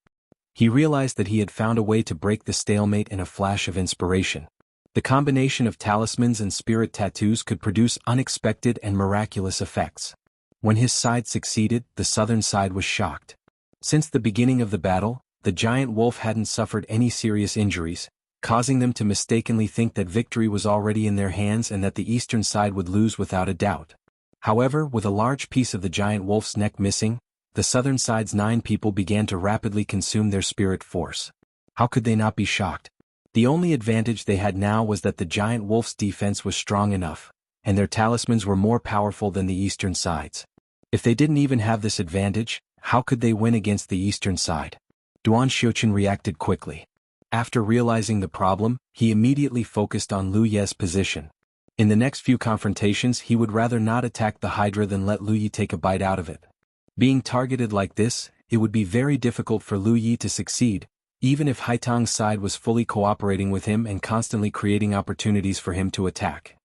He realized that he had found a way to break the stalemate in a flash of inspiration. The combination of talismans and spirit tattoos could produce unexpected and miraculous effects. When his side succeeded, the southern side was shocked. Since the beginning of the battle, the giant wolf hadn't suffered any serious injuries, causing them to mistakenly think that victory was already in their hands and that the eastern side would lose without a doubt. However, with a large piece of the giant wolf's neck missing, the southern side's 9 people began to rapidly consume their spirit force. How could they not be shocked? The only advantage they had now was that the giant wolf's defense was strong enough, and their talismans were more powerful than the eastern side's. If they didn't even have this advantage, how could they win against the eastern side? Duan Xiuqun reacted quickly. After realizing the problem, he immediately focused on Lu Ye's position. In the next few confrontations he would rather not attack the Hydra than let Lu Yi take a bite out of it. Being targeted like this, it would be very difficult for Lu Yi to succeed, even if Haitang's side was fully cooperating with him and constantly creating opportunities for him to attack.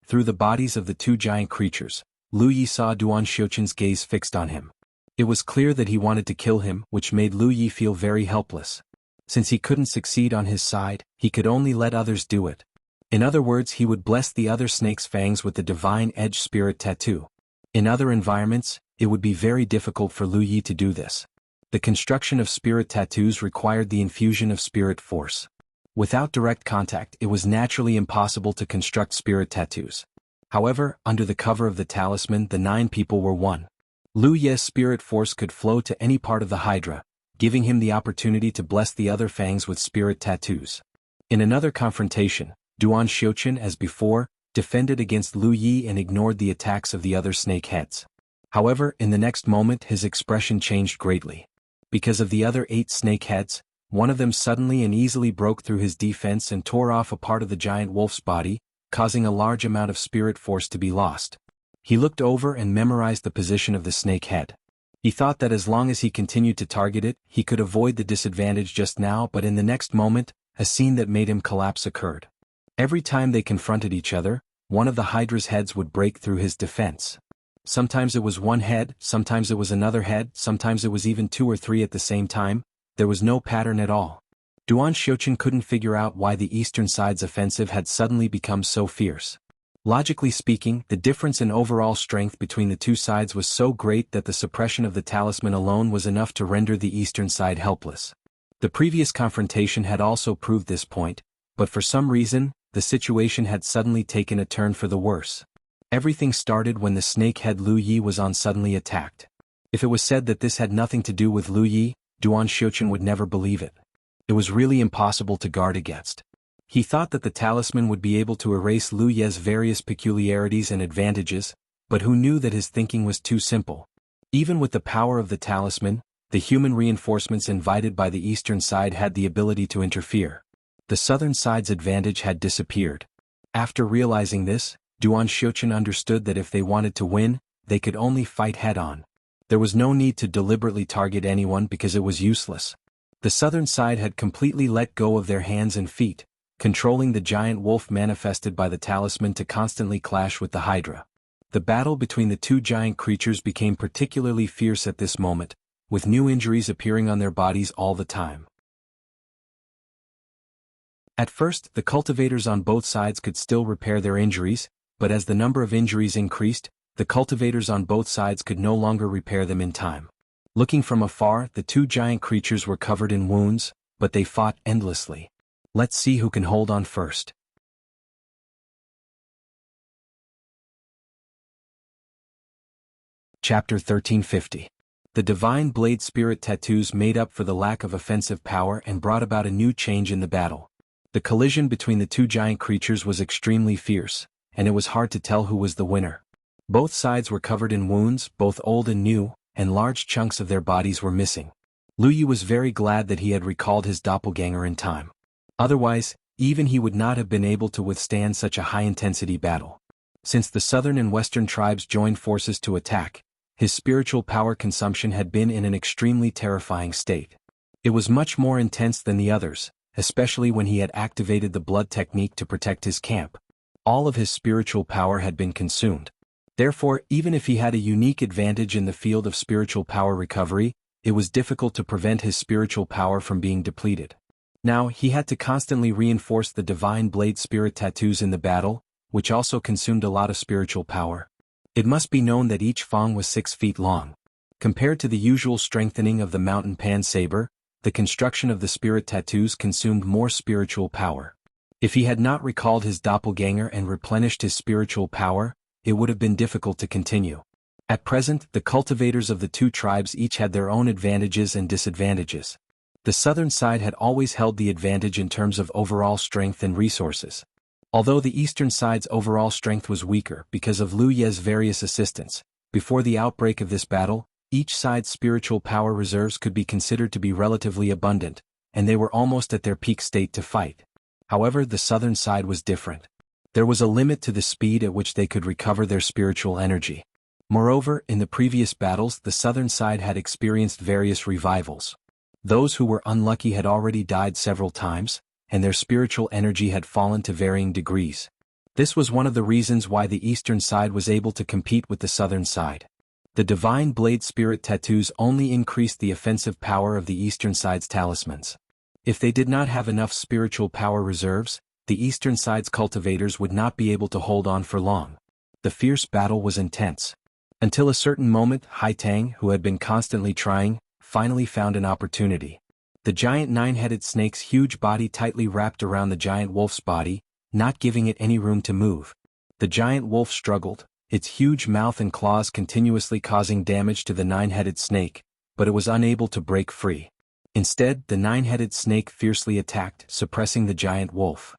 Through the bodies of the two giant creatures, Lu Yi saw Duan Xiuqun's gaze fixed on him. It was clear that he wanted to kill him, which made Lu Yi feel very helpless. Since he couldn't succeed on his side, he could only let others do it. In other words, he would bless the other snake's fangs with the divine edge spirit tattoo. In other environments, it would be very difficult for Lu Yi to do this. The construction of spirit tattoos required the infusion of spirit force. Without direct contact, it was naturally impossible to construct spirit tattoos. However, under the cover of the talisman, the 9 people were one. Lu Ye's spirit force could flow to any part of the Hydra, giving him the opportunity to bless the other fangs with spirit tattoos. In another confrontation, Duan Xiuqun, as before, defended against Lu Yi and ignored the attacks of the other snake heads. However, in the next moment his expression changed greatly. Because of the other 8 snake heads, one of them suddenly and easily broke through his defense and tore off a part of the giant wolf's body, causing a large amount of spirit force to be lost. He looked over and memorized the position of the snake head. He thought that as long as he continued to target it, he could avoid the disadvantage just now, but in the next moment, a scene that made him collapse occurred. Every time they confronted each other, one of the Hydra's heads would break through his defense. Sometimes it was one head, sometimes it was another head, sometimes it was even 2 or 3 at the same time. There was no pattern at all. Duan Xiuqun couldn't figure out why the eastern side's offensive had suddenly become so fierce. Logically speaking, the difference in overall strength between the two sides was so great that the suppression of the talisman alone was enough to render the eastern side helpless. The previous confrontation had also proved this point, but for some reason, the situation had suddenly taken a turn for the worse. Everything started when the snake-head Lu Yi was suddenly attacked. If it was said that this had nothing to do with Lu Yi, Duan Xiuqun would never believe it. It was really impossible to guard against. He thought that the talisman would be able to erase Lu Ye's various peculiarities and advantages, but who knew that his thinking was too simple. Even with the power of the talisman, the human reinforcements invited by the eastern side had the ability to interfere. The southern side's advantage had disappeared. After realizing this, Duan Xiuqun understood that if they wanted to win, they could only fight head-on. There was no need to deliberately target anyone because it was useless. The southern side had completely let go of their hands and feet, controlling the giant wolf manifested by the talisman to constantly clash with the Hydra. The battle between the two giant creatures became particularly fierce at this moment, with new injuries appearing on their bodies all the time. At first, the cultivators on both sides could still repair their injuries, but as the number of injuries increased, the cultivators on both sides could no longer repair them in time. Looking from afar, the two giant creatures were covered in wounds, but they fought endlessly. Let's see who can hold on first. Chapter 1350. The Divine Blade Spirit Tattoos made up for the lack of offensive power and brought about a new change in the battle. The collision between the two giant creatures was extremely fierce, and it was hard to tell who was the winner. Both sides were covered in wounds, both old and new, and large chunks of their bodies were missing. Lu Yi was very glad that he had recalled his doppelganger in time. Otherwise, even he would not have been able to withstand such a high-intensity battle. Since the southern and western tribes joined forces to attack, his spiritual power consumption had been in an extremely terrifying state. It was much more intense than the others, especially when he had activated the blood technique to protect his camp. All of his spiritual power had been consumed. Therefore, even if he had a unique advantage in the field of spiritual power recovery, it was difficult to prevent his spiritual power from being depleted. Now, he had to constantly reinforce the Divine Blade Spirit Tattoos in the battle, which also consumed a lot of spiritual power. It must be known that each fang was 6 feet long. Compared to the usual strengthening of the mountain pan saber, the construction of the spirit tattoos consumed more spiritual power. If he had not recalled his doppelganger and replenished his spiritual power, it would have been difficult to continue. At present, the cultivators of the two tribes each had their own advantages and disadvantages. The southern side had always held the advantage in terms of overall strength and resources. Although the eastern side's overall strength was weaker because of Lu Ye's various assistants, before the outbreak of this battle, Each side's spiritual power reserves could be considered to be relatively abundant, and they were almost at their peak state to fight. However, the southern side was different. There was a limit to the speed at which they could recover their spiritual energy. Moreover, in the previous battles, the southern side had experienced various revivals. Those who were unlucky had already died several times, and their spiritual energy had fallen to varying degrees. This was one of the reasons why the eastern side was able to compete with the southern side. The divine blade spirit tattoos only increased the offensive power of the eastern side's talismans. If they did not have enough spiritual power reserves, the eastern side's cultivators would not be able to hold on for long. The fierce battle was intense. Until a certain moment, Hai Tang, who had been constantly trying, finally found an opportunity. The giant nine-headed snake's huge body tightly wrapped around the giant wolf's body, not giving it any room to move. The giant wolf struggled, its huge mouth and claws continuously causing damage to the nine-headed snake, but it was unable to break free. Instead, the nine-headed snake fiercely attacked, suppressing the giant wolf.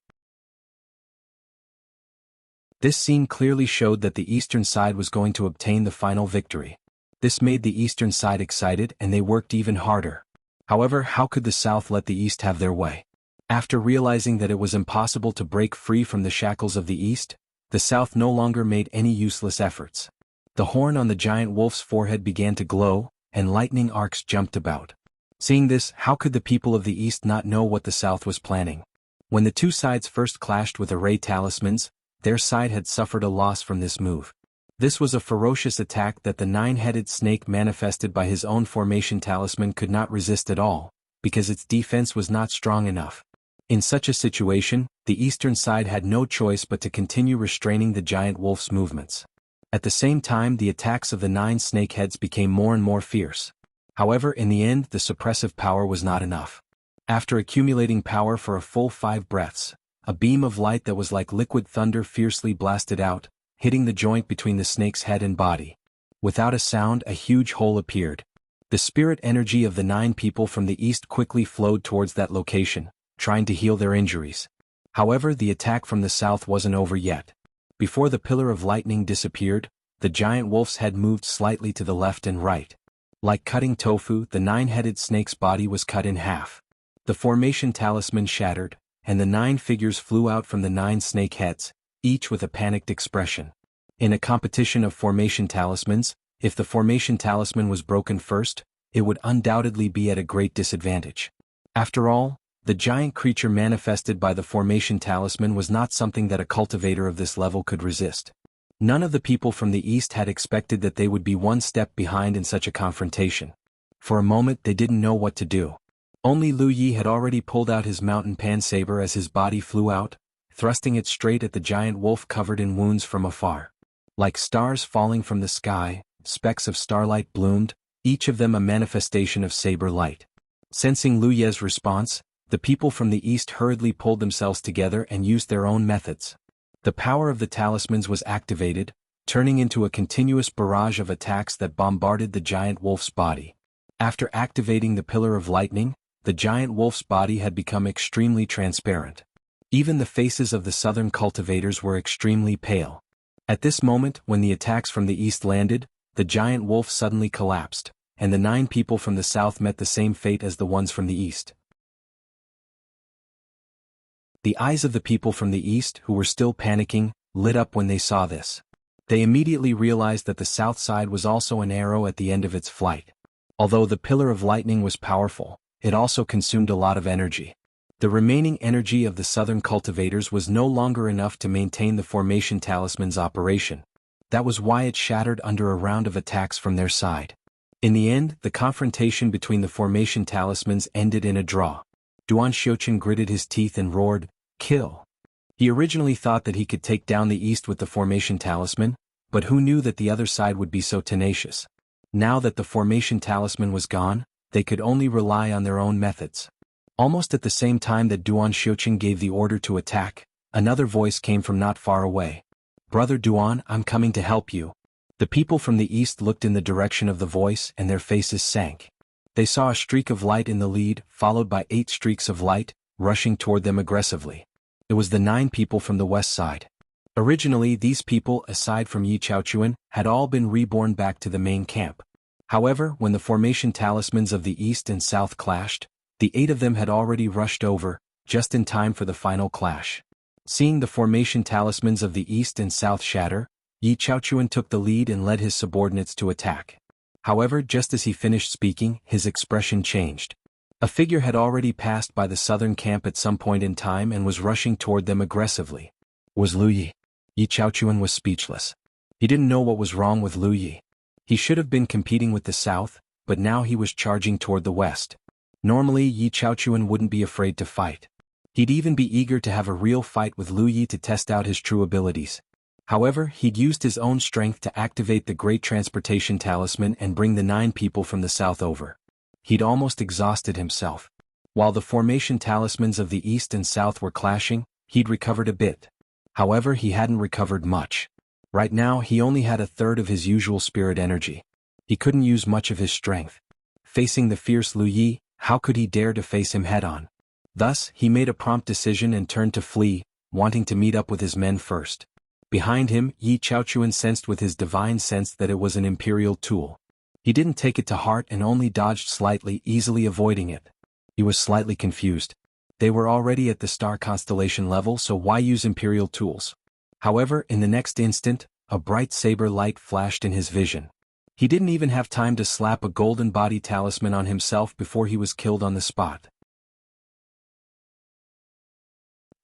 This scene clearly showed that the eastern side was going to obtain the final victory. This made the eastern side excited and they worked even harder. However, how could the south let the east have their way? After realizing that it was impossible to break free from the shackles of the east, the south no longer made any useless efforts. The horn on the giant wolf's forehead began to glow, and lightning arcs jumped about. Seeing this, how could the people of the east not know what the south was planning? When the two sides first clashed with array talismans, their side had suffered a loss from this move. This was a ferocious attack that the nine-headed snake manifested by his own formation talisman could not resist at all, because its defense was not strong enough. In such a situation, the eastern side had no choice but to continue restraining the giant wolf's movements. At the same time, the attacks of the 9 snakeheads became more and more fierce. However, in the end, the suppressive power was not enough. After accumulating power for a full 5 breaths, a beam of light that was like liquid thunder fiercely blasted out, hitting the joint between the snake's head and body. Without a sound, a huge hole appeared. The spirit energy of the 9 people from the east quickly flowed towards that location, trying to heal their injuries. However, the attack from the south wasn't over yet. Before the pillar of lightning disappeared, the giant wolf's head moved slightly to the left and right. Like cutting tofu, the 9-headed snake's body was cut in half. The formation talisman shattered, and the 9 figures flew out from the 9 snake heads, each with a panicked expression. In a competition of formation talismans, if the formation talisman was broken first, it would undoubtedly be at a great disadvantage. After all, the giant creature manifested by the formation talisman was not something that a cultivator of this level could resist. None of the people from the east had expected that they would be one step behind in such a confrontation. For a moment they didn't know what to do. Only Lu Yi had already pulled out his mountain pan saber as his body flew out, thrusting it straight at the giant wolf covered in wounds from afar. Like stars falling from the sky, specks of starlight bloomed, each of them a manifestation of saber light. Sensing Lu Ye's response, the people from the east hurriedly pulled themselves together and used their own methods. The power of the talismans was activated, turning into a continuous barrage of attacks that bombarded the giant wolf's body. After activating the pillar of lightning, the giant wolf's body had become extremely transparent. Even the faces of the southern cultivators were extremely pale. At this moment, when the attacks from the east landed, the giant wolf suddenly collapsed, and the 9 people from the south met the same fate as the ones from the east. The eyes of the people from the east, who were still panicking, lit up when they saw this. They immediately realized that the south side was also an arrow at the end of its flight. Although the pillar of lightning was powerful, it also consumed a lot of energy. The remaining energy of the southern cultivators was no longer enough to maintain the formation talisman's operation. That was why it shattered under a round of attacks from their side. In the end, the confrontation between the formation talismans ended in a draw. Duan Xiuqun gritted his teeth and roared, "Kill!" He originally thought that he could take down the east with the formation talisman, but who knew that the other side would be so tenacious? Now that the formation talisman was gone, they could only rely on their own methods. Almost at the same time that Duan Xiuqun gave the order to attack, another voice came from not far away. "Brother Duan, I'm coming to help you." The people from the east looked in the direction of the voice and their faces sank. They saw a streak of light in the lead, followed by 8 streaks of light, rushing toward them aggressively. It was the 9 people from the west side. Originally, these people, aside from Yi Chaochuan, had all been reborn back to the main camp. However, when the formation talismans of the East and South clashed, the 8 of them had already rushed over, just in time for the final clash. Seeing the formation talismans of the East and South shatter, Yi Chaochuan took the lead and led his subordinates to attack. However, just as he finished speaking, his expression changed. A figure had already passed by the southern camp at some point in time and was rushing toward them aggressively. Was Lu Yi? Yi Chaochuan was speechless. He didn't know what was wrong with Lu Yi. He should have been competing with the south, but now he was charging toward the west. Normally Yi Chaochuan wouldn't be afraid to fight. He'd even be eager to have a real fight with Lu Yi to test out his true abilities. However, he'd used his own strength to activate the Great Transportation Talisman and bring the 9 people from the south over. He'd almost exhausted himself. While the formation talismans of the East and South were clashing, he'd recovered a bit. However, he hadn't recovered much. Right now he only had a third of his usual spirit energy. He couldn't use much of his strength. Facing the fierce Lu Yi, how could he dare to face him head-on? Thus, he made a prompt decision and turned to flee, wanting to meet up with his men first. Behind him, Yi Chaochuan sensed with his divine sense that it was an imperial tool. He didn't take it to heart and only dodged slightly, easily avoiding it. He was slightly confused. They were already at the star constellation level, so why use imperial tools? However, in the next instant, a bright saber light flashed in his vision. He didn't even have time to slap a golden body talisman on himself before he was killed on the spot.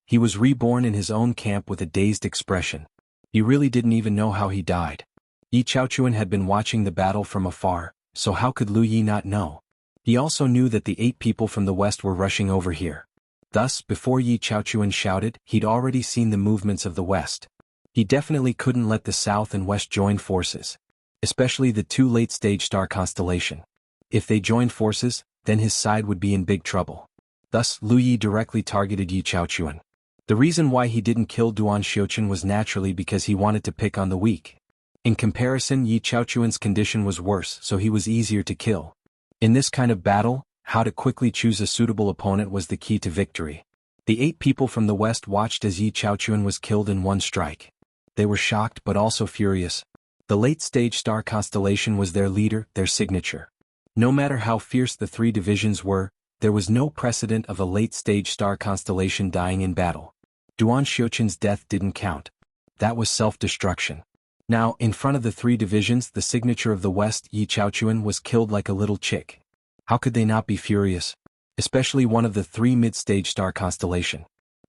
He was reborn in his own camp with a dazed expression. He really didn't even know how he died. Yi Chaochuan had been watching the battle from afar, so how could Lu Yi not know? He also knew that the 8 people from the west were rushing over here. Thus, before Yi Chaochuan shouted, he'd already seen the movements of the west. He definitely couldn't let the south and west join forces. Especially the 2 late-stage star constellation. If they joined forces, then his side would be in big trouble. Thus, Lu Yi directly targeted Yi Chaochuan. The reason why he didn't kill Duan Xiuqian was naturally because he wanted to pick on the weak. In comparison, Yi Chaochuan's condition was worse, so he was easier to kill. In this kind of battle, how to quickly choose a suitable opponent was the key to victory. The 8 people from the west watched as Yi Chaochuan was killed in one strike. They were shocked but also furious. The late-stage star constellation was their leader, their signature. No matter how fierce the 3 divisions were, there was no precedent of a late-stage star constellation dying in battle. Duan Xiuqian's death didn't count. That was self-destruction. Now, in front of the 3 divisions, the signature of the West, Yi Chaochuan, was killed like a little chick. How could they not be furious? Especially one of the 3 mid-stage star constellation.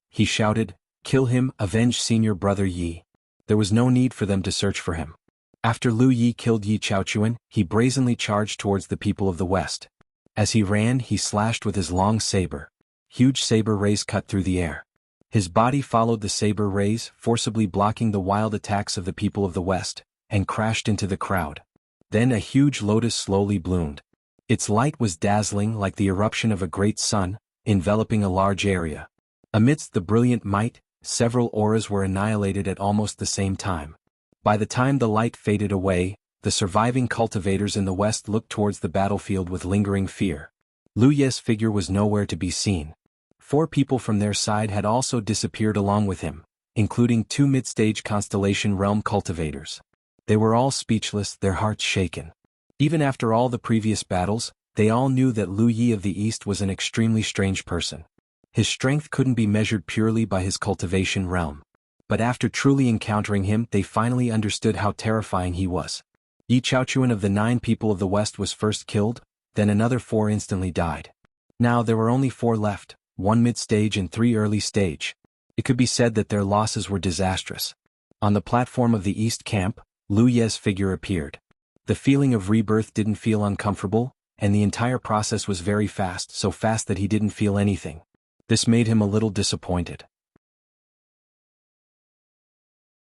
He shouted, "Kill him, avenge senior brother Yi." There was no need for them to search for him. After Lu Yi killed Yi Chaochuan, he brazenly charged towards the people of the West. As he ran, he slashed with his long saber. Huge saber rays cut through the air. His body followed the saber rays, forcibly blocking the wild attacks of the people of the West, and crashed into the crowd. Then a huge lotus slowly bloomed. Its light was dazzling like the eruption of a great sun, enveloping a large area. Amidst the brilliant might, several auras were annihilated at almost the same time. By the time the light faded away, the surviving cultivators in the West looked towards the battlefield with lingering fear. Lu Ye's figure was nowhere to be seen. 4 people from their side had also disappeared along with him, including 2 mid-stage constellation realm cultivators. They were all speechless, their hearts shaken. Even after all the previous battles, they all knew that Lu Yi of the East was an extremely strange person. His strength couldn't be measured purely by his cultivation realm. But after truly encountering him, they finally understood how terrifying he was. Yi Chaochuan of the 9 people of the West was first killed, then another 4 instantly died. Now there were only 4 left. 1 mid-stage and 3 early stage. It could be said that their losses were disastrous. On the platform of the East camp, Lu Ye's figure appeared. The feeling of rebirth didn't feel uncomfortable, and the entire process was very fast, so fast that he didn't feel anything. This made him a little disappointed.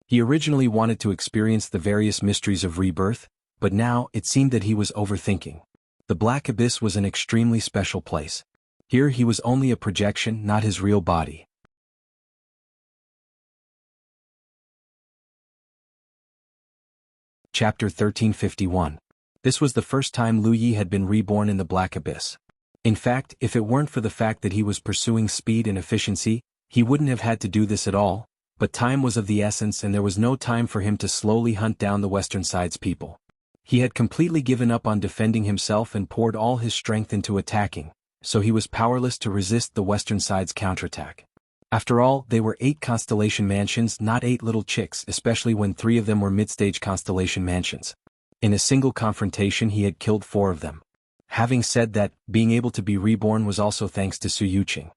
He originally wanted to experience the various mysteries of rebirth, but now it seemed that he was overthinking. The Black Abyss was an extremely special place. Here he was only a projection, not his real body. Chapter 1351. This was the first time Lu Yi had been reborn in the Black Abyss. In fact, if it weren't for the fact that he was pursuing speed and efficiency, he wouldn't have had to do this at all, but time was of the essence and there was no time for him to slowly hunt down the Western Side's people. He had completely given up on defending himself and poured all his strength into attacking, so he was powerless to resist the western side's counterattack. After all, they were 8 constellation mansions, not 8 little chicks, especially when 3 of them were mid-stage constellation mansions. In a single confrontation he had killed 4 of them. Having said that, being able to be reborn was also thanks to Su Yuqing.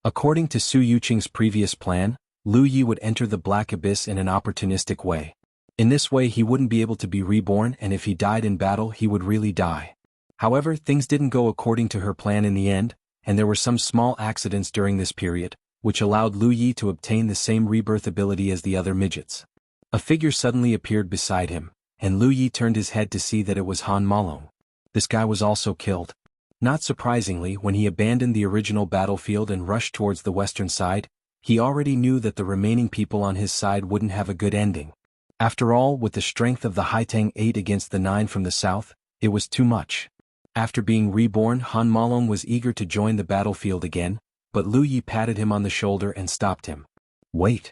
According to Su Yuqing's previous plan, Lu Yi would enter the Black Abyss in an opportunistic way. In this way he wouldn't be able to be reborn, and if he died in battle he would really die. However, things didn't go according to her plan in the end, and there were some small accidents during this period, which allowed Lu Yi to obtain the same rebirth ability as the other midgets. A figure suddenly appeared beside him, and Lu Yi turned his head to see that it was Han Malong. This guy was also killed. Not surprisingly, when he abandoned the original battlefield and rushed towards the western side, he already knew that the remaining people on his side wouldn't have a good ending. After all, with the strength of the Haitang 8 against the 9 from the south, it was too much. After being reborn, Han Malong was eager to join the battlefield again, but Lu Yi patted him on the shoulder and stopped him. "Wait,"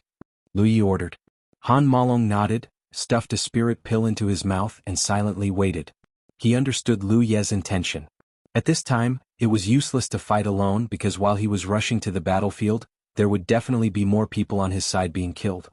Lu Yi ordered. Han Malong nodded, stuffed a spirit pill into his mouth and silently waited. He understood Lu Ye's intention. At this time, it was useless to fight alone because while he was rushing to the battlefield, there would definitely be more people on his side being killed.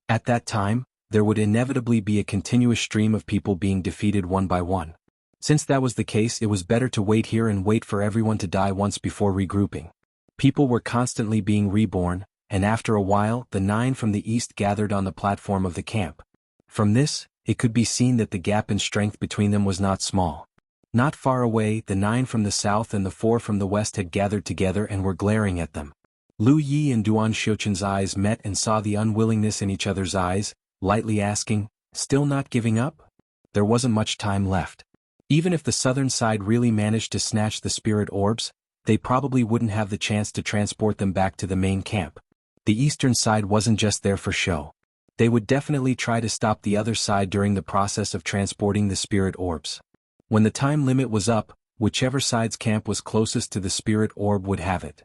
At that time, there would inevitably be a continuous stream of people being defeated one by one. Since that was the case, it was better to wait here and wait for everyone to die once before regrouping. People were constantly being reborn, and after a while the 9 from the east gathered on the platform of the camp. From this, it could be seen that the gap in strength between them was not small. Not far away, the 9 from the south and the 4 from the west had gathered together and were glaring at them. Lu Yi and Duan Xiuqin's eyes met and saw the unwillingness in each other's eyes, lightly asking, "Still not giving up?" There wasn't much time left. Even if the southern side really managed to snatch the spirit orbs, they probably wouldn't have the chance to transport them back to the main camp. The eastern side wasn't just there for show. They would definitely try to stop the other side during the process of transporting the spirit orbs. When the time limit was up, whichever side's camp was closest to the spirit orb would have it.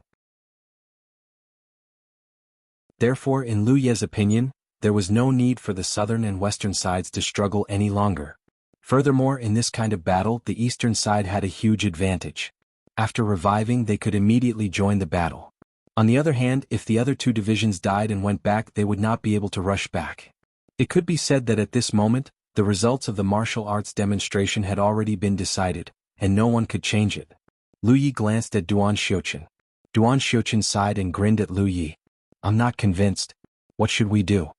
Therefore, in Lu Ye's opinion, there was no need for the southern and western sides to struggle any longer. Furthermore, in this kind of battle, the eastern side had a huge advantage. After reviving, they could immediately join the battle. On the other hand, if the other 2 divisions died and went back, they would not be able to rush back. It could be said that at this moment, the results of the martial arts demonstration had already been decided, and no one could change it. Lu Yi glanced at Duan Xiuqin. Duan Xiuqin sighed and grinned at Lu Yi. "I'm not convinced. What should we do?"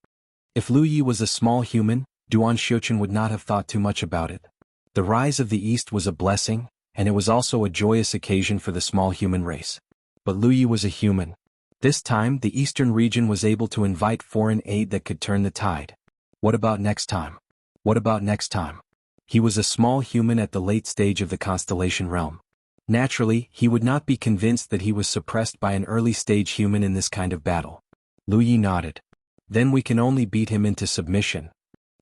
If Lu Yi was a small human, Duan Xiuqin would not have thought too much about it. The rise of the East was a blessing, and it was also a joyous occasion for the small human race. But Lu Yi was a human. This time, the eastern region was able to invite foreign aid that could turn the tide. What about next time? What about next time? He was a small human at the late stage of the constellation realm. Naturally, he would not be convinced that he was suppressed by an early stage human in this kind of battle. Lu Yi nodded. "Then we can only beat him into submission."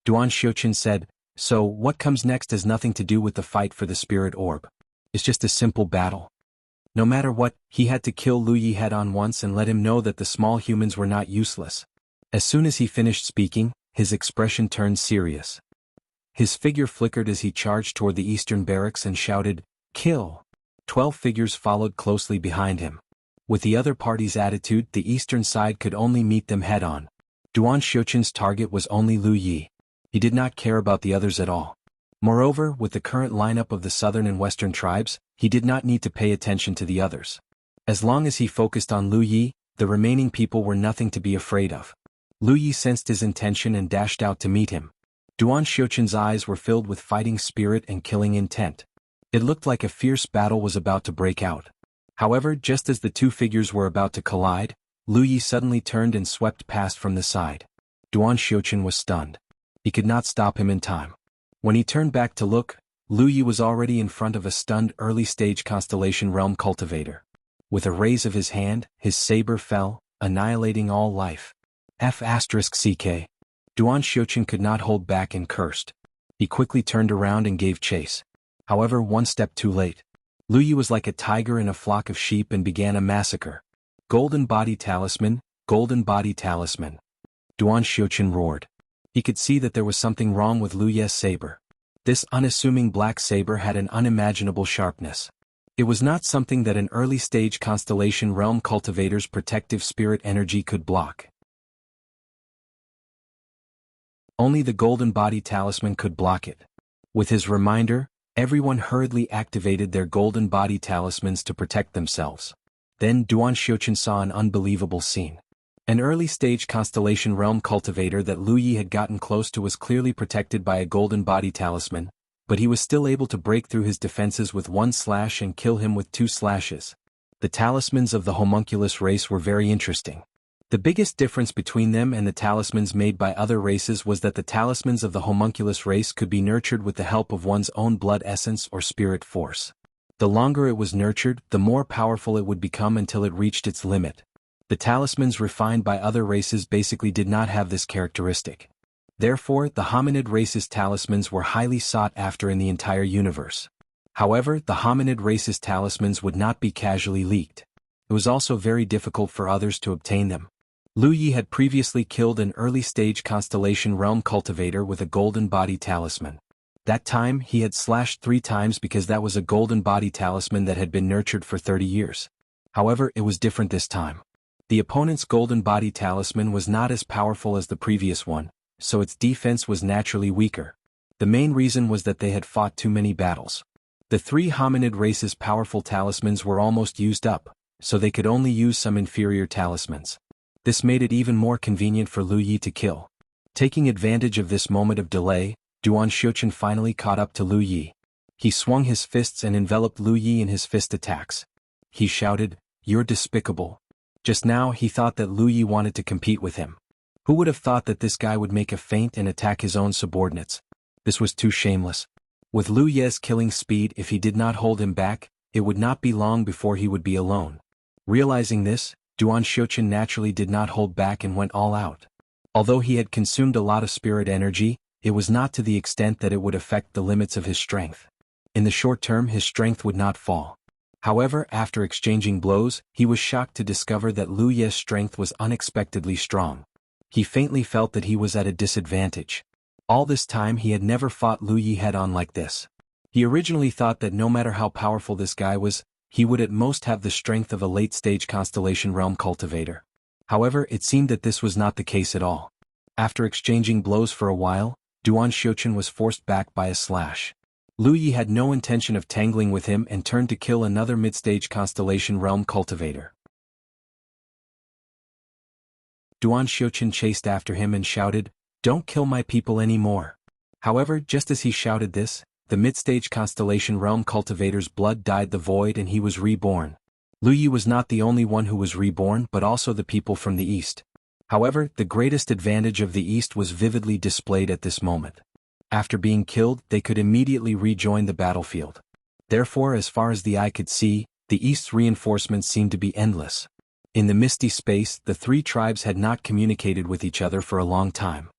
Duan Xiuqin said, "So, what comes next has nothing to do with the fight for the spirit orb. It's just a simple battle." No matter what, he had to kill Lu Yi head-on once and let him know that the small humans were not useless. As soon as he finished speaking, his expression turned serious. His figure flickered as he charged toward the eastern barracks and shouted, "Kill!" 12 figures followed closely behind him. With the other party's attitude, the eastern side could only meet them head-on. Duan Xiuqin's target was only Lu Yi. He did not care about the others at all. Moreover, with the current lineup of the southern and western tribes, he did not need to pay attention to the others. As long as he focused on Lu Yi, the remaining people were nothing to be afraid of. Lu Yi sensed his intention and dashed out to meet him. Duan Xiuqin's eyes were filled with fighting spirit and killing intent. It looked like a fierce battle was about to break out. However, just as the 2 figures were about to collide, Lu Yi suddenly turned and swept past from the side. Duan Xiuqin was stunned. He could not stop him in time. When he turned back to look, Lu Yi was already in front of a stunned early-stage constellation realm cultivator. With a raise of his hand, his saber fell, annihilating all life. F***CK. Duan Xiuqin could not hold back and cursed. He quickly turned around and gave chase. However, one step too late. Lu Yi was like a tiger in a flock of sheep and began a massacre. "Golden body talisman, golden body talisman." Duan Xiuqin roared. He could see that there was something wrong with Lu Ye's saber. This unassuming black saber had an unimaginable sharpness. It was not something that an early-stage constellation realm cultivator's protective spirit energy could block. Only the golden body talisman could block it. With his reminder, everyone hurriedly activated their golden body talismans to protect themselves. Then Duan Xiuqian saw an unbelievable scene. An early-stage constellation realm cultivator that Lu Yi had gotten close to was clearly protected by a golden body talisman, but he was still able to break through his defenses with one slash and kill him with 2 slashes. The talismans of the homunculus race were very interesting. The biggest difference between them and the talismans made by other races was that the talismans of the homunculus race could be nurtured with the help of one's own blood essence or spirit force. The longer it was nurtured, the more powerful it would become until it reached its limit. The talismans refined by other races basically did not have this characteristic. Therefore, the hominid race's talismans were highly sought after in the entire universe. However, the hominid race's talismans would not be casually leaked. It was also very difficult for others to obtain them. Lu Yi had previously killed an early-stage constellation realm cultivator with a golden body talisman. That time he had slashed 3 times because that was a golden body talisman that had been nurtured for 30 years. However, it was different this time. The opponent's golden body talisman was not as powerful as the previous one, so its defense was naturally weaker. The main reason was that they had fought too many battles. The 3 hominid races' powerful talismans were almost used up, so they could only use some inferior talismans. This made it even more convenient for Lu Yi to kill. Taking advantage of this moment of delay, Duan Xiuqian finally caught up to Lu Yi. He swung his fists and enveloped Lu Yi in his fist attacks. He shouted, "You're despicable." Just now he thought that Lu Yi wanted to compete with him. Who would have thought that this guy would make a feint and attack his own subordinates? This was too shameless. With Lu Yi's killing speed, if he did not hold him back, it would not be long before he would be alone. Realizing this, Duan Xiuqian naturally did not hold back and went all out. Although he had consumed a lot of spirit energy, it was not to the extent that it would affect the limits of his strength. In the short term his strength would not fall. However, after exchanging blows, he was shocked to discover that Lu Yi's strength was unexpectedly strong. He faintly felt that he was at a disadvantage. All this time he had never fought Lu Yi head-on like this. He originally thought that no matter how powerful this guy was, he would at most have the strength of a late-stage constellation realm cultivator. However, it seemed that this was not the case at all. After exchanging blows for a while, Duan Xiuqian was forced back by a slash. Lu Yi had no intention of tangling with him and turned to kill another mid-stage constellation realm cultivator. Duan Xiuqian chased after him and shouted, "Don't kill my people anymore." However, just as he shouted this, the mid-stage constellation realm cultivator's blood dyed the void and he was reborn. Lu Yi was not the only one who was reborn but also the people from the east. However, the greatest advantage of the east was vividly displayed at this moment. After being killed, they could immediately rejoin the battlefield. Therefore, as far as the eye could see, the east's reinforcements seemed to be endless. In the misty space, the 3 tribes had not communicated with each other for a long time.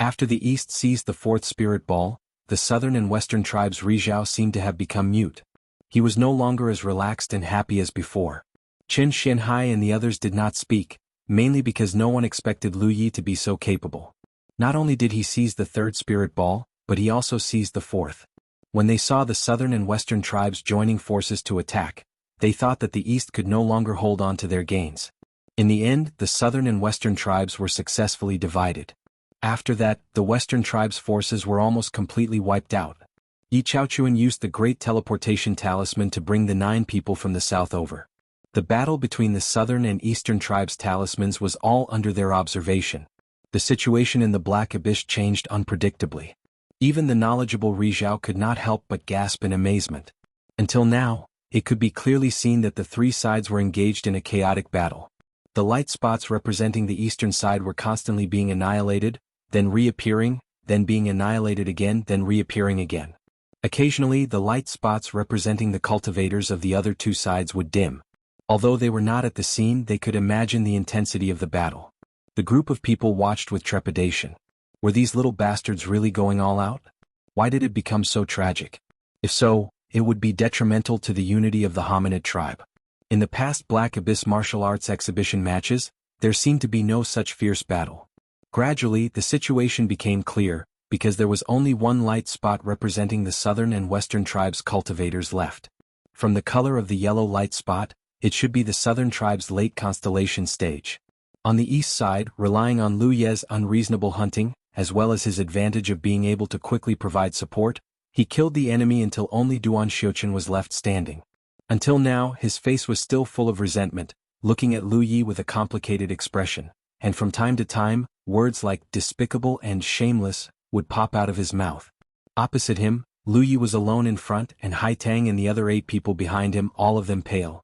After the east seized the 4th spirit ball, the southern and western tribes' Rizhao seemed to have become mute. He was no longer as relaxed and happy as before. Qin Xianhai and the others did not speak, mainly because no one expected Lu Yi to be so capable. Not only did he seize the 3rd spirit ball, but he also seized the 4th. When they saw the southern and western tribes joining forces to attack, they thought that the east could no longer hold on to their gains. In the end, the southern and western tribes were successfully divided. After that, the western tribes' forces were almost completely wiped out. Yi Chaochuan used the great teleportation talisman to bring the 9 people from the south over. The battle between the southern and eastern tribes' talismans was all under their observation. The situation in the Black Abyss changed unpredictably. Even the knowledgeable Rizhao could not help but gasp in amazement. Until now, it could be clearly seen that the 3 sides were engaged in a chaotic battle. The light spots representing the eastern side were constantly being annihilated, then reappearing, then being annihilated again, then reappearing again. Occasionally, the light spots representing the cultivators of the other 2 sides would dim. Although they were not at the scene, they could imagine the intensity of the battle. The group of people watched with trepidation. Were these little bastards really going all out? Why did it become so tragic? If so, it would be detrimental to the unity of the hominid tribe. In the past Black Abyss martial arts exhibition matches, there seemed to be no such fierce battle. Gradually, the situation became clear. because there was only one light spot representing the southern and western tribes' cultivators left. From the color of the yellow light spot, it should be the southern tribe's late constellation stage. On the east side, relying on Lu Ye's unreasonable hunting, as well as his advantage of being able to quickly provide support, he killed the enemy until only Duan Xiuqian was left standing. Until now, his face was still full of resentment, looking at Lu Yi with a complicated expression, and from time to time, words like despicable and shameless would pop out of his mouth. Opposite him, Lu Yi was alone in front and Hai Tang and the other 8 people behind him, all of them pale.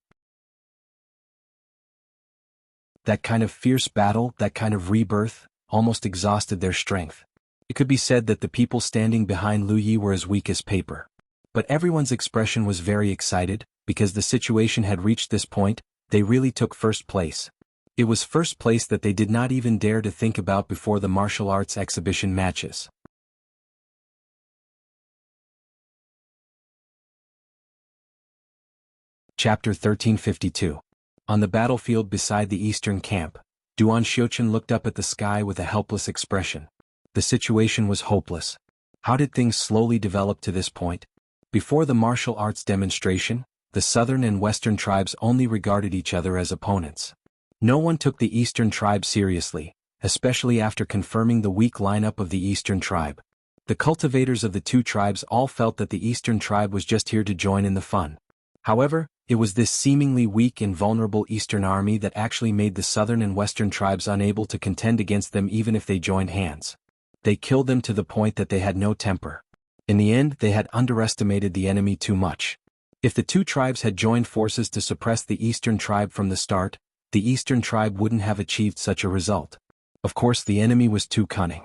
That kind of fierce battle, that kind of rebirth, almost exhausted their strength. It could be said that the people standing behind Lu Yi were as weak as paper. But everyone's expression was very excited, because the situation had reached this point. They really took first place. It was first place that they did not even dare to think about before the martial arts exhibition matches. Chapter 1352. On the battlefield beside the eastern camp, Duan Xiuqian looked up at the sky with a helpless expression. The situation was hopeless. How did things slowly develop to this point? Before the martial arts demonstration, the southern and western tribes only regarded each other as opponents. No one took the eastern tribe seriously, especially after confirming the weak lineup of the eastern tribe. The cultivators of the 2 tribes all felt that the eastern tribe was just here to join in the fun. However, it was this seemingly weak and vulnerable eastern army that actually made the southern and western tribes unable to contend against them even if they joined hands. They killed them to the point that they had no temper. In the end, they had underestimated the enemy too much. If the 2 tribes had joined forces to suppress the eastern tribe from the start, the eastern tribe wouldn't have achieved such a result. Of course, the enemy was too cunning.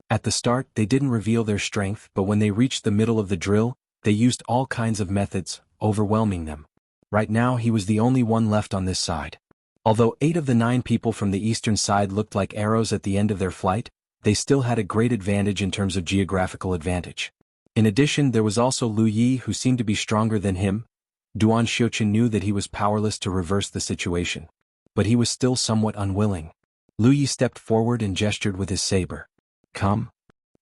At the start, they didn't reveal their strength, but when they reached the middle of the drill, they used all kinds of methods, overwhelming them. Right now, he was the only one left on this side. Although 8 of the 9 people from the eastern side looked like arrows at the end of their flight, they still had a great advantage in terms of geographical advantage. In addition, there was also Lu Yi, who seemed to be stronger than him. Duan Xiuqian knew that he was powerless to reverse the situation. But he was still somewhat unwilling. Lu Yi stepped forward and gestured with his saber. Come.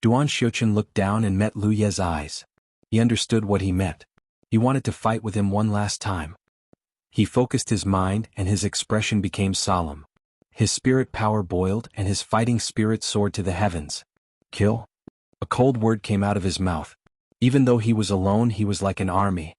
Duan Xiuqian looked down and met Lu Ye's eyes. He understood what he meant. He wanted to fight with him one last time. He focused his mind and his expression became solemn. His spirit power boiled and his fighting spirit soared to the heavens. Kill? A cold word came out of his mouth. Even though he was alone, he was like an army.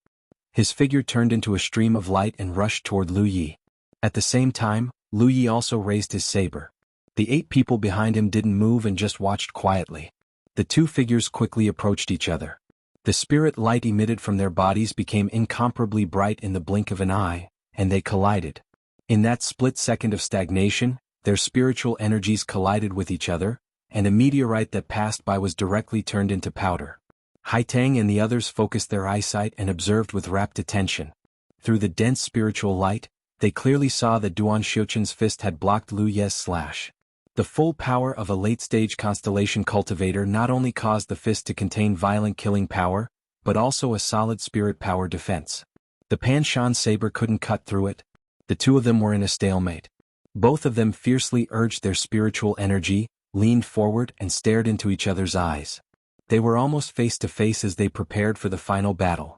His figure turned into a stream of light and rushed toward Lu Yi. At the same time, Lu Yi also raised his saber. The 8 people behind him didn't move and just watched quietly. The 2 figures quickly approached each other. The spirit light emitted from their bodies became incomparably bright in the blink of an eye, and they collided. In that split second of stagnation, their spiritual energies collided with each other, and a meteorite that passed by was directly turned into powder. Hai Tang and the others focused their eyesight and observed with rapt attention. Through the dense spiritual light, they clearly saw that Duan Xiuqian's fist had blocked Lu Ye's slash. The full power of a late-stage constellation cultivator not only caused the fist to contain violent killing power, but also a solid spirit power defense. The Pan Shan saber couldn't cut through it. The 2 of them were in a stalemate. Both of them fiercely urged their spiritual energy, leaned forward and stared into each other's eyes. They were almost face to face as they prepared for the final battle.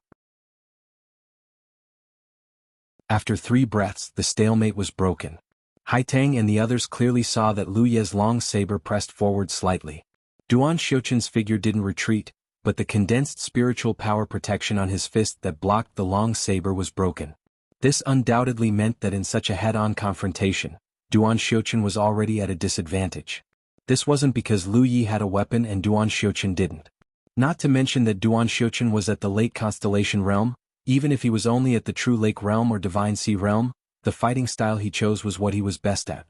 After 3 breaths, the stalemate was broken. Hai Tang and the others clearly saw that Lu Ye's long saber pressed forward slightly. Duan Xiuqian's figure didn't retreat, but the condensed spiritual power protection on his fist that blocked the long saber was broken. This undoubtedly meant that in such a head-on confrontation, Duan Xiuqian was already at a disadvantage. This wasn't because Lu Yi had a weapon and Duan Xiuqian didn't. Not to mention that Duan Xiuqian was at the late constellation realm. Even if he was only at the true lake realm or divine sea realm, the fighting style he chose was what he was best at.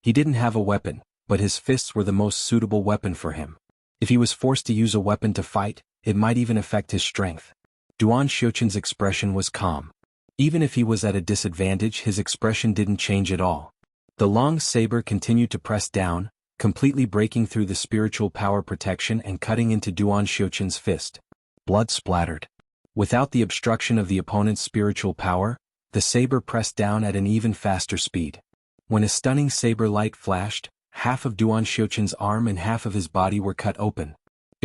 He didn't have a weapon, but his fists were the most suitable weapon for him. If he was forced to use a weapon to fight, it might even affect his strength. Duan Xiuqian's expression was calm. Even if he was at a disadvantage, his expression didn't change at all. The long saber continued to press down, completely breaking through the spiritual power protection and cutting into Duan Xiuqian's fist. Blood splattered. Without the obstruction of the opponent's spiritual power, the saber pressed down at an even faster speed. When a stunning saber light flashed, half of Duan Xiuqian's arm and half of his body were cut open.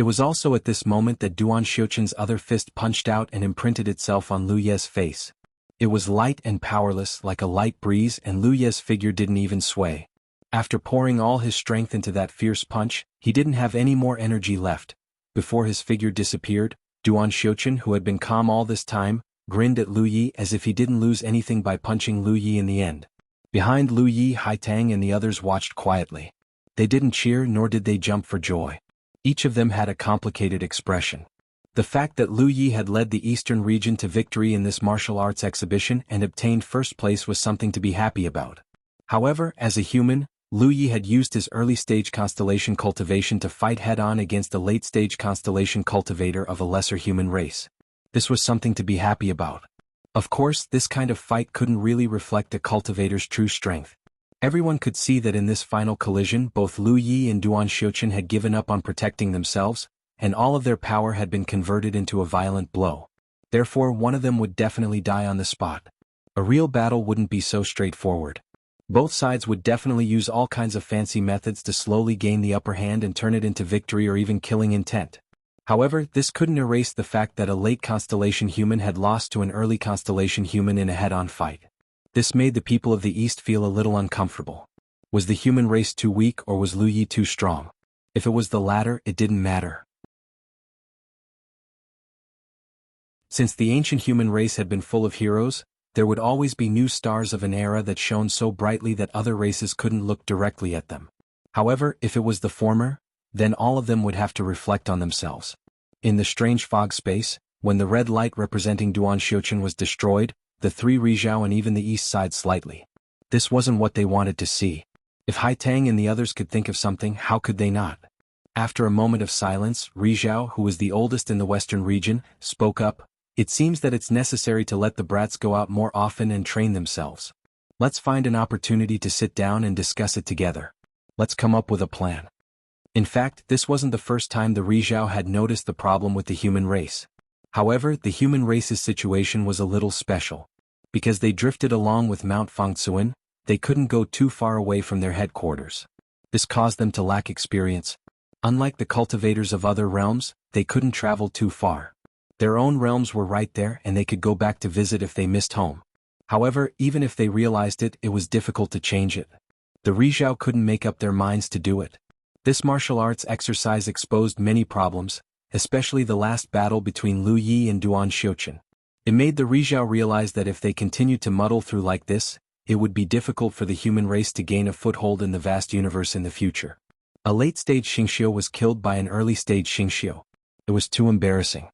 It was also at this moment that Duan Xiuqin's other fist punched out and imprinted itself on Lu Ye's face. It was light and powerless like a light breeze, and Lu Ye's figure didn't even sway. After pouring all his strength into that fierce punch, he didn't have any more energy left. Before his figure disappeared, Duan Xiuqin, who had been calm all this time, grinned at Lu Yi as if he didn't lose anything by punching Lu Yi in the end. Behind Lu Yi, Haitang and the others watched quietly. They didn't cheer nor did they jump for joy. Each of them had a complicated expression. The fact that Lu Yi had led the Eastern region to victory in this martial arts exhibition and obtained first place was something to be happy about. However, as a human, Lu Yi had used his early-stage constellation cultivation to fight head-on against a late-stage constellation cultivator of a lesser human race. This was something to be happy about. Of course, this kind of fight couldn't really reflect a cultivator's true strength. Everyone could see that in this final collision both Lu Yi and Duan Xiuqin had given up on protecting themselves, and all of their power had been converted into a violent blow. Therefore, one of them would definitely die on the spot. A real battle wouldn't be so straightforward. Both sides would definitely use all kinds of fancy methods to slowly gain the upper hand and turn it into victory or even killing intent. However, this couldn't erase the fact that a late constellation human had lost to an early constellation human in a head-on fight. This made the people of the East feel a little uncomfortable. Was the human race too weak or was Lu Yi too strong? If it was the latter, it didn't matter. Since the ancient human race had been full of heroes, there would always be new stars of an era that shone so brightly that other races couldn't look directly at them. However, if it was the former, then all of them would have to reflect on themselves. In the strange fog space, when the red light representing Duan Xiuqin was destroyed, the three Rizhao and even the east sighed slightly. This wasn't what they wanted to see. If Haitang and the others could think of something, how could they not? After a moment of silence, Rizhao, who was the oldest in the western region, spoke up. It seems that it's necessary to let the brats go out more often and train themselves. Let's find an opportunity to sit down and discuss it together. Let's come up with a plan. In fact, this wasn't the first time the Rizhao had noticed the problem with the human race. However, the human race's situation was a little special. Because they drifted along with Mount Fangtsuan, they couldn't go too far away from their headquarters. This caused them to lack experience. Unlike the cultivators of other realms, they couldn't travel too far. Their own realms were right there and they could go back to visit if they missed home. However, even if they realized it, it was difficult to change it. The Rizhao couldn't make up their minds to do it. This martial arts exercise exposed many problems, especially the last battle between Lu Yi and Duan Xiuqin. It made the Rizhao realize that if they continued to muddle through like this, it would be difficult for the human race to gain a foothold in the vast universe in the future. A late-stage Xingxiu was killed by an early-stage Xingxiu. It was too embarrassing.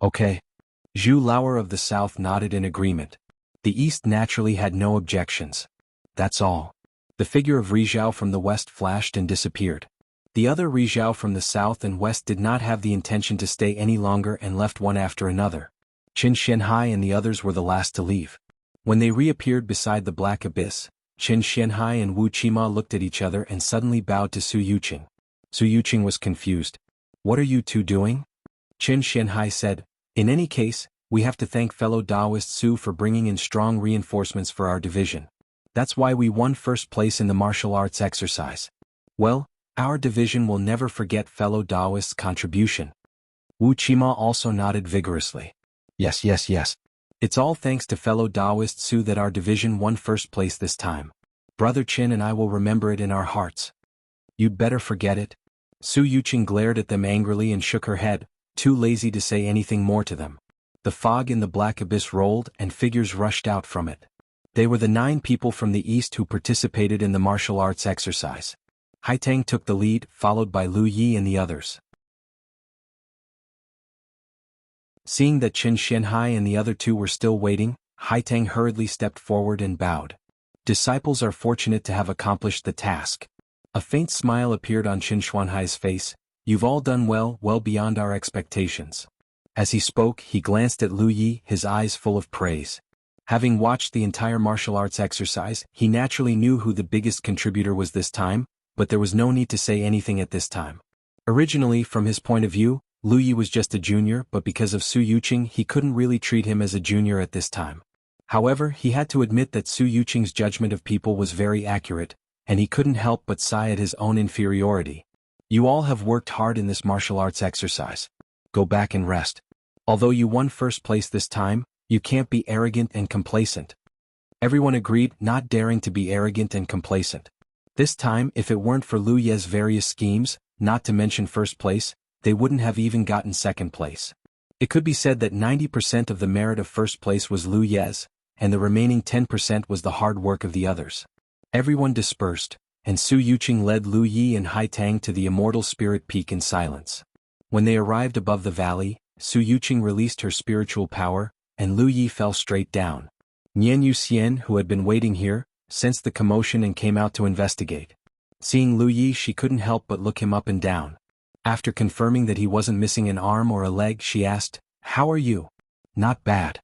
Okay. Zhu Lauer of the south nodded in agreement. The east naturally had no objections. That's all. The figure of Rizhao from the west flashed and disappeared. The other Rizhao from the south and west did not have the intention to stay any longer and left one after another. Qin Xianhai and the others were the last to leave. When they reappeared beside the black abyss, Qin Xianhai and Wu Qima looked at each other and suddenly bowed to Su Yuqing. Su Yuqing was confused. What are you two doing? Qin Xianhai said, in any case, we have to thank fellow Taoist Su for bringing in strong reinforcements for our division. That's why we won first place in the martial arts exercise. Well, our division will never forget fellow Taoist's contribution. Wu Qima also nodded vigorously. Yes. It's all thanks to fellow Taoist Su that our division won first place this time. Brother Qin and I will remember it in our hearts. You'd better forget it. Su Yuqing glared at them angrily and shook her head, too lazy to say anything more to them. The fog in the black abyss rolled and figures rushed out from it. They were the 9 people from the east who participated in the martial arts exercise. Haitang took the lead, followed by Lu Yi and the others. Seeing that Qin Xianhai and the other 2 were still waiting, Haitang hurriedly stepped forward and bowed. Disciples are fortunate to have accomplished the task. A faint smile appeared on Qin Xianhai's face. You've all done well beyond our expectations. As he spoke, he glanced at Lu Yi, his eyes full of praise. Having watched the entire martial arts exercise, he naturally knew who the biggest contributor was this time, but there was no need to say anything at this time. Originally, from his point of view, Lu Yi was just a junior, but because of Su Yuqing he couldn't really treat him as a junior at this time. However, he had to admit that Su Yuqing's judgment of people was very accurate, and he couldn't help but sigh at his own inferiority. You all have worked hard in this martial arts exercise. Go back and rest. Although you won first place this time, you can't be arrogant and complacent. Everyone agreed, not daring to be arrogant and complacent. This time, if it weren't for Lu Ye's various schemes, not to mention first place, they wouldn't have even gotten second place. It could be said that 90% of the merit of first place was Lu Ye's, and the remaining 10% was the hard work of the others. Everyone dispersed, and Su Yuqing led Lu Yi and Hai Tang to the Immortal Spirit Peak in silence. When they arrived above the valley, Su Yuqing released her spiritual power, and Lu Yi fell straight down. Nian Yuxian, who had been waiting here, sensed the commotion and came out to investigate. Seeing Lu Yi, she couldn't help but look him up and down. After confirming that he wasn't missing an arm or a leg, she asked, "How are you?" "Not bad,"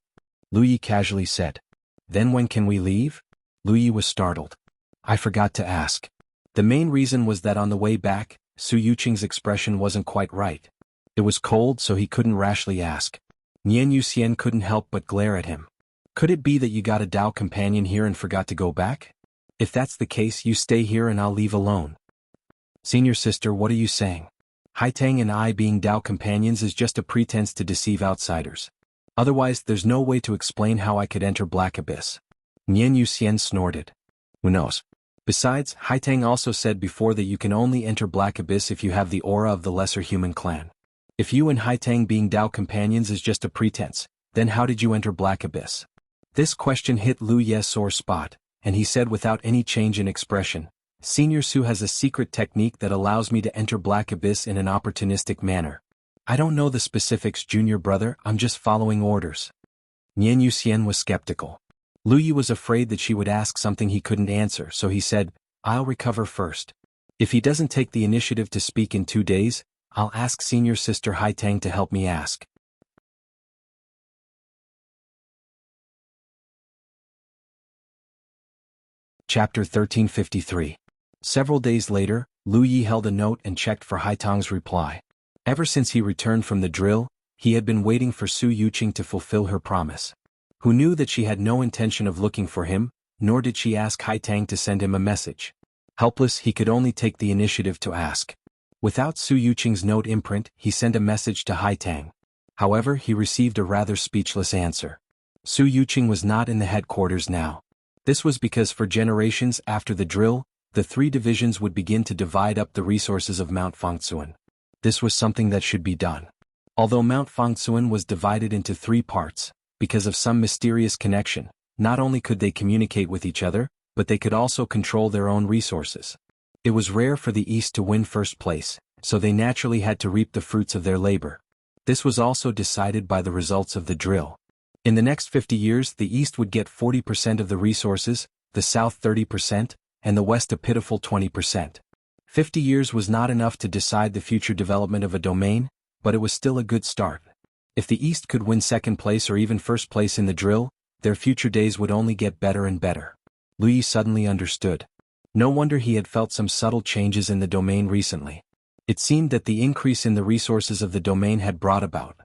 Lu Yi casually said. "Then when can we leave?" Lu Yi was startled. "I forgot to ask." The main reason was that on the way back, Su Yuqing's expression wasn't quite right. It was cold, so he couldn't rashly ask. Nian Yuxian couldn't help but glare at him. "Could it be that you got a Dao companion here and forgot to go back? If that's the case, you stay here and I'll leave alone." "Senior sister, what are you saying? Hai Tang and I being Dao companions is just a pretense to deceive outsiders. Otherwise, there's no way to explain how I could enter Black Abyss." Nian Yuxian snorted. "Who knows? Besides, Hai Tang also said before that you can only enter Black Abyss if you have the aura of the lesser human clan. If you and Hai Tang being Dao companions is just a pretense, then how did you enter Black Abyss?" This question hit Lu Ye's sore spot, and he said without any change in expression, "Senior Su has a secret technique that allows me to enter Black Abyss in an opportunistic manner. I don't know the specifics, junior brother, I'm just following orders." Nian Yuxian was skeptical. Lu Yi was afraid that she would ask something he couldn't answer, so he said, "I'll recover first. If he doesn't take the initiative to speak in 2 days, I'll ask senior sister Hai Tang to help me ask." Chapter 1353. Several days later, Lu Yi held a note and checked for Hai Tang's reply. Ever since he returned from the drill, he had been waiting for Su Yuqing to fulfill her promise. Who knew that she had no intention of looking for him, nor did she ask Hai Tang to send him a message. Helpless, he could only take the initiative to ask. Without Su Yuqing's note imprint, he sent a message to Hai Tang. However, he received a rather speechless answer. Su Yuqing was not in the headquarters now. This was because for generations after the drill, the 3 divisions would begin to divide up the resources of Mount Fangsuan. This was something that should be done. Although Mount Fangsuan was divided into 3 parts, because of some mysterious connection, not only could they communicate with each other, but they could also control their own resources. It was rare for the East to win first place, so they naturally had to reap the fruits of their labor. This was also decided by the results of the drill. In the next 50 years, the East would get 40% of the resources, the South 30%, and the West a pitiful 20%. 50 years was not enough to decide the future development of a domain, but it was still a good start. If the East could win second place or even first place in the drill, their future days would only get better and better. Lu Yi suddenly understood. No wonder he had felt some subtle changes in the domain recently. It seemed that the increase in the resources of the domain had brought about.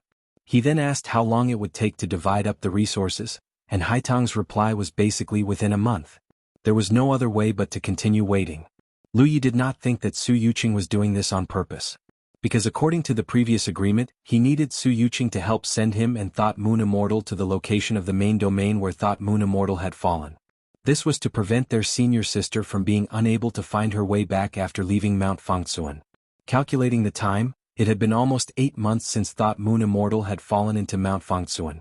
He then asked how long it would take to divide up the resources, and Hai Tang's reply was basically within a month. There was no other way but to continue waiting. Lu Yi did not think that Su Yuqing was doing this on purpose. Because according to the previous agreement, he needed Su Yuqing to help send him and Thought Moon Immortal to the location of the main domain where Thought Moon Immortal had fallen. This was to prevent their senior sister from being unable to find her way back after leaving Mount Fangsuan. Calculating the time, it had been almost 8 months since Thought Moon Immortal had fallen into Mount Fangsuan.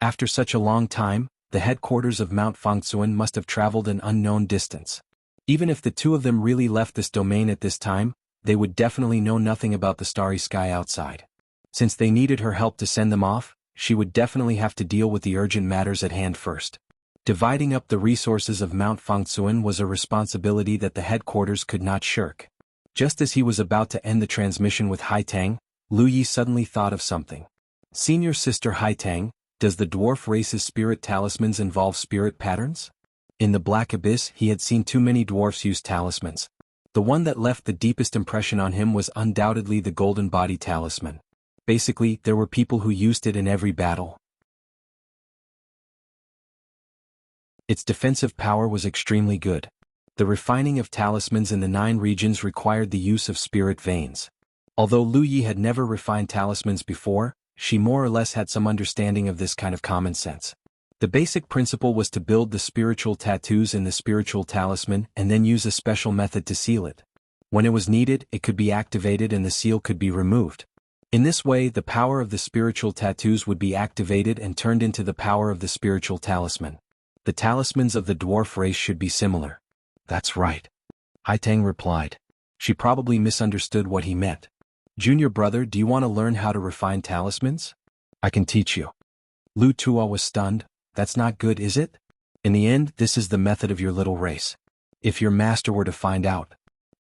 After such a long time, the headquarters of Mount Fangsuan must have traveled an unknown distance. Even if the 2 of them really left this domain at this time, they would definitely know nothing about the starry sky outside. Since they needed her help to send them off, she would definitely have to deal with the urgent matters at hand first. Dividing up the resources of Mount Fangsuan was a responsibility that the headquarters could not shirk. Just as he was about to end the transmission with Hai Tang, Lu Yi suddenly thought of something. "Senior sister Hai Tang, does the dwarf race's spirit talismans involve spirit patterns?" In the Black Abyss, he had seen too many dwarfs use talismans. The one that left the deepest impression on him was undoubtedly the Golden Body Talisman. Basically, there were people who used it in every battle. Its defensive power was extremely good. The refining of talismans in the 9 regions required the use of spirit veins. Although Lu Yi had never refined talismans before, she more or less had some understanding of this kind of common sense. The basic principle was to build the spiritual tattoos in the spiritual talisman and then use a special method to seal it. When it was needed, it could be activated and the seal could be removed. In this way, the power of the spiritual tattoos would be activated and turned into the power of the spiritual talisman. The talismans of the dwarf race should be similar. That's right. Hai Tang replied. She probably misunderstood what he meant. Junior brother, do you want to learn how to refine talismans? I can teach you. Lu Tua was stunned. That's not good, is it? In the end, this is the method of your little race. If your master were to find out.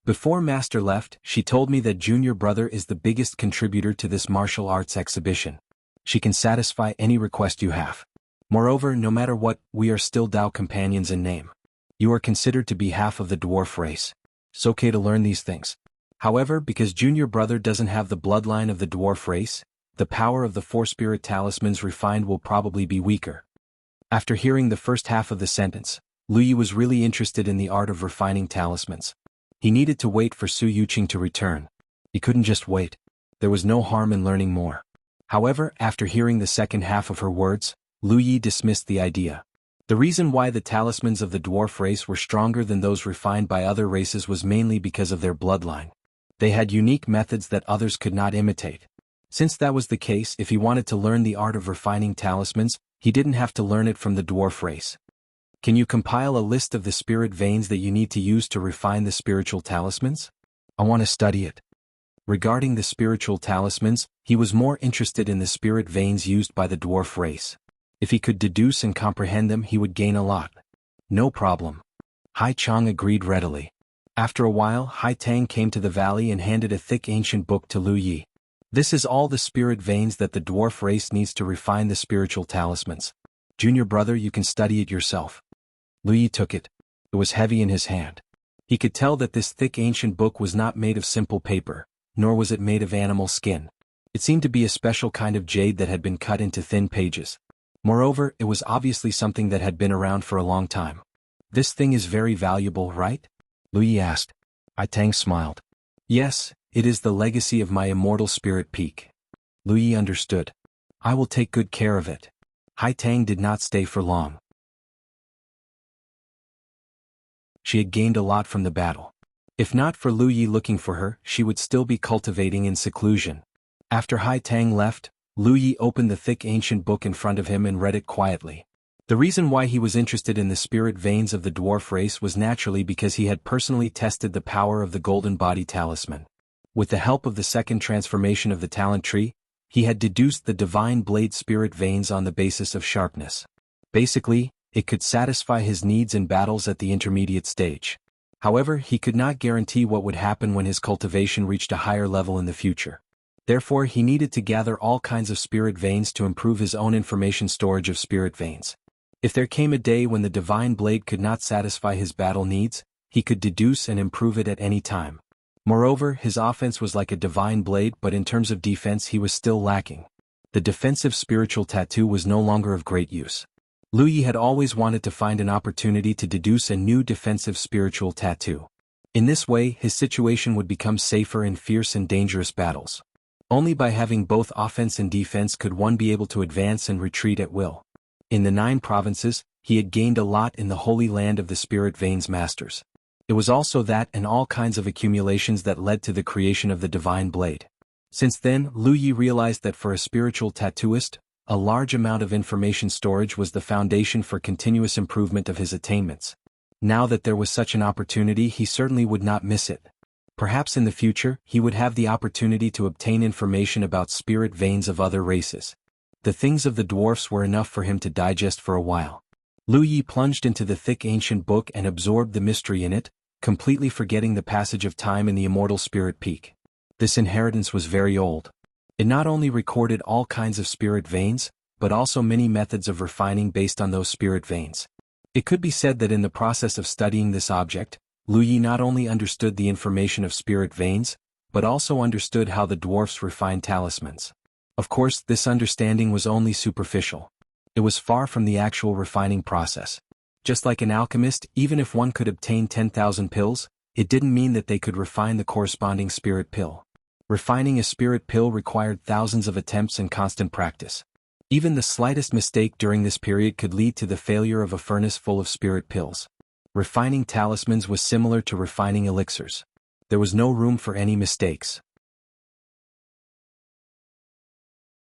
Before master left, she told me that junior brother is the biggest contributor to this martial arts exhibition. She can satisfy any request you have. Moreover, no matter what, we are still Dao companions in name. You are considered to be half of the dwarf race. It's okay to learn these things. However, because junior brother doesn't have the bloodline of the dwarf race, the power of the 4 spirit talismans refined will probably be weaker. After hearing the first half of the sentence, Lu Yi was really interested in the art of refining talismans. He needed to wait for Su Yuqing to return. He couldn't just wait. There was no harm in learning more. However, after hearing the second half of her words, Lu Yi dismissed the idea. The reason why the talismans of the dwarf race were stronger than those refined by other races was mainly because of their bloodline. They had unique methods that others could not imitate. Since that was the case, if he wanted to learn the art of refining talismans, he didn't have to learn it from the dwarf race. Can you compile a list of the spirit veins that you need to use to refine the spiritual talismans? I want to study it. Regarding the spiritual talismans, he was more interested in the spirit veins used by the dwarf race. If he could deduce and comprehend them, he would gain a lot. No problem. Hai Chang agreed readily. After a while, Hai Tang came to the valley and handed a thick ancient book to Lu Yi. This is all the spirit veins that the dwarf race needs to refine the spiritual talismans. Junior brother, you can study it yourself. Lu Yi took it. It was heavy in his hand. He could tell that this thick ancient book was not made of simple paper, nor was it made of animal skin. It seemed to be a special kind of jade that had been cut into thin pages. Moreover, it was obviously something that had been around for a long time. This thing is very valuable, right? Lu Yi asked. Hai Tang smiled. Yes, it is the legacy of my immortal spirit peak. Lu Yi understood. I will take good care of it. Hai Tang did not stay for long. She had gained a lot from the battle. If not for Lu Yi looking for her, she would still be cultivating in seclusion. After Hai Tang left, Lu Yi opened the thick ancient book in front of him and read it quietly. The reason why he was interested in the spirit veins of the dwarf race was naturally because he had personally tested the power of the golden body talisman. With the help of the second transformation of the talent tree, he had deduced the divine blade spirit veins on the basis of sharpness. Basically, it could satisfy his needs in battles at the intermediate stage. However, he could not guarantee what would happen when his cultivation reached a higher level in the future. Therefore, he needed to gather all kinds of spirit veins to improve his own information storage of spirit veins. If there came a day when the divine blade could not satisfy his battle needs, he could deduce and improve it at any time. Moreover, his offense was like a divine blade, but in terms of defense he was still lacking. The defensive spiritual tattoo was no longer of great use. Lu Yi had always wanted to find an opportunity to deduce a new defensive spiritual tattoo. In this way, his situation would become safer in fierce and dangerous battles. Only by having both offense and defense could one be able to advance and retreat at will. In the 9 provinces, he had gained a lot in the holy land of the spirit veins masters. It was also that and all kinds of accumulations that led to the creation of the divine blade. Since then, Lu Yi realized that for a spiritual tattooist, a large amount of information storage was the foundation for continuous improvement of his attainments. Now that there was such an opportunity, he certainly would not miss it. Perhaps in the future, he would have the opportunity to obtain information about spirit veins of other races. The things of the dwarfs were enough for him to digest for a while. Lu Yi plunged into the thick ancient book and absorbed the mystery in it, completely forgetting the passage of time in the immortal spirit peak. This inheritance was very old. It not only recorded all kinds of spirit veins, but also many methods of refining based on those spirit veins. It could be said that in the process of studying this object, Lu Yi not only understood the information of spirit veins, but also understood how the dwarfs refined talismans. Of course, this understanding was only superficial. It was far from the actual refining process. Just like an alchemist, even if one could obtain 10,000 pills, it didn't mean that they could refine the corresponding spirit pill. Refining a spirit pill required thousands of attempts and constant practice. Even the slightest mistake during this period could lead to the failure of a furnace full of spirit pills. Refining talismans was similar to refining elixirs. There was no room for any mistakes.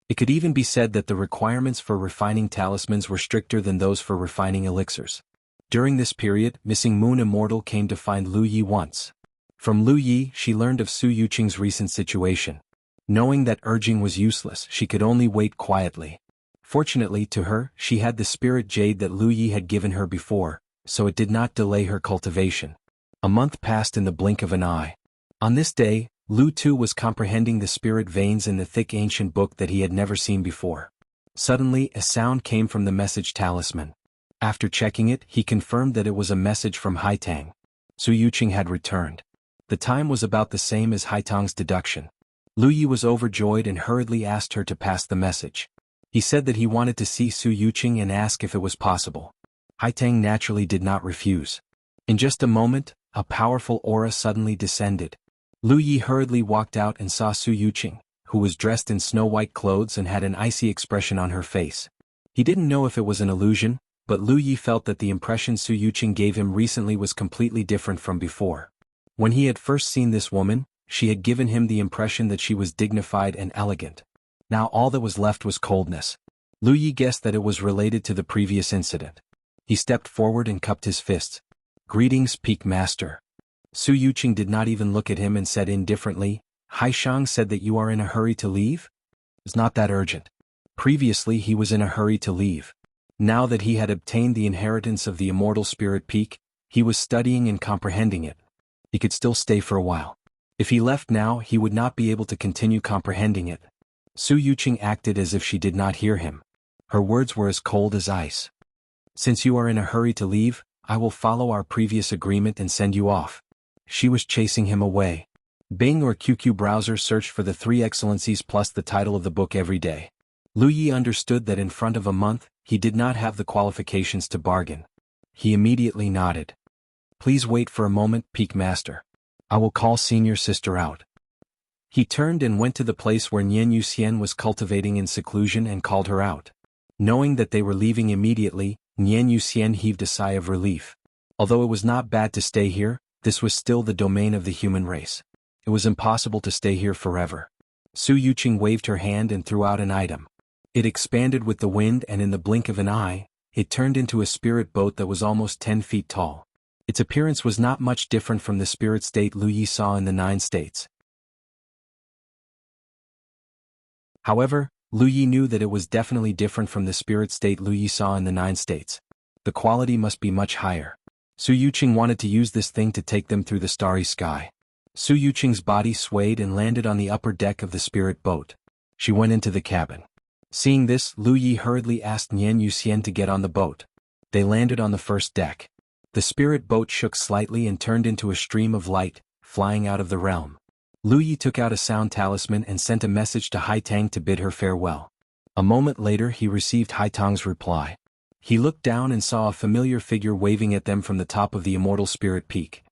It could even be said that the requirements for refining talismans were stricter than those for refining elixirs. During this period, Missing Moon Immortal came to find Lu Yi once. From Lu Yi, she learned of Su Yuqing's recent situation. Knowing that urging was useless, she could only wait quietly. Fortunately to her, she had the spirit jade that Lu Yi had given her before, so it did not delay her cultivation. A month passed in the blink of an eye. On this day, Lu Tu was comprehending the spirit veins in the thick ancient book that he had never seen before. Suddenly, a sound came from the message talisman. After checking it, he confirmed that it was a message from Haitang. Su Yuqing had returned. The time was about the same as Haitang's deduction. Lu Yi was overjoyed and hurriedly asked her to pass the message. He said that he wanted to see Su Yuqing and ask if it was possible. Haitang naturally did not refuse. In just a moment, a powerful aura suddenly descended. Lu Yi hurriedly walked out and saw Su Yuqing, who was dressed in snow-white clothes and had an icy expression on her face. He didn't know if it was an illusion, but Lu Yi felt that the impression Su Yuqing gave him recently was completely different from before. When he had first seen this woman, she had given him the impression that she was dignified and elegant. Now all that was left was coldness. Lu Yi guessed that it was related to the previous incident. He stepped forward and cupped his fists. "Greetings, Peak Master." Su Yuqing did not even look at him and said indifferently, "Haishang said that you are in a hurry to leave? It's not that urgent." Previously he was in a hurry to leave. Now that he had obtained the inheritance of the immortal spirit peak, he was studying and comprehending it. He could still stay for a while. If he left now, he would not be able to continue comprehending it. Su Yuqing acted as if she did not hear him. Her words were as cold as ice. "Since you are in a hurry to leave, I will follow our previous agreement and send you off." She was chasing him away. Bing or QQ browser searched for the 3 excellencies plus the title of the book every day. Lu Yi understood that in front of a month, he did not have the qualifications to bargain. He immediately nodded. "Please wait for a moment, Peak Master. I will call senior sister out." He turned and went to the place where Nian Yuxian was cultivating in seclusion and called her out. Knowing that they were leaving immediately, Nian Yuxian heaved a sigh of relief. Although it was not bad to stay here, this was still the domain of the human race. It was impossible to stay here forever. Su Yuqing waved her hand and threw out an item. It expanded with the wind, and in the blink of an eye, it turned into a spirit boat that was almost 10 feet tall. Its appearance was not much different from the spirit state Lu Yi saw in the 9 states. However, Lu Yi knew that it was definitely different from the spirit state Lu Yi saw in the 9 states. The quality must be much higher. Su Yuqing wanted to use this thing to take them through the starry sky. Su Yuqing's body swayed and landed on the upper deck of the spirit boat. She went into the cabin. Seeing this, Lu Yi hurriedly asked Nian Yuxian to get on the boat. They landed on the first deck. The spirit boat shook slightly and turned into a stream of light, flying out of the realm. Lu Yi took out a sound talisman and sent a message to Haitang to bid her farewell. A moment later he received Haitang's reply. He looked down and saw a familiar figure waving at them from the top of the immortal spirit peak.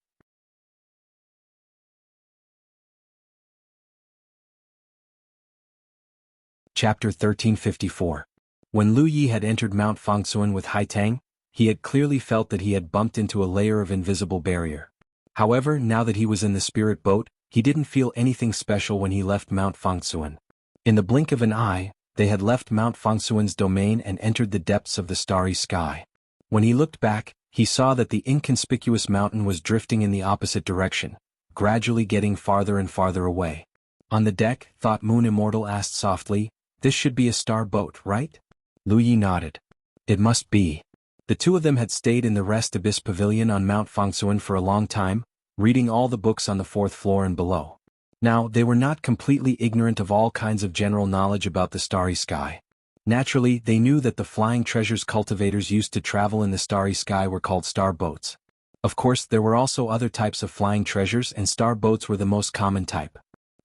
Chapter 1354. When Lu Yi had entered Mount Fangsuan with Haitang, he had clearly felt that he had bumped into a layer of invisible barrier. However, now that he was in the spirit boat, he didn't feel anything special when he left Mount Fangsuan. In the blink of an eye, they had left Mount Fangsuan's domain and entered the depths of the starry sky. When he looked back, he saw that the inconspicuous mountain was drifting in the opposite direction, gradually getting farther and farther away. On the deck, Thought Moon Immortal asked softly, "This should be a star boat, right?" Lu Yi nodded. "It must be." The two of them had stayed in the Rest Abyss Pavilion on Mount Fangsuan for a long time, reading all the books on the 4th floor and below. Now, they were not completely ignorant of all kinds of general knowledge about the starry sky. Naturally, they knew that the flying treasures cultivators used to travel in the starry sky were called star boats. Of course, there were also other types of flying treasures, and star boats were the most common type.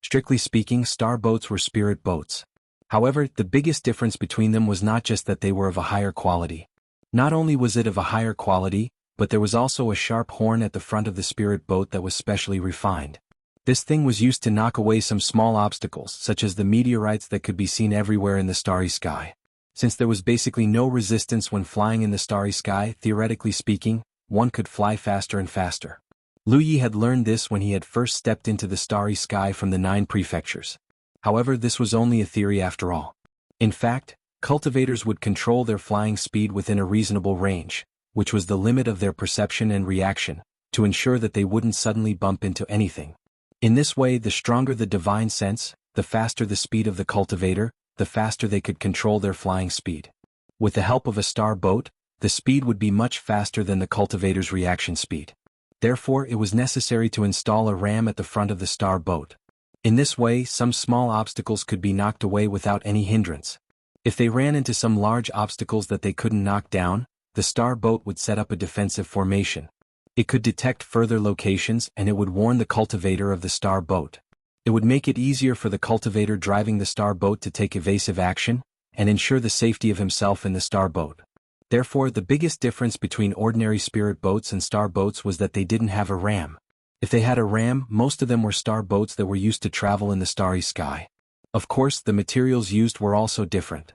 Strictly speaking, star boats were spirit boats. However, the biggest difference between them was not just that they were of a higher quality. Not only was it of a higher quality, but there was also a sharp horn at the front of the spirit boat that was specially refined. This thing was used to knock away some small obstacles, such as the meteorites that could be seen everywhere in the starry sky. Since there was basically no resistance when flying in the starry sky, theoretically speaking, one could fly faster and faster. Lu Yi had learned this when he had first stepped into the starry sky from the 9 prefectures. However, this was only a theory after all. In fact, cultivators would control their flying speed within a reasonable range, which was the limit of their perception and reaction, to ensure that they wouldn't suddenly bump into anything. In this way, the stronger the divine sense, the faster the speed of the cultivator, the faster they could control their flying speed. With the help of a star boat, the speed would be much faster than the cultivator's reaction speed. Therefore, it was necessary to install a ram at the front of the star boat. In this way, some small obstacles could be knocked away without any hindrance. If they ran into some large obstacles that they couldn't knock down, the star boat would set up a defensive formation. It could detect further locations and it would warn the cultivator of the star boat. It would make it easier for the cultivator driving the star boat to take evasive action and ensure the safety of himself in the star boat. Therefore, the biggest difference between ordinary spirit boats and star boats was that they didn't have a ram. If they had a ram, most of them were star boats that were used to travel in the starry sky. Of course, the materials used were also different.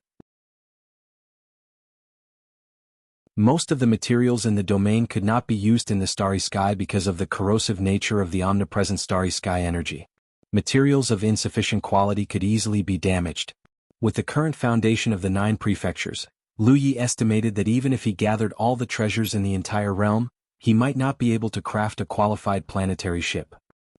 Most of the materials in the domain could not be used in the starry sky because of the corrosive nature of the omnipresent starry sky energy. Materials of insufficient quality could easily be damaged. With the current foundation of the 9 prefectures, Lu Yi estimated that even if he gathered all the treasures in the entire realm, he might not be able to craft a qualified planetary ship.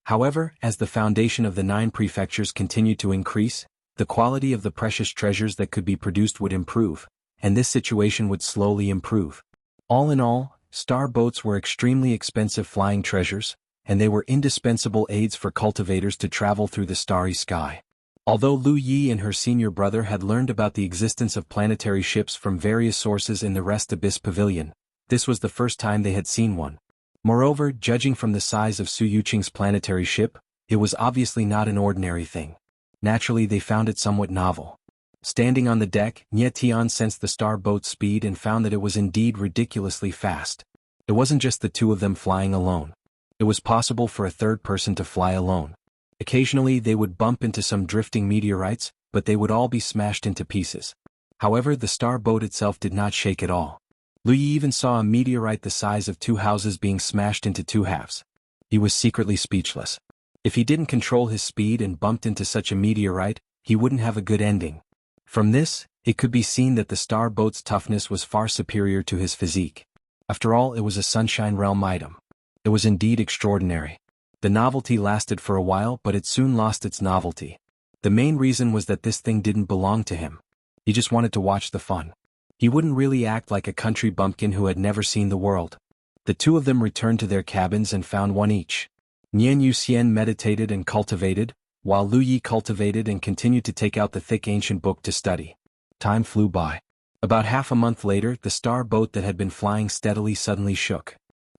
However, as the foundation of the 9 prefectures continued to increase, the quality of the precious treasures that could be produced would improve, and this situation would slowly improve. All in all, star boats were extremely expensive flying treasures, and they were indispensable aids for cultivators to travel through the starry sky. Although Lu Yi and her senior brother had learned about the existence of planetary ships from various sources in the Rest Abyss Pavilion, this was the first time they had seen one. Moreover, judging from the size of Su Yuqing's planetary ship, it was obviously not an ordinary thing. Naturally, they found it somewhat novel. Standing on the deck, Nie Tian sensed the star boat's speed and found that it was indeed ridiculously fast. It wasn't just the two of them flying alone. It was possible for a third person to fly alone. Occasionally they would bump into some drifting meteorites, but they would all be smashed into pieces. However, the star boat itself did not shake at all. Lu Yi even saw a meteorite the size of 2 houses being smashed into 2 halves. He was secretly speechless. If he didn't control his speed and bumped into such a meteorite, he wouldn't have a good ending. From this, it could be seen that the star boat's toughness was far superior to his physique. After all, it was a Sunshine Realm item. It was indeed extraordinary. The novelty lasted for a while, but it soon lost its novelty. The main reason was that this thing didn't belong to him. He just wanted to watch the fun. He wouldn't really act like a country bumpkin who had never seen the world. The two of them returned to their cabins and found one each. Nian Yuxian meditated and cultivated, while Lu Yi cultivated and continued to take out the thick ancient book to study. Time flew by. About half a month later, the star boat that had been flying steadily suddenly shook.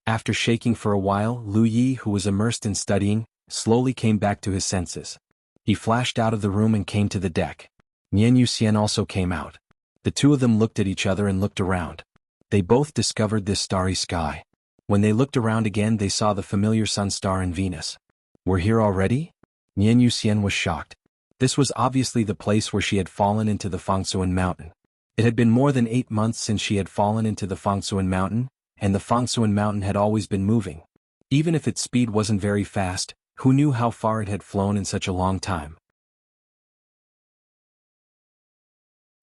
After shaking for a while, Lu Yi, who was immersed in studying, slowly came back to his senses. He flashed out of the room and came to the deck. Nian Yuxian also came out. The two of them looked at each other and looked around. They both discovered this starry sky. When they looked around again, they saw the familiar sun star and Venus. We're here already? Nian Yuxian was shocked. This was obviously the place where she had fallen into the Fangsuan Mountain. It had been more than 8 months since she had fallen into the Fangsuan Mountain, and the Fangsuan Mountain had always been moving. Even if its speed wasn't very fast, who knew how far it had flown in such a long time?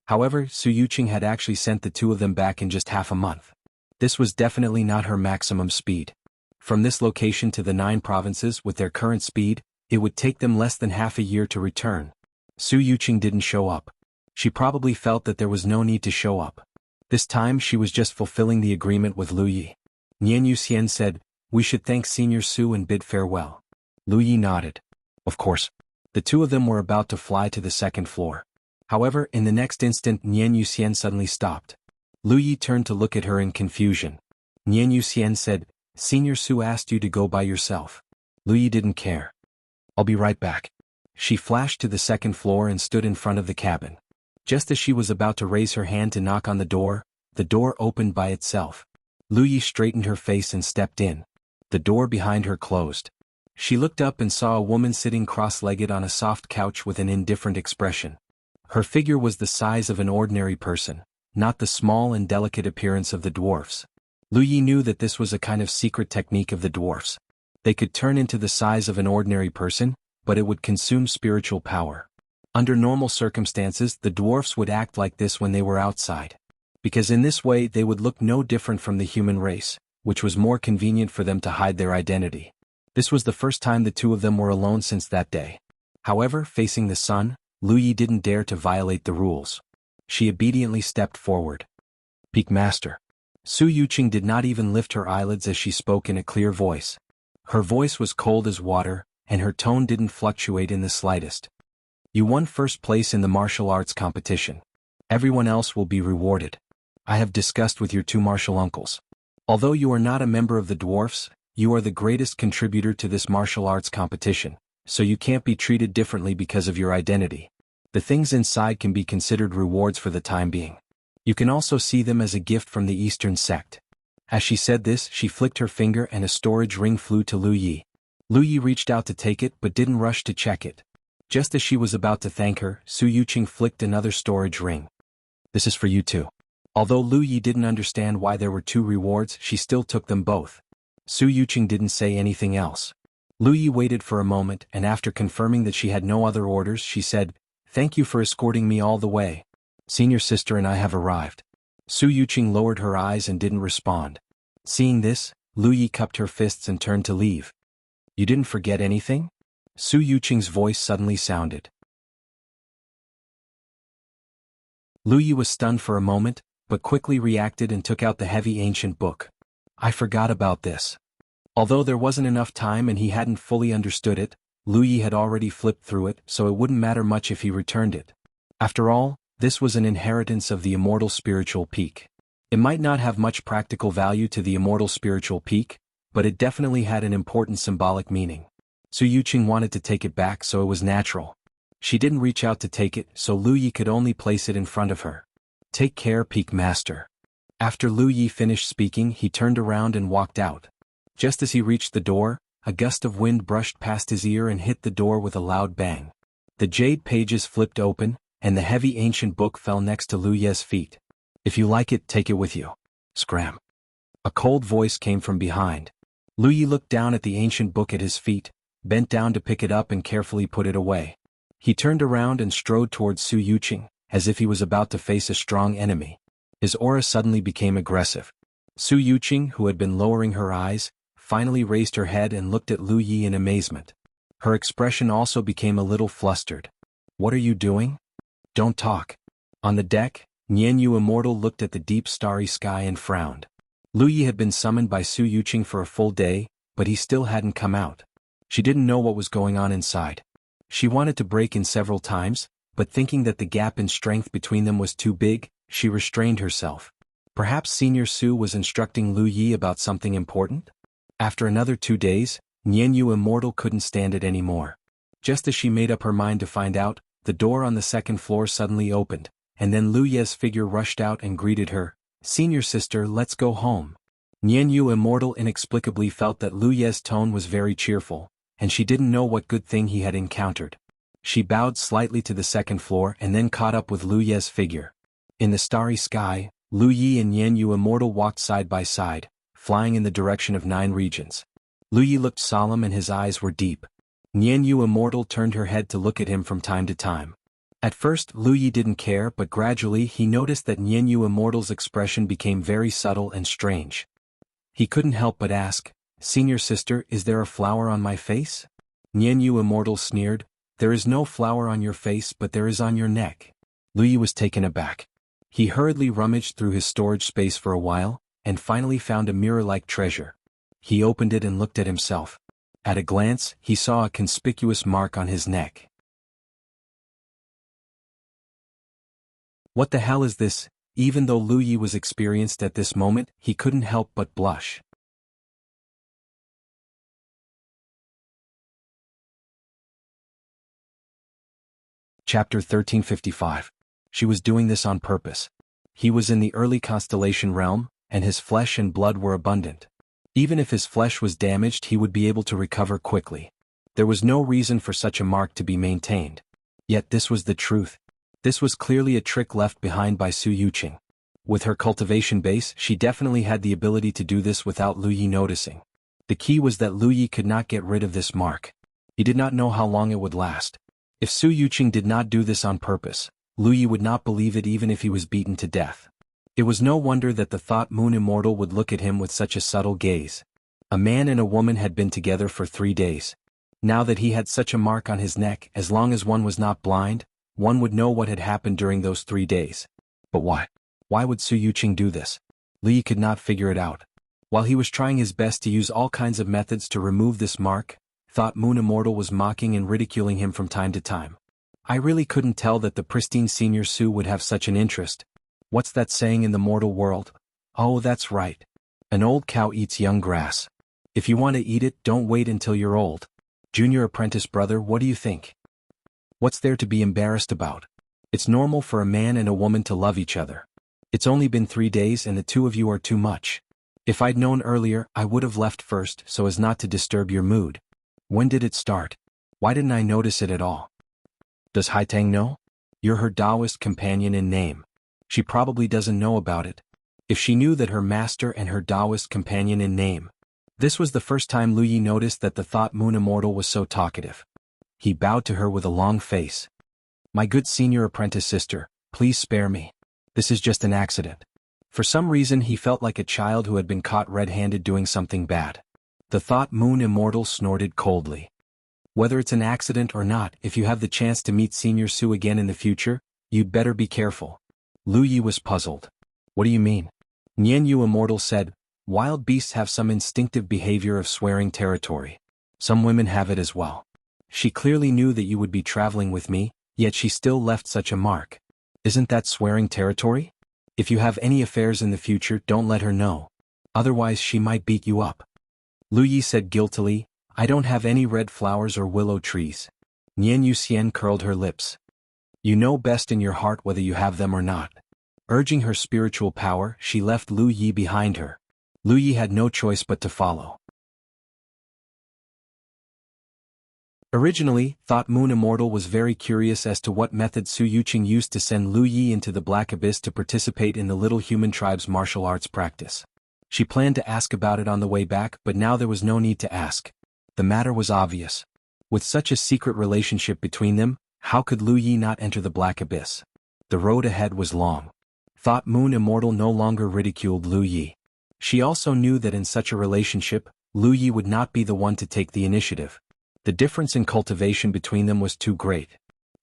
However, Su Yuqing had actually sent the two of them back in just half a month. This was definitely not her maximum speed. From this location to the 9 provinces with their current speed, it would take them less than half a year to return. Su Yuqing didn't show up. She probably felt that there was no need to show up. This time she was just fulfilling the agreement with Lu Yi. Nian Yuxian said, "We should thank Senior Su and bid farewell." Lu Yi nodded. Of course. The two of them were about to fly to the 2nd floor. However, in the next instant Nian Yuxian suddenly stopped. Lu Yi turned to look at her in confusion. Nian Yuxian said, "Senior Su asked you to go by yourself." Lu Yi didn't care. "I'll be right back." She flashed to the 2nd floor and stood in front of the cabin. Just as she was about to raise her hand to knock on the door, The door opened by itself. Lu Yi straightened her face and stepped in. The door behind her closed. She looked up and saw a woman sitting cross-legged on a soft couch with an indifferent expression. Her figure was the size of an ordinary person, not the small and delicate appearance of the dwarfs. Lu Yi knew that this was a kind of secret technique of the dwarfs. They could turn into the size of an ordinary person, but it would consume spiritual power. Under normal circumstances, the dwarfs would act like this when they were outside. Because in this way they would look no different from the human race, which was more convenient for them to hide their identity. This was the first time the two of them were alone since that day. However, facing the sun, Lu Yi didn't dare to violate the rules. She obediently stepped forward. Peak Master. Su Yuqing did not even lift her eyelids as she spoke in a clear voice. Her voice was cold as water, and her tone didn't fluctuate in the slightest. You won first place in the martial arts competition. Everyone else will be rewarded. I have discussed with your two martial uncles. Although you are not a member of the dwarfs, you are the greatest contributor to this martial arts competition, so you can't be treated differently because of your identity. The things inside can be considered rewards for the time being. You can also see them as a gift from the Eastern sect. As she said this, she flicked her finger and a storage ring flew to Lu Yi. Lu Yi reached out to take it but didn't rush to check it. Just as she was about to thank her, Su Yuqing flicked another storage ring. This is for you too. Although Lu Yi didn't understand why there were two rewards, she still took them both. Su Yuqing didn't say anything else. Lu Yi waited for a moment and after confirming that she had no other orders, she said, "Thank you for escorting me all the way. Senior sister and I have arrived." Su Yuqing lowered her eyes and didn't respond. Seeing this, Lu Yi cupped her fists and turned to leave. You didn't forget anything? Su Yuqing's voice suddenly sounded. Lu Yi was stunned for a moment, but quickly reacted and took out the heavy ancient book. I forgot about this. Although there wasn't enough time and he hadn't fully understood it, Lu Yi had already flipped through it, so it wouldn't matter much if he returned it. After all, this was an inheritance of the immortal spiritual peak. It might not have much practical value to the immortal spiritual peak, but it definitely had an important symbolic meaning. Su Yuqing wanted to take it back, so it was natural. She didn't reach out to take it, so Lu Yi could only place it in front of her. Take care, Peak Master. After Lu Yi finished speaking, he turned around and walked out. Just as he reached the door, a gust of wind brushed past his ear and hit the door with a loud bang. The jade pages flipped open, and the heavy ancient book fell next to Lu Ye's feet. If you like it, take it with you. Scram. A cold voice came from behind. Lu Yi looked down at the ancient book at his feet, bent down to pick it up and carefully put it away. He turned around and strode towards Su Yuqing, as if he was about to face a strong enemy. His aura suddenly became aggressive. Su Yuqing, who had been lowering her eyes, finally raised her head and looked at Lu Yi in amazement. Her expression also became a little flustered. What are you doing? Don't talk. On the deck, Jianghu Immortal looked at the deep starry sky and frowned. Lu Yi had been summoned by Su Yuqing for a full day, but he still hadn't come out. She didn't know what was going on inside. She wanted to break in several times, but thinking that the gap in strength between them was too big, she restrained herself. Perhaps Senior Su was instructing Lu Yi about something important? After another 2 days, Jianghu Immortal couldn't stand it anymore. Just as she made up her mind to find out, the door on the second floor suddenly opened, and then Lu Ye's figure rushed out and greeted her. Senior sister, let's go home. Jianghu Immortal inexplicably felt that Lu Ye's tone was very cheerful, and she didn't know what good thing he had encountered. She bowed slightly to the second floor and then caught up with Lu Ye's figure. In the starry sky, Lu Yi and Jianghu Immortal walked side by side, flying in the direction of 9 regions. Lu Yi looked solemn and his eyes were deep. Jianghu Immortal turned her head to look at him from time to time. At first, Lu Yi didn't care, but gradually he noticed that Jianghu Immortal's expression became very subtle and strange. He couldn't help but ask, Senior sister, is there a flower on my face? Jianghu Immortal sneered, there is no flower on your face but there is on your neck. Lu Yi was taken aback. He hurriedly rummaged through his storage space for a while, and finally found a mirror-like treasure. He opened it and looked at himself. At a glance, he saw a conspicuous mark on his neck. What the hell is this? Even though Lu Yi was experienced at this moment, he couldn't help but blush. Chapter 1355. She was doing this on purpose. He was in the early constellation realm, and his flesh and blood were abundant. Even if his flesh was damaged, he would be able to recover quickly. There was no reason for such a mark to be maintained. Yet this was the truth. This was clearly a trick left behind by Su Yuqing. With her cultivation base, she definitely had the ability to do this without Lu Yi noticing. The key was that Lu Yi could not get rid of this mark. He did not know how long it would last. If Su Yuqing did not do this on purpose, Lu Yi would not believe it even if he was beaten to death. It was no wonder that the Thought Moon Immortal would look at him with such a subtle gaze. A man and a woman had been together for 3 days. Now that he had such a mark on his neck, as long as one was not blind, one would know what had happened during those 3 days. But why? Why would Su Yuqing do this? Lu Yi could not figure it out. While he was trying his best to use all kinds of methods to remove this mark, Thought Moon Immortal was mocking and ridiculing him from time to time. I really couldn't tell that the pristine senior Su would have such an interest. What's that saying in the mortal world? Oh, that's right. An old cow eats young grass. If you want to eat it, don't wait until you're old. Junior apprentice brother, what do you think? What's there to be embarrassed about? It's normal for a man and a woman to love each other. It's only been 3 days and the two of you are too much. If I'd known earlier, I would have left first so as not to disturb your mood. When did it start? Why didn't I notice it at all? Does Haitang know? You're her Taoist companion in name. She probably doesn't know about it. If she knew that her master and her Taoist companion in name. This was the first time Lu Yi noticed that the Thought Moon Immortal was so talkative. He bowed to her with a long face. My good senior apprentice sister, please spare me. This is just an accident. For some reason he felt like a child who had been caught red-handed doing something bad. The Thought Moon Immortal snorted coldly. Whether it's an accident or not, if you have the chance to meet Senior Su again in the future, you'd better be careful. Lu Yi was puzzled. What do you mean? Nian Yu Immortal said, wild beasts have some instinctive behavior of swearing territory. Some women have it as well. She clearly knew that you would be traveling with me, yet she still left such a mark. Isn't that swearing territory? If you have any affairs in the future, don't let her know. Otherwise she might beat you up. Lu Yi said guiltily, I don't have any red flowers or willow trees. Nian Yu Xian curled her lips. You know best in your heart whether you have them or not. Urging her spiritual power, she left Lu Yi behind her. Lu Yi had no choice but to follow. Originally, Thought Moon Immortal was very curious as to what method Su Yuqing used to send Lu Yi into the Black Abyss to participate in the Little Human Tribe's martial arts practice. She planned to ask about it on the way back, but now there was no need to ask. The matter was obvious. With such a secret relationship between them, how could Lu Yi not enter the Black Abyss? The road ahead was long. Thought Moon Immortal no longer ridiculed Lu Yi. She also knew that in such a relationship, Lu Yi would not be the one to take the initiative. The difference in cultivation between them was too great.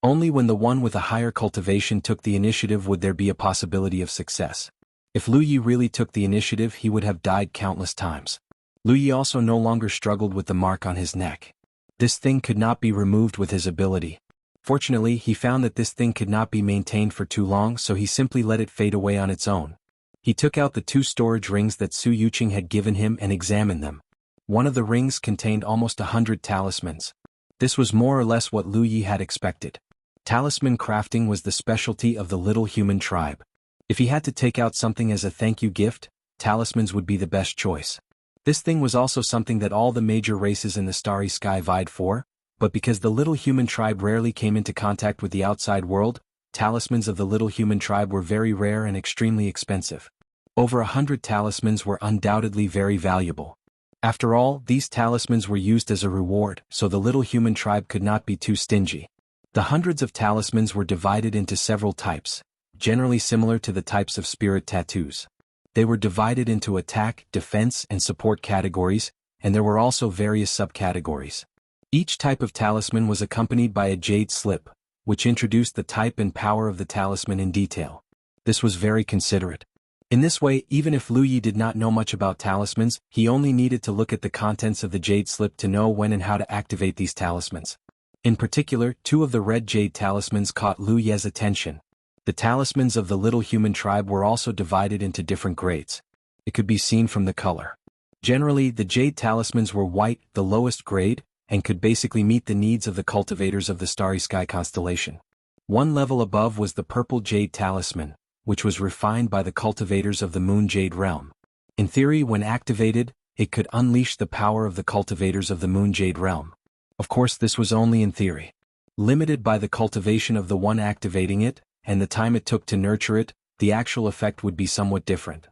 Only when the one with a higher cultivation took the initiative would there be a possibility of success. If Lu Yi really took the initiative, he would have died countless times. Lu Yi also no longer struggled with the mark on his neck. This thing could not be removed with his ability. Fortunately, he found that this thing could not be maintained for too long, so he simply let it fade away on its own. He took out the 2 storage rings that Su Yuqing had given him and examined them. One of the rings contained almost 100 talismans. This was more or less what Lu Yi had expected. Talisman crafting was the specialty of the Little Human Tribe. If he had to take out something as a thank you gift, talismans would be the best choice. This thing was also something that all the major races in the Starry Sky vied for, but because the Little Human Tribe rarely came into contact with the outside world, talismans of the Little Human Tribe were very rare and extremely expensive. Over 100 talismans were undoubtedly very valuable. After all, these talismans were used as a reward, so the Little Human Tribe could not be too stingy. The hundreds of talismans were divided into several types, generally similar to the types of spirit tattoos. They were divided into attack, defense, and support categories, and there were also various subcategories. Each type of talisman was accompanied by a jade slip, which introduced the type and power of the talisman in detail. This was very considerate. In this way, even if Lu Yi did not know much about talismans, he only needed to look at the contents of the jade slip to know when and how to activate these talismans. In particular, 2 of the red jade talismans caught Lu Yi's attention. The talismans of the Little Human Tribe were also divided into different grades. It could be seen from the color. Generally, the jade talismans were white, the lowest grade, and could basically meet the needs of the cultivators of the Starry Sky constellation. One level above was the purple jade talisman, which was refined by the cultivators of the Moon Jade realm. In theory, when activated, it could unleash the power of the cultivators of the Moon Jade realm. Of course, this was only in theory. Limited by the cultivation of the one activating it, and the time it took to nurture it, the actual effect would be somewhat different.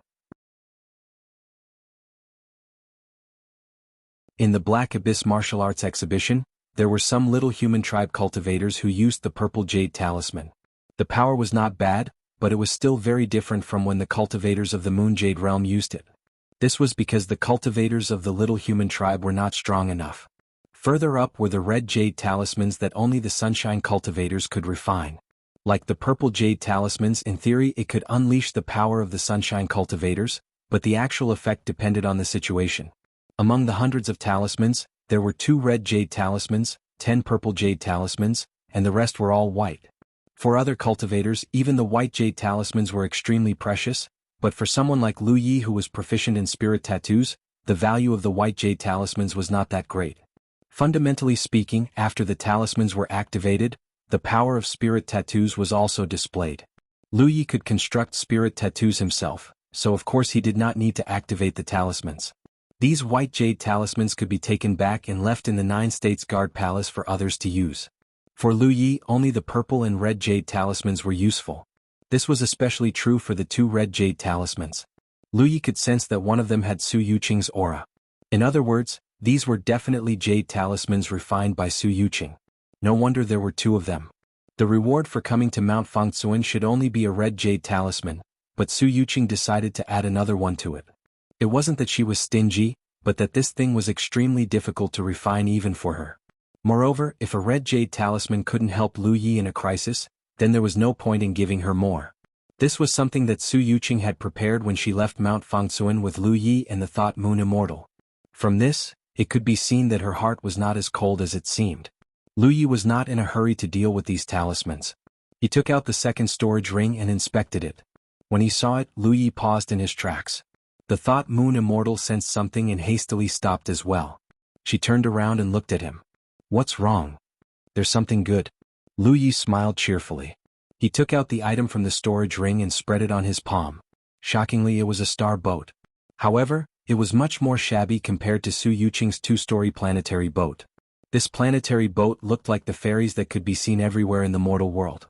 In the Black Abyss martial arts exhibition, there were some little human tribe cultivators who used the purple jade talisman. The power was not bad, but it was still very different from when the cultivators of the Moon Jade realm used it. This was because the cultivators of the little human tribe were not strong enough. Further up were the red jade talismans that only the sunshine cultivators could refine. Like the purple jade talismans, in theory it could unleash the power of the sunshine cultivators, but the actual effect depended on the situation. Among the hundreds of talismans, there were 2 red jade talismans, 10 purple jade talismans, and the rest were all white. For other cultivators, even the white jade talismans were extremely precious, but for someone like Lu Yi who was proficient in spirit tattoos, the value of the white jade talismans was not that great. Fundamentally speaking, after the talismans were activated, the power of spirit tattoos was also displayed. Lu Yi could construct spirit tattoos himself, so of course he did not need to activate the talismans. These white jade talismans could be taken back and left in the 9 States Guard Palace for others to use. For Lu Yi, only the purple and red jade talismans were useful. This was especially true for the 2 red jade talismans. Lu Yi could sense that one of them had Su Yuqing's aura. In other words, these were definitely jade talismans refined by Su Yuqing. No wonder there were 2 of them. The reward for coming to Mount Fangsuan should only be a red jade talisman, but Su Yuqing decided to add another one to it. It wasn't that she was stingy, but that this thing was extremely difficult to refine even for her. Moreover, if a red jade talisman couldn't help Lu Yi in a crisis, then there was no point in giving her more. This was something that Su Yuqing had prepared when she left Mount Fangsuan with Lu Yi and the thought Moon Immortal. From this, it could be seen that her heart was not as cold as it seemed. Lu Yi was not in a hurry to deal with these talismans. He took out the second storage ring and inspected it. When he saw it, Lu Yi paused in his tracks. The thought Moon Immortal sensed something and hastily stopped as well. She turned around and looked at him. "What's wrong?" "There's something good." Lu Yi smiled cheerfully. He took out the item from the storage ring and spread it on his palm. Shockingly, it was a star boat. However, it was much more shabby compared to Su Yuqing's 2-story planetary boat. This planetary boat looked like the fairies that could be seen everywhere in the mortal world.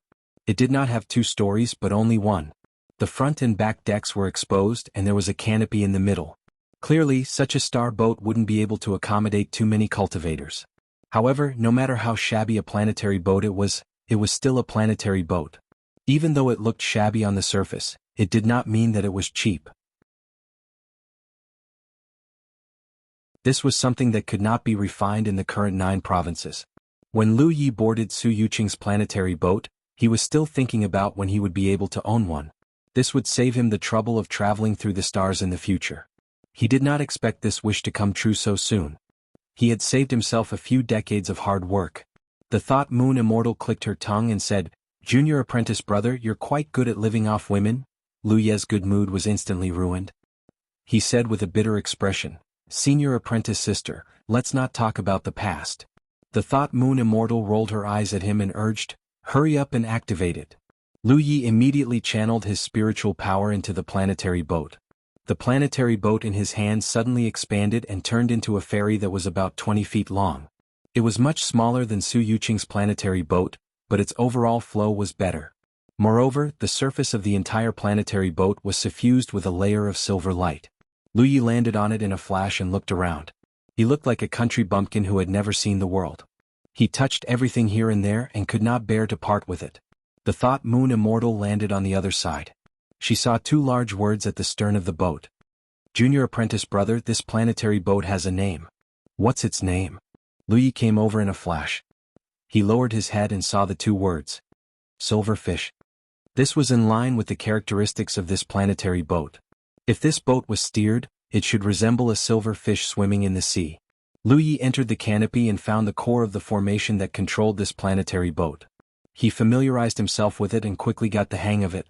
It did not have 2 stories but only 1. The front and back decks were exposed and there was a canopy in the middle. Clearly, such a star boat wouldn't be able to accommodate too many cultivators. However, no matter how shabby a planetary boat it was still a planetary boat. Even though it looked shabby on the surface, it did not mean that it was cheap. This was something that could not be refined in the current 9 provinces. When Lu Yi boarded Su Yuqing's planetary boat, he was still thinking about when he would be able to own one. This would save him the trouble of traveling through the stars in the future. He did not expect this wish to come true so soon. He had saved himself a few decades of hard work. The thought Moon Immortal clicked her tongue and said, "Junior apprentice brother, you're quite good at living off women." Lu Ye's good mood was instantly ruined. He said with a bitter expression, "Senior apprentice sister, let's not talk about the past." The thought Moon Immortal rolled her eyes at him and urged, "Hurry up and activate it." Lu Yi immediately channeled his spiritual power into the planetary boat. The planetary boat in his hand suddenly expanded and turned into a fairy that was about 20 feet long. It was much smaller than Su Yuqing's planetary boat, but its overall flow was better. Moreover, the surface of the entire planetary boat was suffused with a layer of silver light. Lu Yi landed on it in a flash and looked around. He looked like a country bumpkin who had never seen the world. He touched everything here and there and could not bear to part with it. The thought Moon Immortal landed on the other side. She saw 2 large words at the stern of the boat. "Junior apprentice brother, this planetary boat has a name." "What's its name?" Lu Yi came over in a flash. He lowered his head and saw the 2 words. "Silverfish." This was in line with the characteristics of this planetary boat. If this boat was steered, it should resemble a silver fish swimming in the sea. Lu Yi entered the canopy and found the core of the formation that controlled this planetary boat. He familiarized himself with it and quickly got the hang of it.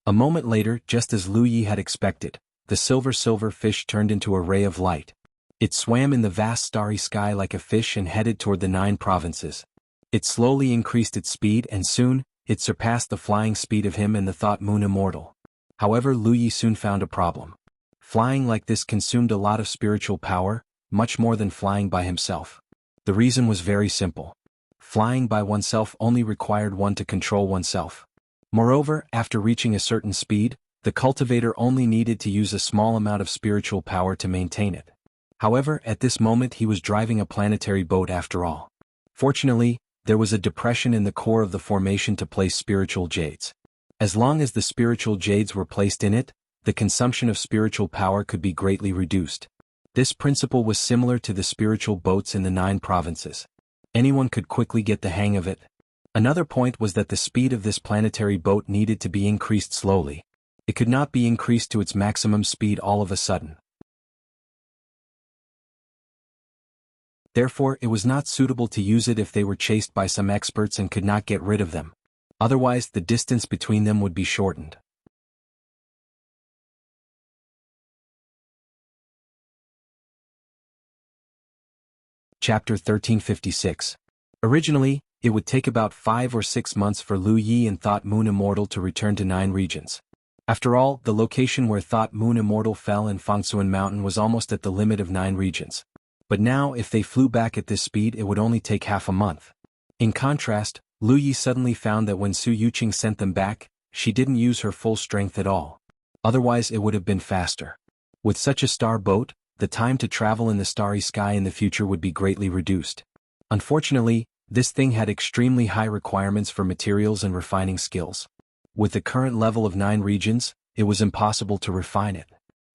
A moment later, just as Lu Yi had expected, the silver fish turned into a ray of light. It swam in the vast starry sky like a fish and headed toward the 9 provinces. It slowly increased its speed and soon, it surpassed the flying speed of him and the thought Moon Immortal. However, Lu Yi soon found a problem. Flying like this consumed a lot of spiritual power, much more than flying by himself. The reason was very simple. Flying by oneself only required one to control oneself. Moreover, after reaching a certain speed, the cultivator only needed to use a small amount of spiritual power to maintain it. However, at this moment he was driving a planetary boat after all. Fortunately, there was a depression in the core of the formation to place spiritual jades. As long as the spiritual jades were placed in it, the consumption of spiritual power could be greatly reduced. This principle was similar to the spiritual boats in the 9 provinces. Anyone could quickly get the hang of it. Another point was that the speed of this planetary boat needed to be increased slowly. It could not be increased to its maximum speed all of a sudden. Therefore, it was not suitable to use it if they were chased by some experts and could not get rid of them. Otherwise, the distance between them would be shortened. Chapter 1356. Originally, it would take about 5 or 6 months for Lu Yi and Thought Moon Immortal to return to 9 regions. After all, the location where Thought Moon Immortal fell in Fangsuan Mountain was almost at the limit of 9 regions. But now if they flew back at this speed it would only take half a month. In contrast, Lu Yi suddenly found that when Su Yuqing sent them back, she didn't use her full strength at all. Otherwise it would have been faster. With such a star boat, the time to travel in the starry sky in the future would be greatly reduced. Unfortunately, this thing had extremely high requirements for materials and refining skills. With the current level of 9 regions, it was impossible to refine it.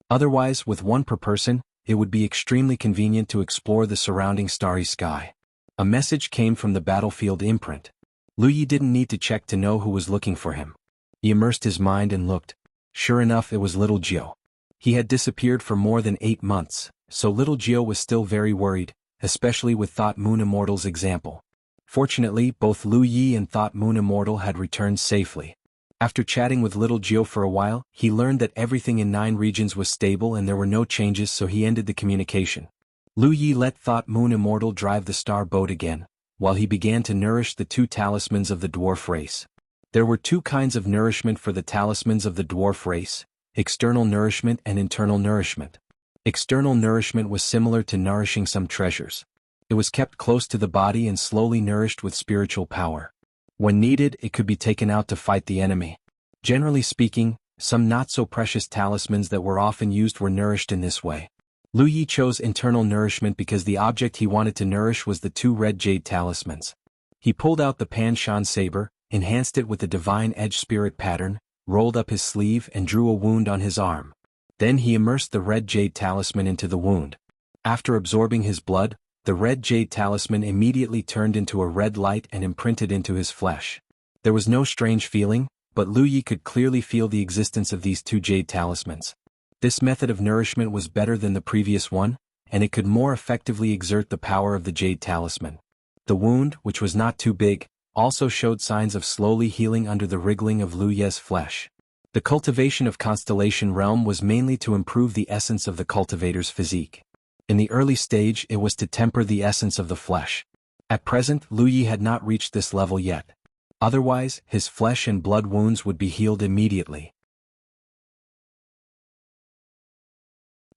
Otherwise, with 1 per person, it would be extremely convenient to explore the surrounding starry sky. A message came from the battlefield imprint. Lu Yi didn't need to check to know who was looking for him. He immersed his mind and looked. Sure enough, it was little Jiao. He had disappeared for more than 8 months, so little Jiao was still very worried, especially with Thought Moon Immortal's example. Fortunately, both Lu Yi and Thought Moon Immortal had returned safely. After chatting with little Jiao for a while, he learned that everything in 9 regions was stable and there were no changes, so he ended the communication. Lu Yi let Thought Moon Immortal drive the star boat again, while he began to nourish the 2 talismans of the dwarf race. There were 2 kinds of nourishment for the talismans of the dwarf race: external nourishment and internal nourishment. External nourishment was similar to nourishing some treasures. It was kept close to the body and slowly nourished with spiritual power. When needed, it could be taken out to fight the enemy. Generally speaking, some not-so-precious talismans that were often used were nourished in this way. Lu Yi chose internal nourishment because the object he wanted to nourish was the 2 red jade talismans. He pulled out the Pan Shan saber, enhanced it with the divine edge spirit pattern, rolled up his sleeve and drew a wound on his arm. Then he immersed the red jade talisman into the wound. After absorbing his blood, the red jade talisman immediately turned into a red light and imprinted into his flesh. There was no strange feeling, but Lu Yi could clearly feel the existence of these 2 jade talismans. This method of nourishment was better than the previous one, and it could more effectively exert the power of the jade talisman. The wound, which was not too big, also showed signs of slowly healing under the wriggling of Lu Ye's flesh. The cultivation of Constellation Realm was mainly to improve the essence of the cultivator's physique. In the early stage it was to temper the essence of the flesh. At present, Lu Yi had not reached this level yet. Otherwise, his flesh and blood wounds would be healed immediately.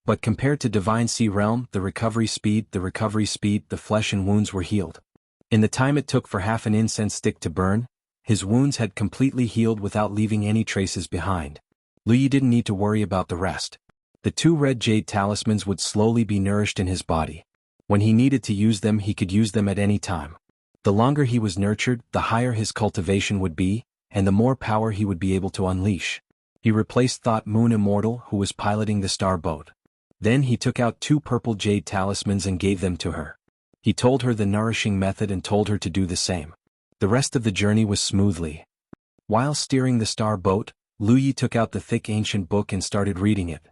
But compared to Divine Sea Realm, the recovery speed, the flesh and wounds were healed. In the time it took for half an incense stick to burn, his wounds had completely healed without leaving any traces behind. Lu Yi didn't need to worry about the rest. The 2 red jade talismans would slowly be nourished in his body. When he needed to use them, he could use them at any time. The longer he was nurtured, the higher his cultivation would be, and the more power he would be able to unleash. He replaced Thought Moon Immortal, who was piloting the star boat. Then he took out 2 purple jade talismans and gave them to her. He told her the nourishing method and told her to do the same. The rest of the journey was smoothly. While steering the star boat, Lu Yi took out the thick ancient book and started reading it.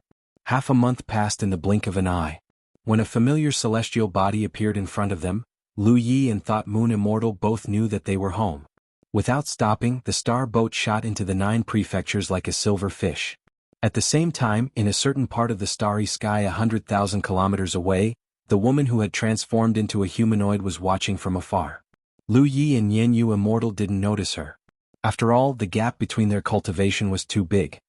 Half a month passed in the blink of an eye. When a familiar celestial body appeared in front of them, Lu Yi and Thought Moon Immortal both knew that they were home. Without stopping, the star boat shot into the 9 prefectures like a silver fish. At the same time, in a certain part of the starry sky 100,000 kilometers away, the woman who had transformed into a humanoid was watching from afar. Lu Yi and Yanyu Immortal didn't notice her. After all, the gap between their cultivation was too big.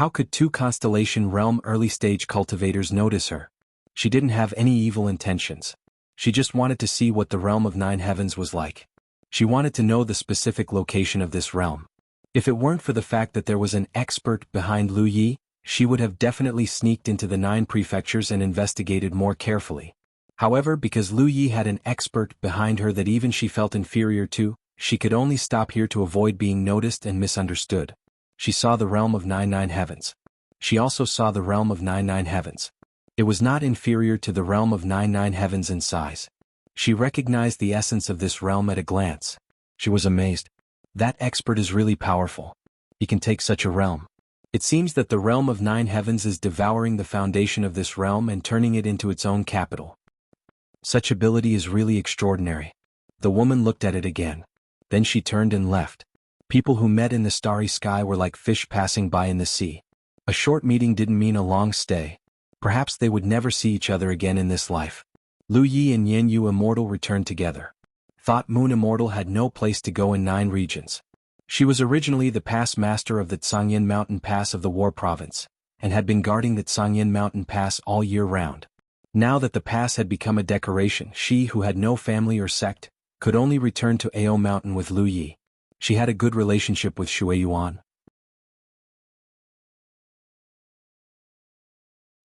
How could two Constellation Realm early-stage cultivators notice her? She didn't have any evil intentions. She just wanted to see what the Realm of Nine Heavens was like. She wanted to know the specific location of this realm. If it weren't for the fact that there was an expert behind Lu Yi, she would have definitely sneaked into the 9 prefectures and investigated more carefully. However, because Lu Yi had an expert behind her that even she felt inferior to, she could only stop here to avoid being noticed and misunderstood. She saw the realm of Nine Heavens. She also saw the realm of Nine Heavens. It was not inferior to the realm of Nine Heavens in size. She recognized the essence of this realm at a glance. She was amazed. That expert is really powerful. He can take such a realm. It seems that the realm of Nine Heavens is devouring the foundation of this realm and turning it into its own capital. Such ability is really extraordinary. The woman looked at it again. Then she turned and left. People who met in the starry sky were like fish passing by in the sea. A short meeting didn't mean a long stay. Perhaps they would never see each other again in this life. Lu Yi and Jianghu Immortal returned together. Thought Moon Immortal had no place to go in 9 regions. She was originally the pass master of the Tsangyin Mountain Pass of the War Province, and had been guarding the Tsangyin Mountain Pass all year round. Now that the pass had become a decoration, she who had no family or sect, could only return to Ao Mountain with Lu Yi. She had a good relationship with Shui Yuan.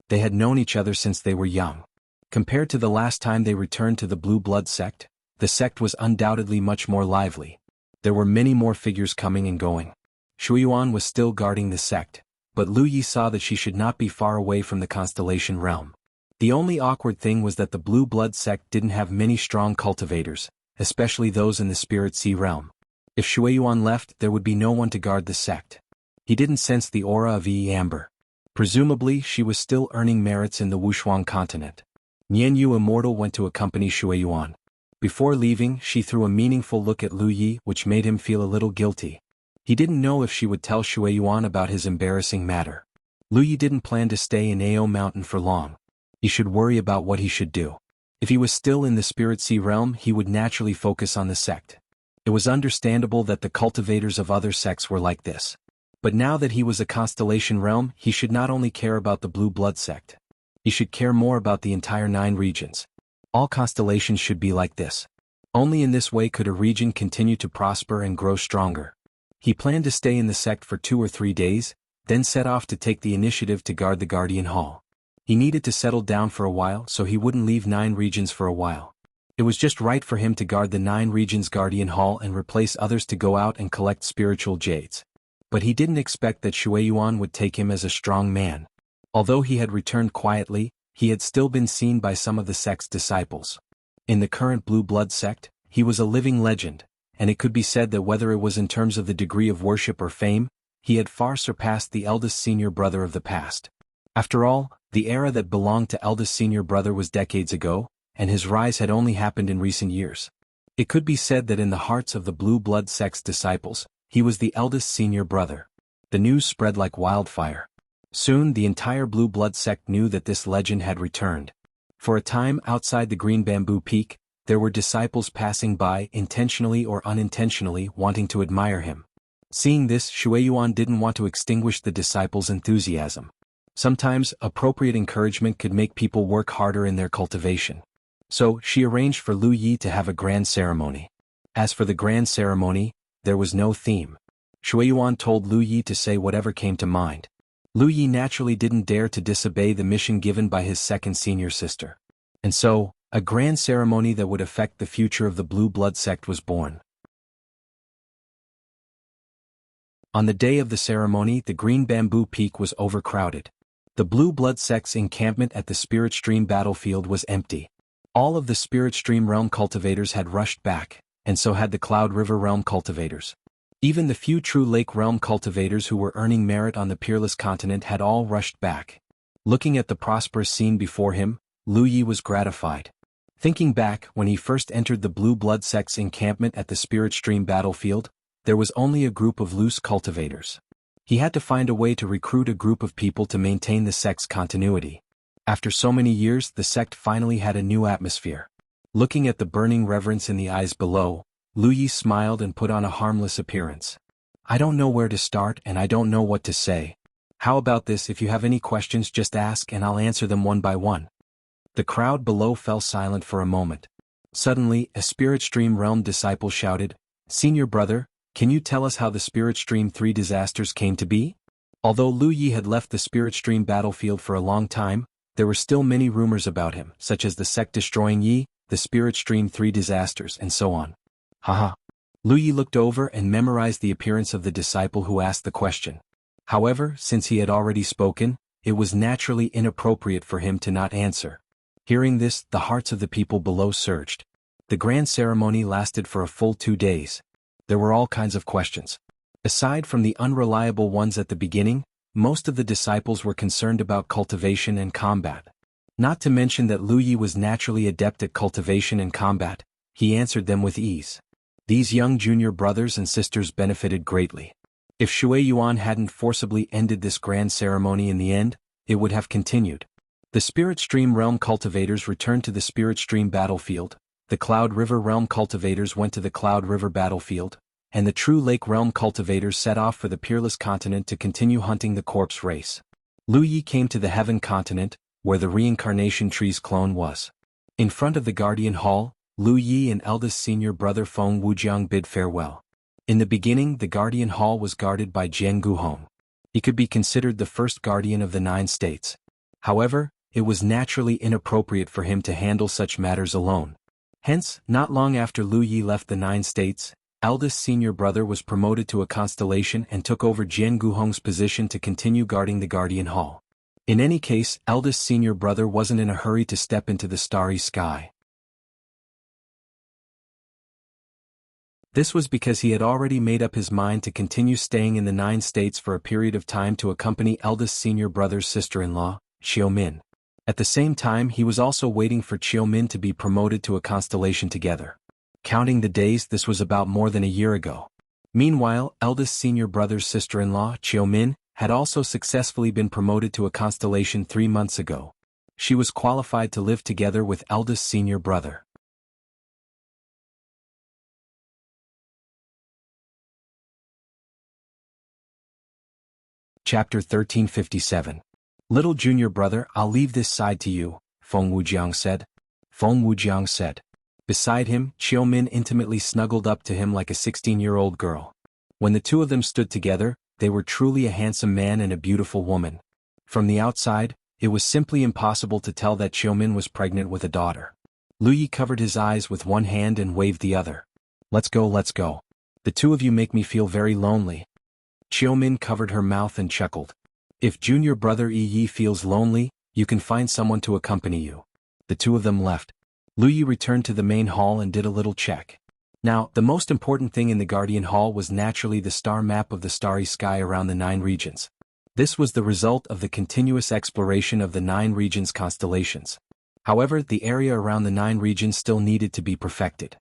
They had known each other since they were young. Compared to the last time they returned to the Blue Blood sect, the sect was undoubtedly much more lively. There were many more figures coming and going. Shui Yuan was still guarding the sect, but Lu Yi saw that she should not be far away from the Constellation Realm. The only awkward thing was that the Blue Blood sect didn't have many strong cultivators, especially those in the Spirit Sea Realm. If Shui Yuan left, there would be no one to guard the sect. He didn't sense the aura of Yi Amber. Presumably, she was still earning merits in the Wushuang continent. Jianghu Immortal went to accompany Shui Yuan. Before leaving, she threw a meaningful look at Lu Yi, which made him feel a little guilty. He didn't know if she would tell Shui Yuan about his embarrassing matter. Lu Yi didn't plan to stay in Ao Mountain for long. He should worry about what he should do. If he was still in the Spirit Sea Realm, he would naturally focus on the sect. It was understandable that the cultivators of other sects were like this. But now that he was a Constellation Realm, he should not only care about the Blue Blood sect. He should care more about the entire 9 regions. All constellations should be like this. Only in this way could a region continue to prosper and grow stronger. He planned to stay in the sect for 2 or 3 days, then set off to take the initiative to guard the Guardian Hall. He needed to settle down for a while so he wouldn't leave 9 regions for a while. It was just right for him to guard the 9 regions Guardian Hall and replace others to go out and collect spiritual jades. But he didn't expect that Shui Yuan would take him as a strong man. Although he had returned quietly, he had still been seen by some of the sect's disciples. In the current Blue Blood sect, he was a living legend, and it could be said that whether it was in terms of the degree of worship or fame, he had far surpassed the eldest senior brother of the past. After all, the era that belonged to eldest senior brother was decades ago, and his rise had only happened in recent years. It could be said that in the hearts of the Blue Blood sect's disciples, he was the eldest senior brother. The news spread like wildfire. Soon the entire Blue Blood sect knew that this legend had returned. For a time outside the Green Bamboo Peak, there were disciples passing by intentionally or unintentionally wanting to admire him. Seeing this, Shui Yuan didn't want to extinguish the disciples' enthusiasm. Sometimes, appropriate encouragement could make people work harder in their cultivation. So, she arranged for Lu Yi to have a grand ceremony. As for the grand ceremony, there was no theme. Shui Yuan told Lu Yi to say whatever came to mind. Lu Yi naturally didn't dare to disobey the mission given by his second senior sister. And so, a grand ceremony that would affect the future of the Blue Blood sect was born. On the day of the ceremony, the Green Bamboo Peak was overcrowded. The Blue Blood sect's encampment at the Spirit Stream battlefield was empty. All of the Spirit Stream realm cultivators had rushed back, and so had the Cloud River realm cultivators. Even the few true Lake realm cultivators who were earning merit on the Peerless continent had all rushed back. Looking at the prosperous scene before him, Lu Yi was gratified. Thinking back, when he first entered the Blue Blood sect's encampment at the Spirit Stream battlefield, there was only a group of loose cultivators. He had to find a way to recruit a group of people to maintain the sect's continuity. After so many years, the sect finally had a new atmosphere. Looking at the burning reverence in the eyes below, Lu Yi smiled and put on a harmless appearance. I don't know where to start and I don't know what to say. How about this? If you have any questions, just ask and I'll answer them one by one. The crowd below fell silent for a moment. Suddenly, a Spirit Stream Realm disciple shouted, "Senior brother, can you tell us how the Spirit Stream 3 disasters came to be?" Although Lu Yi had left the Spirit Stream battlefield for a long time, there were still many rumors about him, such as the sect destroying Yi, the Spirit Stream 3 disasters, and so on. Haha. Lu Yi looked over and memorized the appearance of the disciple who asked the question. However, since he had already spoken, it was naturally inappropriate for him to not answer. Hearing this, the hearts of the people below surged. The grand ceremony lasted for a full 2 days. There were all kinds of questions. Aside from the unreliable ones at the beginning, most of the disciples were concerned about cultivation and combat. Not to mention that Lu Yi was naturally adept at cultivation and combat, he answered them with ease. These young junior brothers and sisters benefited greatly. If Shui Yuan hadn't forcibly ended this grand ceremony in the end, it would have continued. The Spirit Stream Realm cultivators returned to the Spirit Stream battlefield, the Cloud River Realm cultivators went to the Cloud River battlefield, and the True Lake Realm cultivators set off for the Peerless Continent to continue hunting the corpse race. Lu Yi came to the Heaven Continent, where the Reincarnation Tree's clone was. In front of the Guardian Hall, Lu Yi and eldest senior brother Feng Wujiang bid farewell. In the beginning, the Guardian Hall was guarded by Jianghu. He could be considered the first guardian of the 9 states. However, it was naturally inappropriate for him to handle such matters alone. Hence, not long after Lu Yi left the 9 states, eldest senior brother was promoted to a constellation and took over Jianghu position to continue guarding the Guardian Hall. In any case, eldest senior brother wasn't in a hurry to step into the starry sky. This was because he had already made up his mind to continue staying in the 9 states for a period of time to accompany eldest senior brother's sister-in-law, Xiaomin. At the same time, he was also waiting for Xiaomin to be promoted to a constellation together. Counting the days, this was about more than a year ago. Meanwhile, eldest senior brother's sister-in-law, Xiaomin, had also successfully been promoted to a constellation 3 months ago. She was qualified to live together with eldest senior brother. Chapter 1357. Little junior brother, I'll leave this side to you, Feng Wujiang said. Beside him, Xiaomin intimately snuggled up to him like a 16-year-old girl. When the two of them stood together, they were truly a handsome man and a beautiful woman. From the outside, it was simply impossible to tell that Xiaomin was pregnant with a daughter. Lu Yi covered his eyes with one hand and waved the other. Let's go. The two of you make me feel very lonely. Xiaomin covered her mouth and chuckled. If junior brother Yi feels lonely, you can find someone to accompany you. The two of them left. Lu Yi returned to the main hall and did a little check. Now, the most important thing in the Guardian Hall was naturally the star map of the starry sky around the 9 regions. This was the result of the continuous exploration of the 9 regions' constellations. However, the area around the 9 regions still needed to be perfected.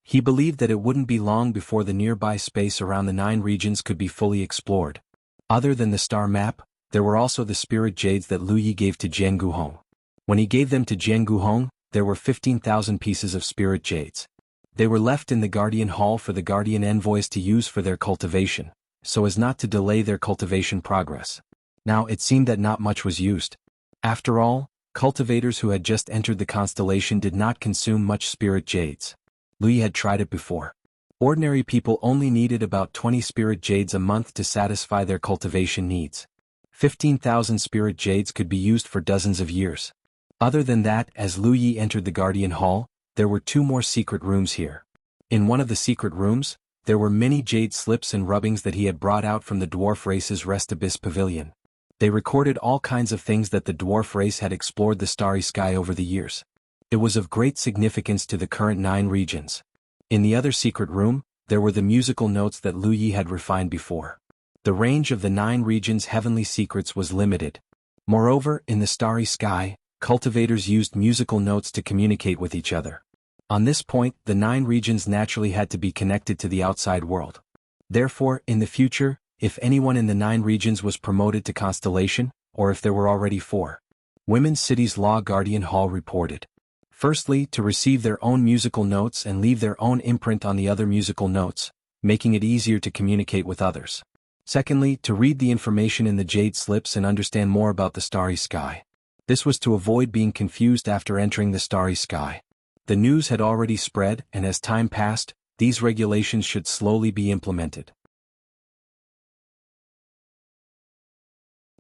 He believed that it wouldn't be long before the nearby space around the 9 regions could be fully explored. Other than the star map, there were also the spirit jades that Lu Yi gave to Jianghu. When he gave them to Jianghu, there were 15,000 pieces of spirit jades. They were left in the Guardian Hall for the Guardian Envoys to use for their cultivation, so as not to delay their cultivation progress. Now it seemed that not much was used. After all, cultivators who had just entered the constellation did not consume much spirit jades. Lu Yi had tried it before. Ordinary people only needed about 20 spirit jades a month to satisfy their cultivation needs. 15,000 spirit jades could be used for dozens of years. Other than that, as Lu Yi entered the Guardian Hall, there were 2 more secret rooms here. In one of the secret rooms, there were many jade slips and rubbings that he had brought out from the dwarf race's Rest Abyss Pavilion. They recorded all kinds of things that the dwarf race had explored the starry sky over the years. It was of great significance to the current 9 regions. In the other secret room, there were the musical notes that Lu Yi had refined before. The range of the 9 regions' heavenly secrets was limited. Moreover, in the starry sky, cultivators used musical notes to communicate with each other. On this point, the 9 regions naturally had to be connected to the outside world. Therefore, in the future, if anyone in the 9 regions was promoted to constellation, or if there were already 4, Women's City's Law Guardian Hall reported. Firstly, to receive their own musical notes and leave their own imprint on the other musical notes, making it easier to communicate with others. Secondly, to read the information in the jade slips and understand more about the starry sky. This was to avoid being confused after entering the starry sky. The news had already spread, and as time passed, these regulations should slowly be implemented.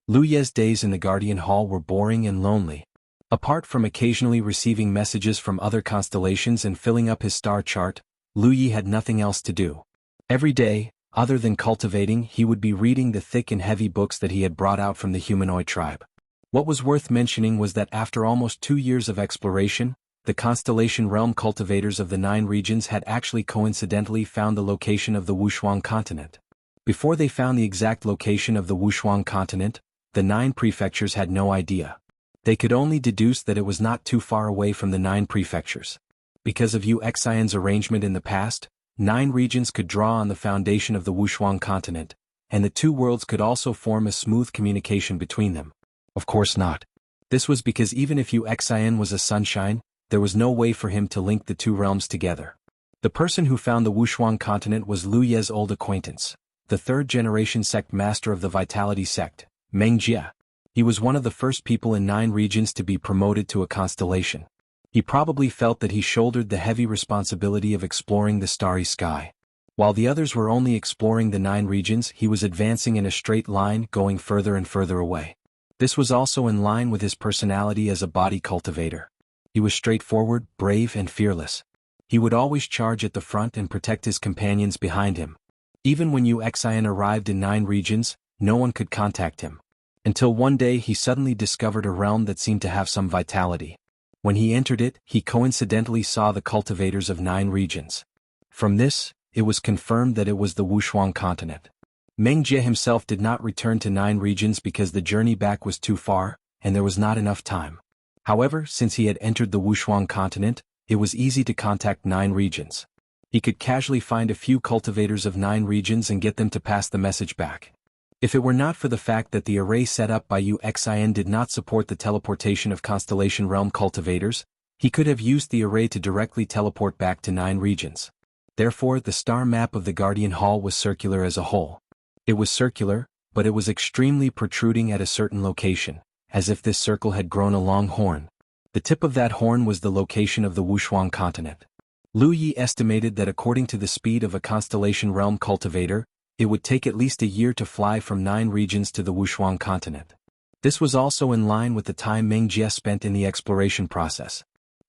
Lu Ye's days in the Guardian Hall were boring and lonely. Apart from occasionally receiving messages from other constellations and filling up his star chart, Lu Yi had nothing else to do. Every day, other than cultivating, he would be reading the thick and heavy books that he had brought out from the humanoid tribe. What was worth mentioning was that after almost 2 years of exploration, the constellation realm cultivators of the 9 regions had actually coincidentally found the location of the Wuxia continent. Before they found the exact location of the Wuxia continent, the 9 prefectures had no idea. They could only deduce that it was not too far away from the 9 prefectures. Because of Wuxia's arrangement in the past, 9 regions could draw on the foundation of the Wuxia continent, and the 2 worlds could also form a smooth communication between them. Of course not. This was because even if Wuxia was a sunshine, there was no way for him to link the 2 realms together. The person who found the Wuxia continent was Lu Ye's old acquaintance, the 3rd-generation sect master of the Vitality sect, Meng Jie. He was one of the first people in 9 regions to be promoted to a constellation. He probably felt that he shouldered the heavy responsibility of exploring the starry sky. While the others were only exploring the 9 regions, he was advancing in a straight line, going further and further away. This was also in line with his personality as a body cultivator. He was straightforward, brave, and fearless. He would always charge at the front and protect his companions behind him. Even when Wuxia arrived in 9 regions, no one could contact him. Until one day he suddenly discovered a realm that seemed to have some vitality. When he entered it, he coincidentally saw the cultivators of 9 regions. From this, it was confirmed that it was the Wuxia continent. Meng Jie himself did not return to 9 regions because the journey back was too far, and there was not enough time. However, since he had entered the Wuxia continent, it was easy to contact 9 regions. He could casually find a few cultivators of 9 regions and get them to pass the message back. If it were not for the fact that the array set up by Wuxia did not support the teleportation of Constellation Realm cultivators, he could have used the array to directly teleport back to 9 regions. Therefore, the star map of the Guardian Hall was circular as a whole. It was circular, but it was extremely protruding at a certain location, as if this circle had grown a long horn. The tip of that horn was the location of the Wuxia continent. Lu Yi estimated that according to the speed of a Constellation Realm cultivator, it would take at least a year to fly from 9 regions to the Wuxia continent. This was also in line with the time Meng Jie spent in the exploration process.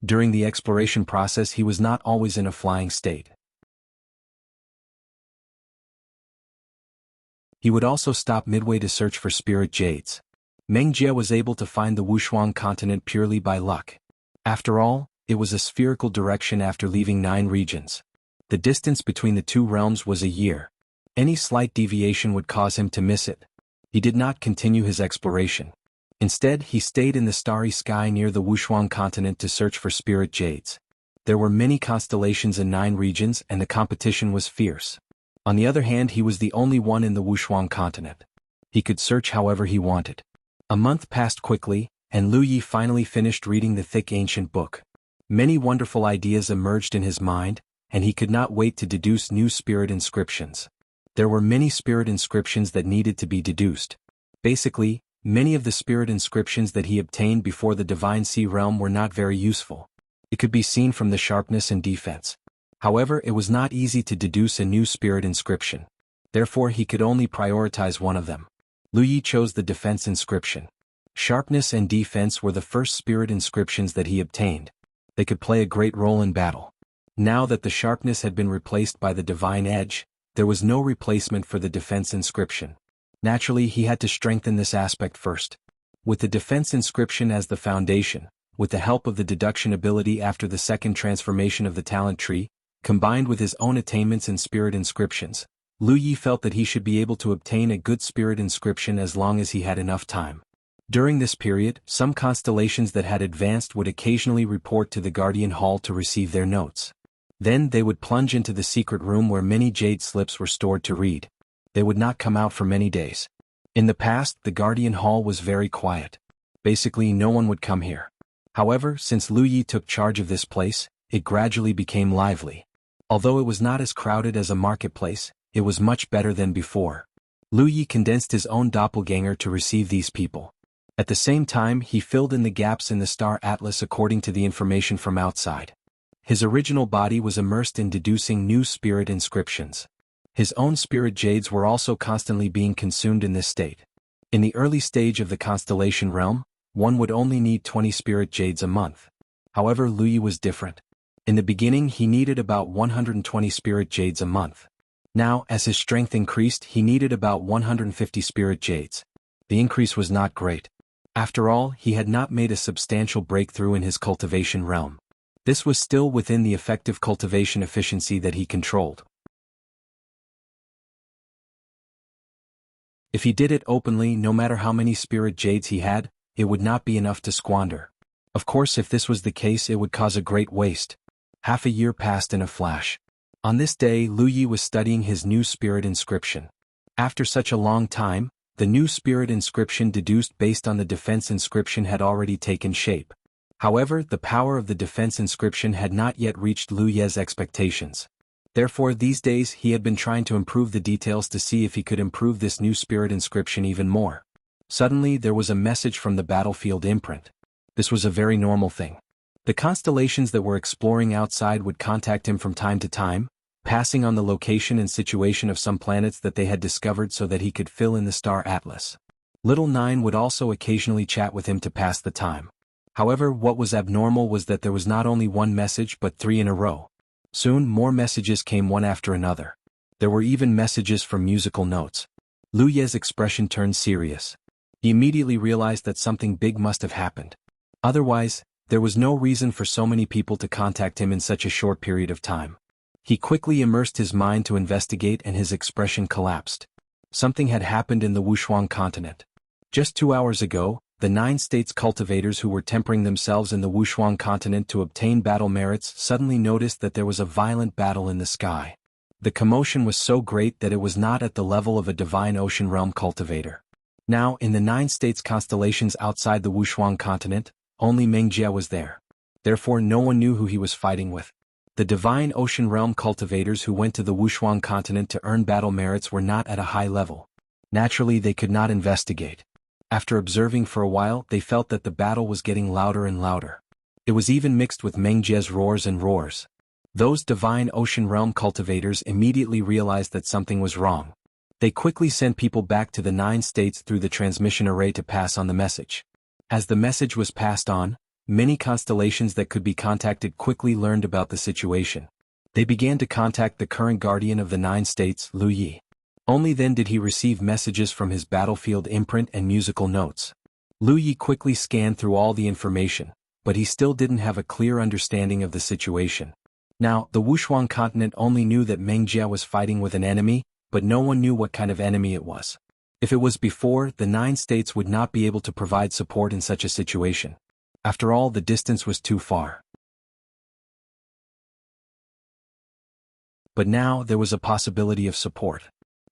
During the exploration process he was not always in a flying state. He would also stop midway to search for spirit jades. Meng Jie was able to find the Wuxia continent purely by luck. After all, it was a spherical direction after leaving 9 regions. The distance between the 2 realms was a year. Any slight deviation would cause him to miss it. He did not continue his exploration. Instead, he stayed in the starry sky near the Wuxia continent to search for spirit jades. There were many constellations in 9 regions and the competition was fierce. On the other hand, he was the only one in the Wuxia continent. He could search however he wanted. A month passed quickly, and Lu Yi finally finished reading the thick ancient book. Many wonderful ideas emerged in his mind, and he could not wait to deduce new spirit inscriptions. There were many spirit inscriptions that needed to be deduced. Basically, many of the spirit inscriptions that he obtained before the Divine Sea realm were not very useful. It could be seen from the sharpness and defense. However, it was not easy to deduce a new spirit inscription. Therefore, he could only prioritize one of them. Lu Yi chose the defense inscription. Sharpness and defense were the first spirit inscriptions that he obtained. They could play a great role in battle. Now that the sharpness had been replaced by the divine edge, there was no replacement for the defense inscription. Naturally, he had to strengthen this aspect first. With the defense inscription as the foundation, with the help of the deduction ability after the second transformation of the talent tree, combined with his own attainments in spirit inscriptions, Lu Yi felt that he should be able to obtain a good spirit inscription as long as he had enough time. During this period, some constellations that had advanced would occasionally report to the Guardian Hall to receive their notes. Then they would plunge into the secret room where many jade slips were stored to read. They would not come out for many days. In the past, the Guardian Hall was very quiet. Basically, no one would come here. However, since Lu Yi took charge of this place, it gradually became lively. Although it was not as crowded as a marketplace, it was much better than before. Lu Yi condensed his own doppelganger to receive these people. At the same time, he filled in the gaps in the star atlas according to the information from outside. His original body was immersed in deducing new spirit inscriptions. His own spirit jades were also constantly being consumed in this state. In the early stage of the constellation realm, one would only need 20 spirit jades a month. However, Lu Yi was different. In the beginning, he needed about 120 spirit jades a month. Now, as his strength increased, he needed about 150 spirit jades. The increase was not great. After all, he had not made a substantial breakthrough in his cultivation realm. This was still within the effective cultivation efficiency that he controlled. If he did it openly, no matter how many spirit jades he had, it would not be enough to squander. Of course, if this was the case, it would cause a great waste. Half a year passed in a flash. On this day, Lu Yi was studying his new spirit inscription. After such a long time, the new spirit inscription deduced based on the defense inscription had already taken shape. However, the power of the defense inscription had not yet reached Lu Ye's expectations. Therefore, these days he had been trying to improve the details to see if he could improve this new spirit inscription even more. Suddenly, there was a message from the battlefield imprint. This was a very normal thing. The constellations that were exploring outside would contact him from time to time, passing on the location and situation of some planets that they had discovered so that he could fill in the star atlas. Little Nine would also occasionally chat with him to pass the time. However, what was abnormal was that there was not only one message but 3 in a row. Soon, more messages came one after another. There were even messages from musical notes. Lu Ye's expression turned serious. He immediately realized that something big must have happened. Otherwise, there was no reason for so many people to contact him in such a short period of time. He quickly immersed his mind to investigate and his expression collapsed. Something had happened in the Wuxia continent. Just 2 hours ago, the 9 states cultivators who were tempering themselves in the Wuxia continent to obtain battle merits suddenly noticed that there was a violent battle in the sky. The commotion was so great that it was not at the level of a divine ocean realm cultivator. Now, in the 9 states constellations outside the Wuxia continent, only Mengjia was there. Therefore, no one knew who he was fighting with. The divine ocean realm cultivators who went to the Wuxia continent to earn battle merits were not at a high level. Naturally, they could not investigate. After observing for a while, they felt that the battle was getting louder and louder. It was even mixed with Mengjia's roars and roars. Those divine ocean realm cultivators immediately realized that something was wrong. They quickly sent people back to the 9 states through the transmission array to pass on the message. As the message was passed on, many constellations that could be contacted quickly learned about the situation. They began to contact the current guardian of the 9 states, Lu Yi. Only then did he receive messages from his battlefield imprint and musical notes. Lu Yi quickly scanned through all the information, but he still didn't have a clear understanding of the situation. Now, the Wuxia continent only knew that Mengjia was fighting with an enemy, but no one knew what kind of enemy it was. If it was before, the 9 states would not be able to provide support in such a situation. After all, the distance was too far. But now, there was a possibility of support.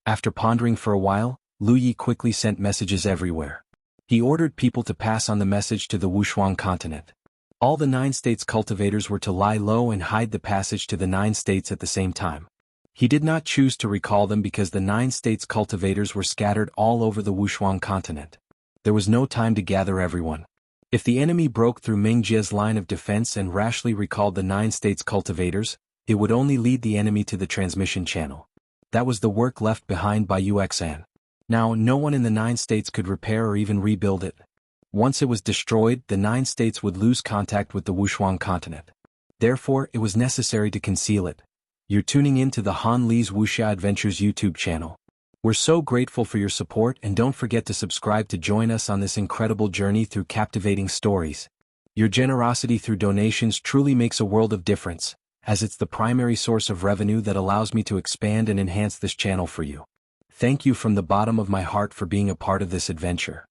After pondering for a while, Lu Yi quickly sent messages everywhere. He ordered people to pass on the message to the Wuxia continent. All the 9 states cultivators were to lie low and hide the passage to the 9 states at the same time. He did not choose to recall them because the 9 states cultivators were scattered all over the Wuxia continent. There was no time to gather everyone. If the enemy broke through Mengjia's line of defense and rashly recalled the 9 states cultivators, it would only lead the enemy to the transmission channel. That was the work left behind by Yuxan. Now, no one in the 9 states could repair or even rebuild it. Once it was destroyed, the 9 states would lose contact with the Wuxia continent. Therefore, it was necessary to conceal it. You're tuning in to the Han Li's Wuxia Adventures YouTube channel. We're so grateful for your support, and don't forget to subscribe to join us on this incredible journey through captivating stories. Your generosity through donations truly makes a world of difference, as it's the primary source of revenue that allows me to expand and enhance this channel for you. Thank you from the bottom of my heart for being a part of this adventure.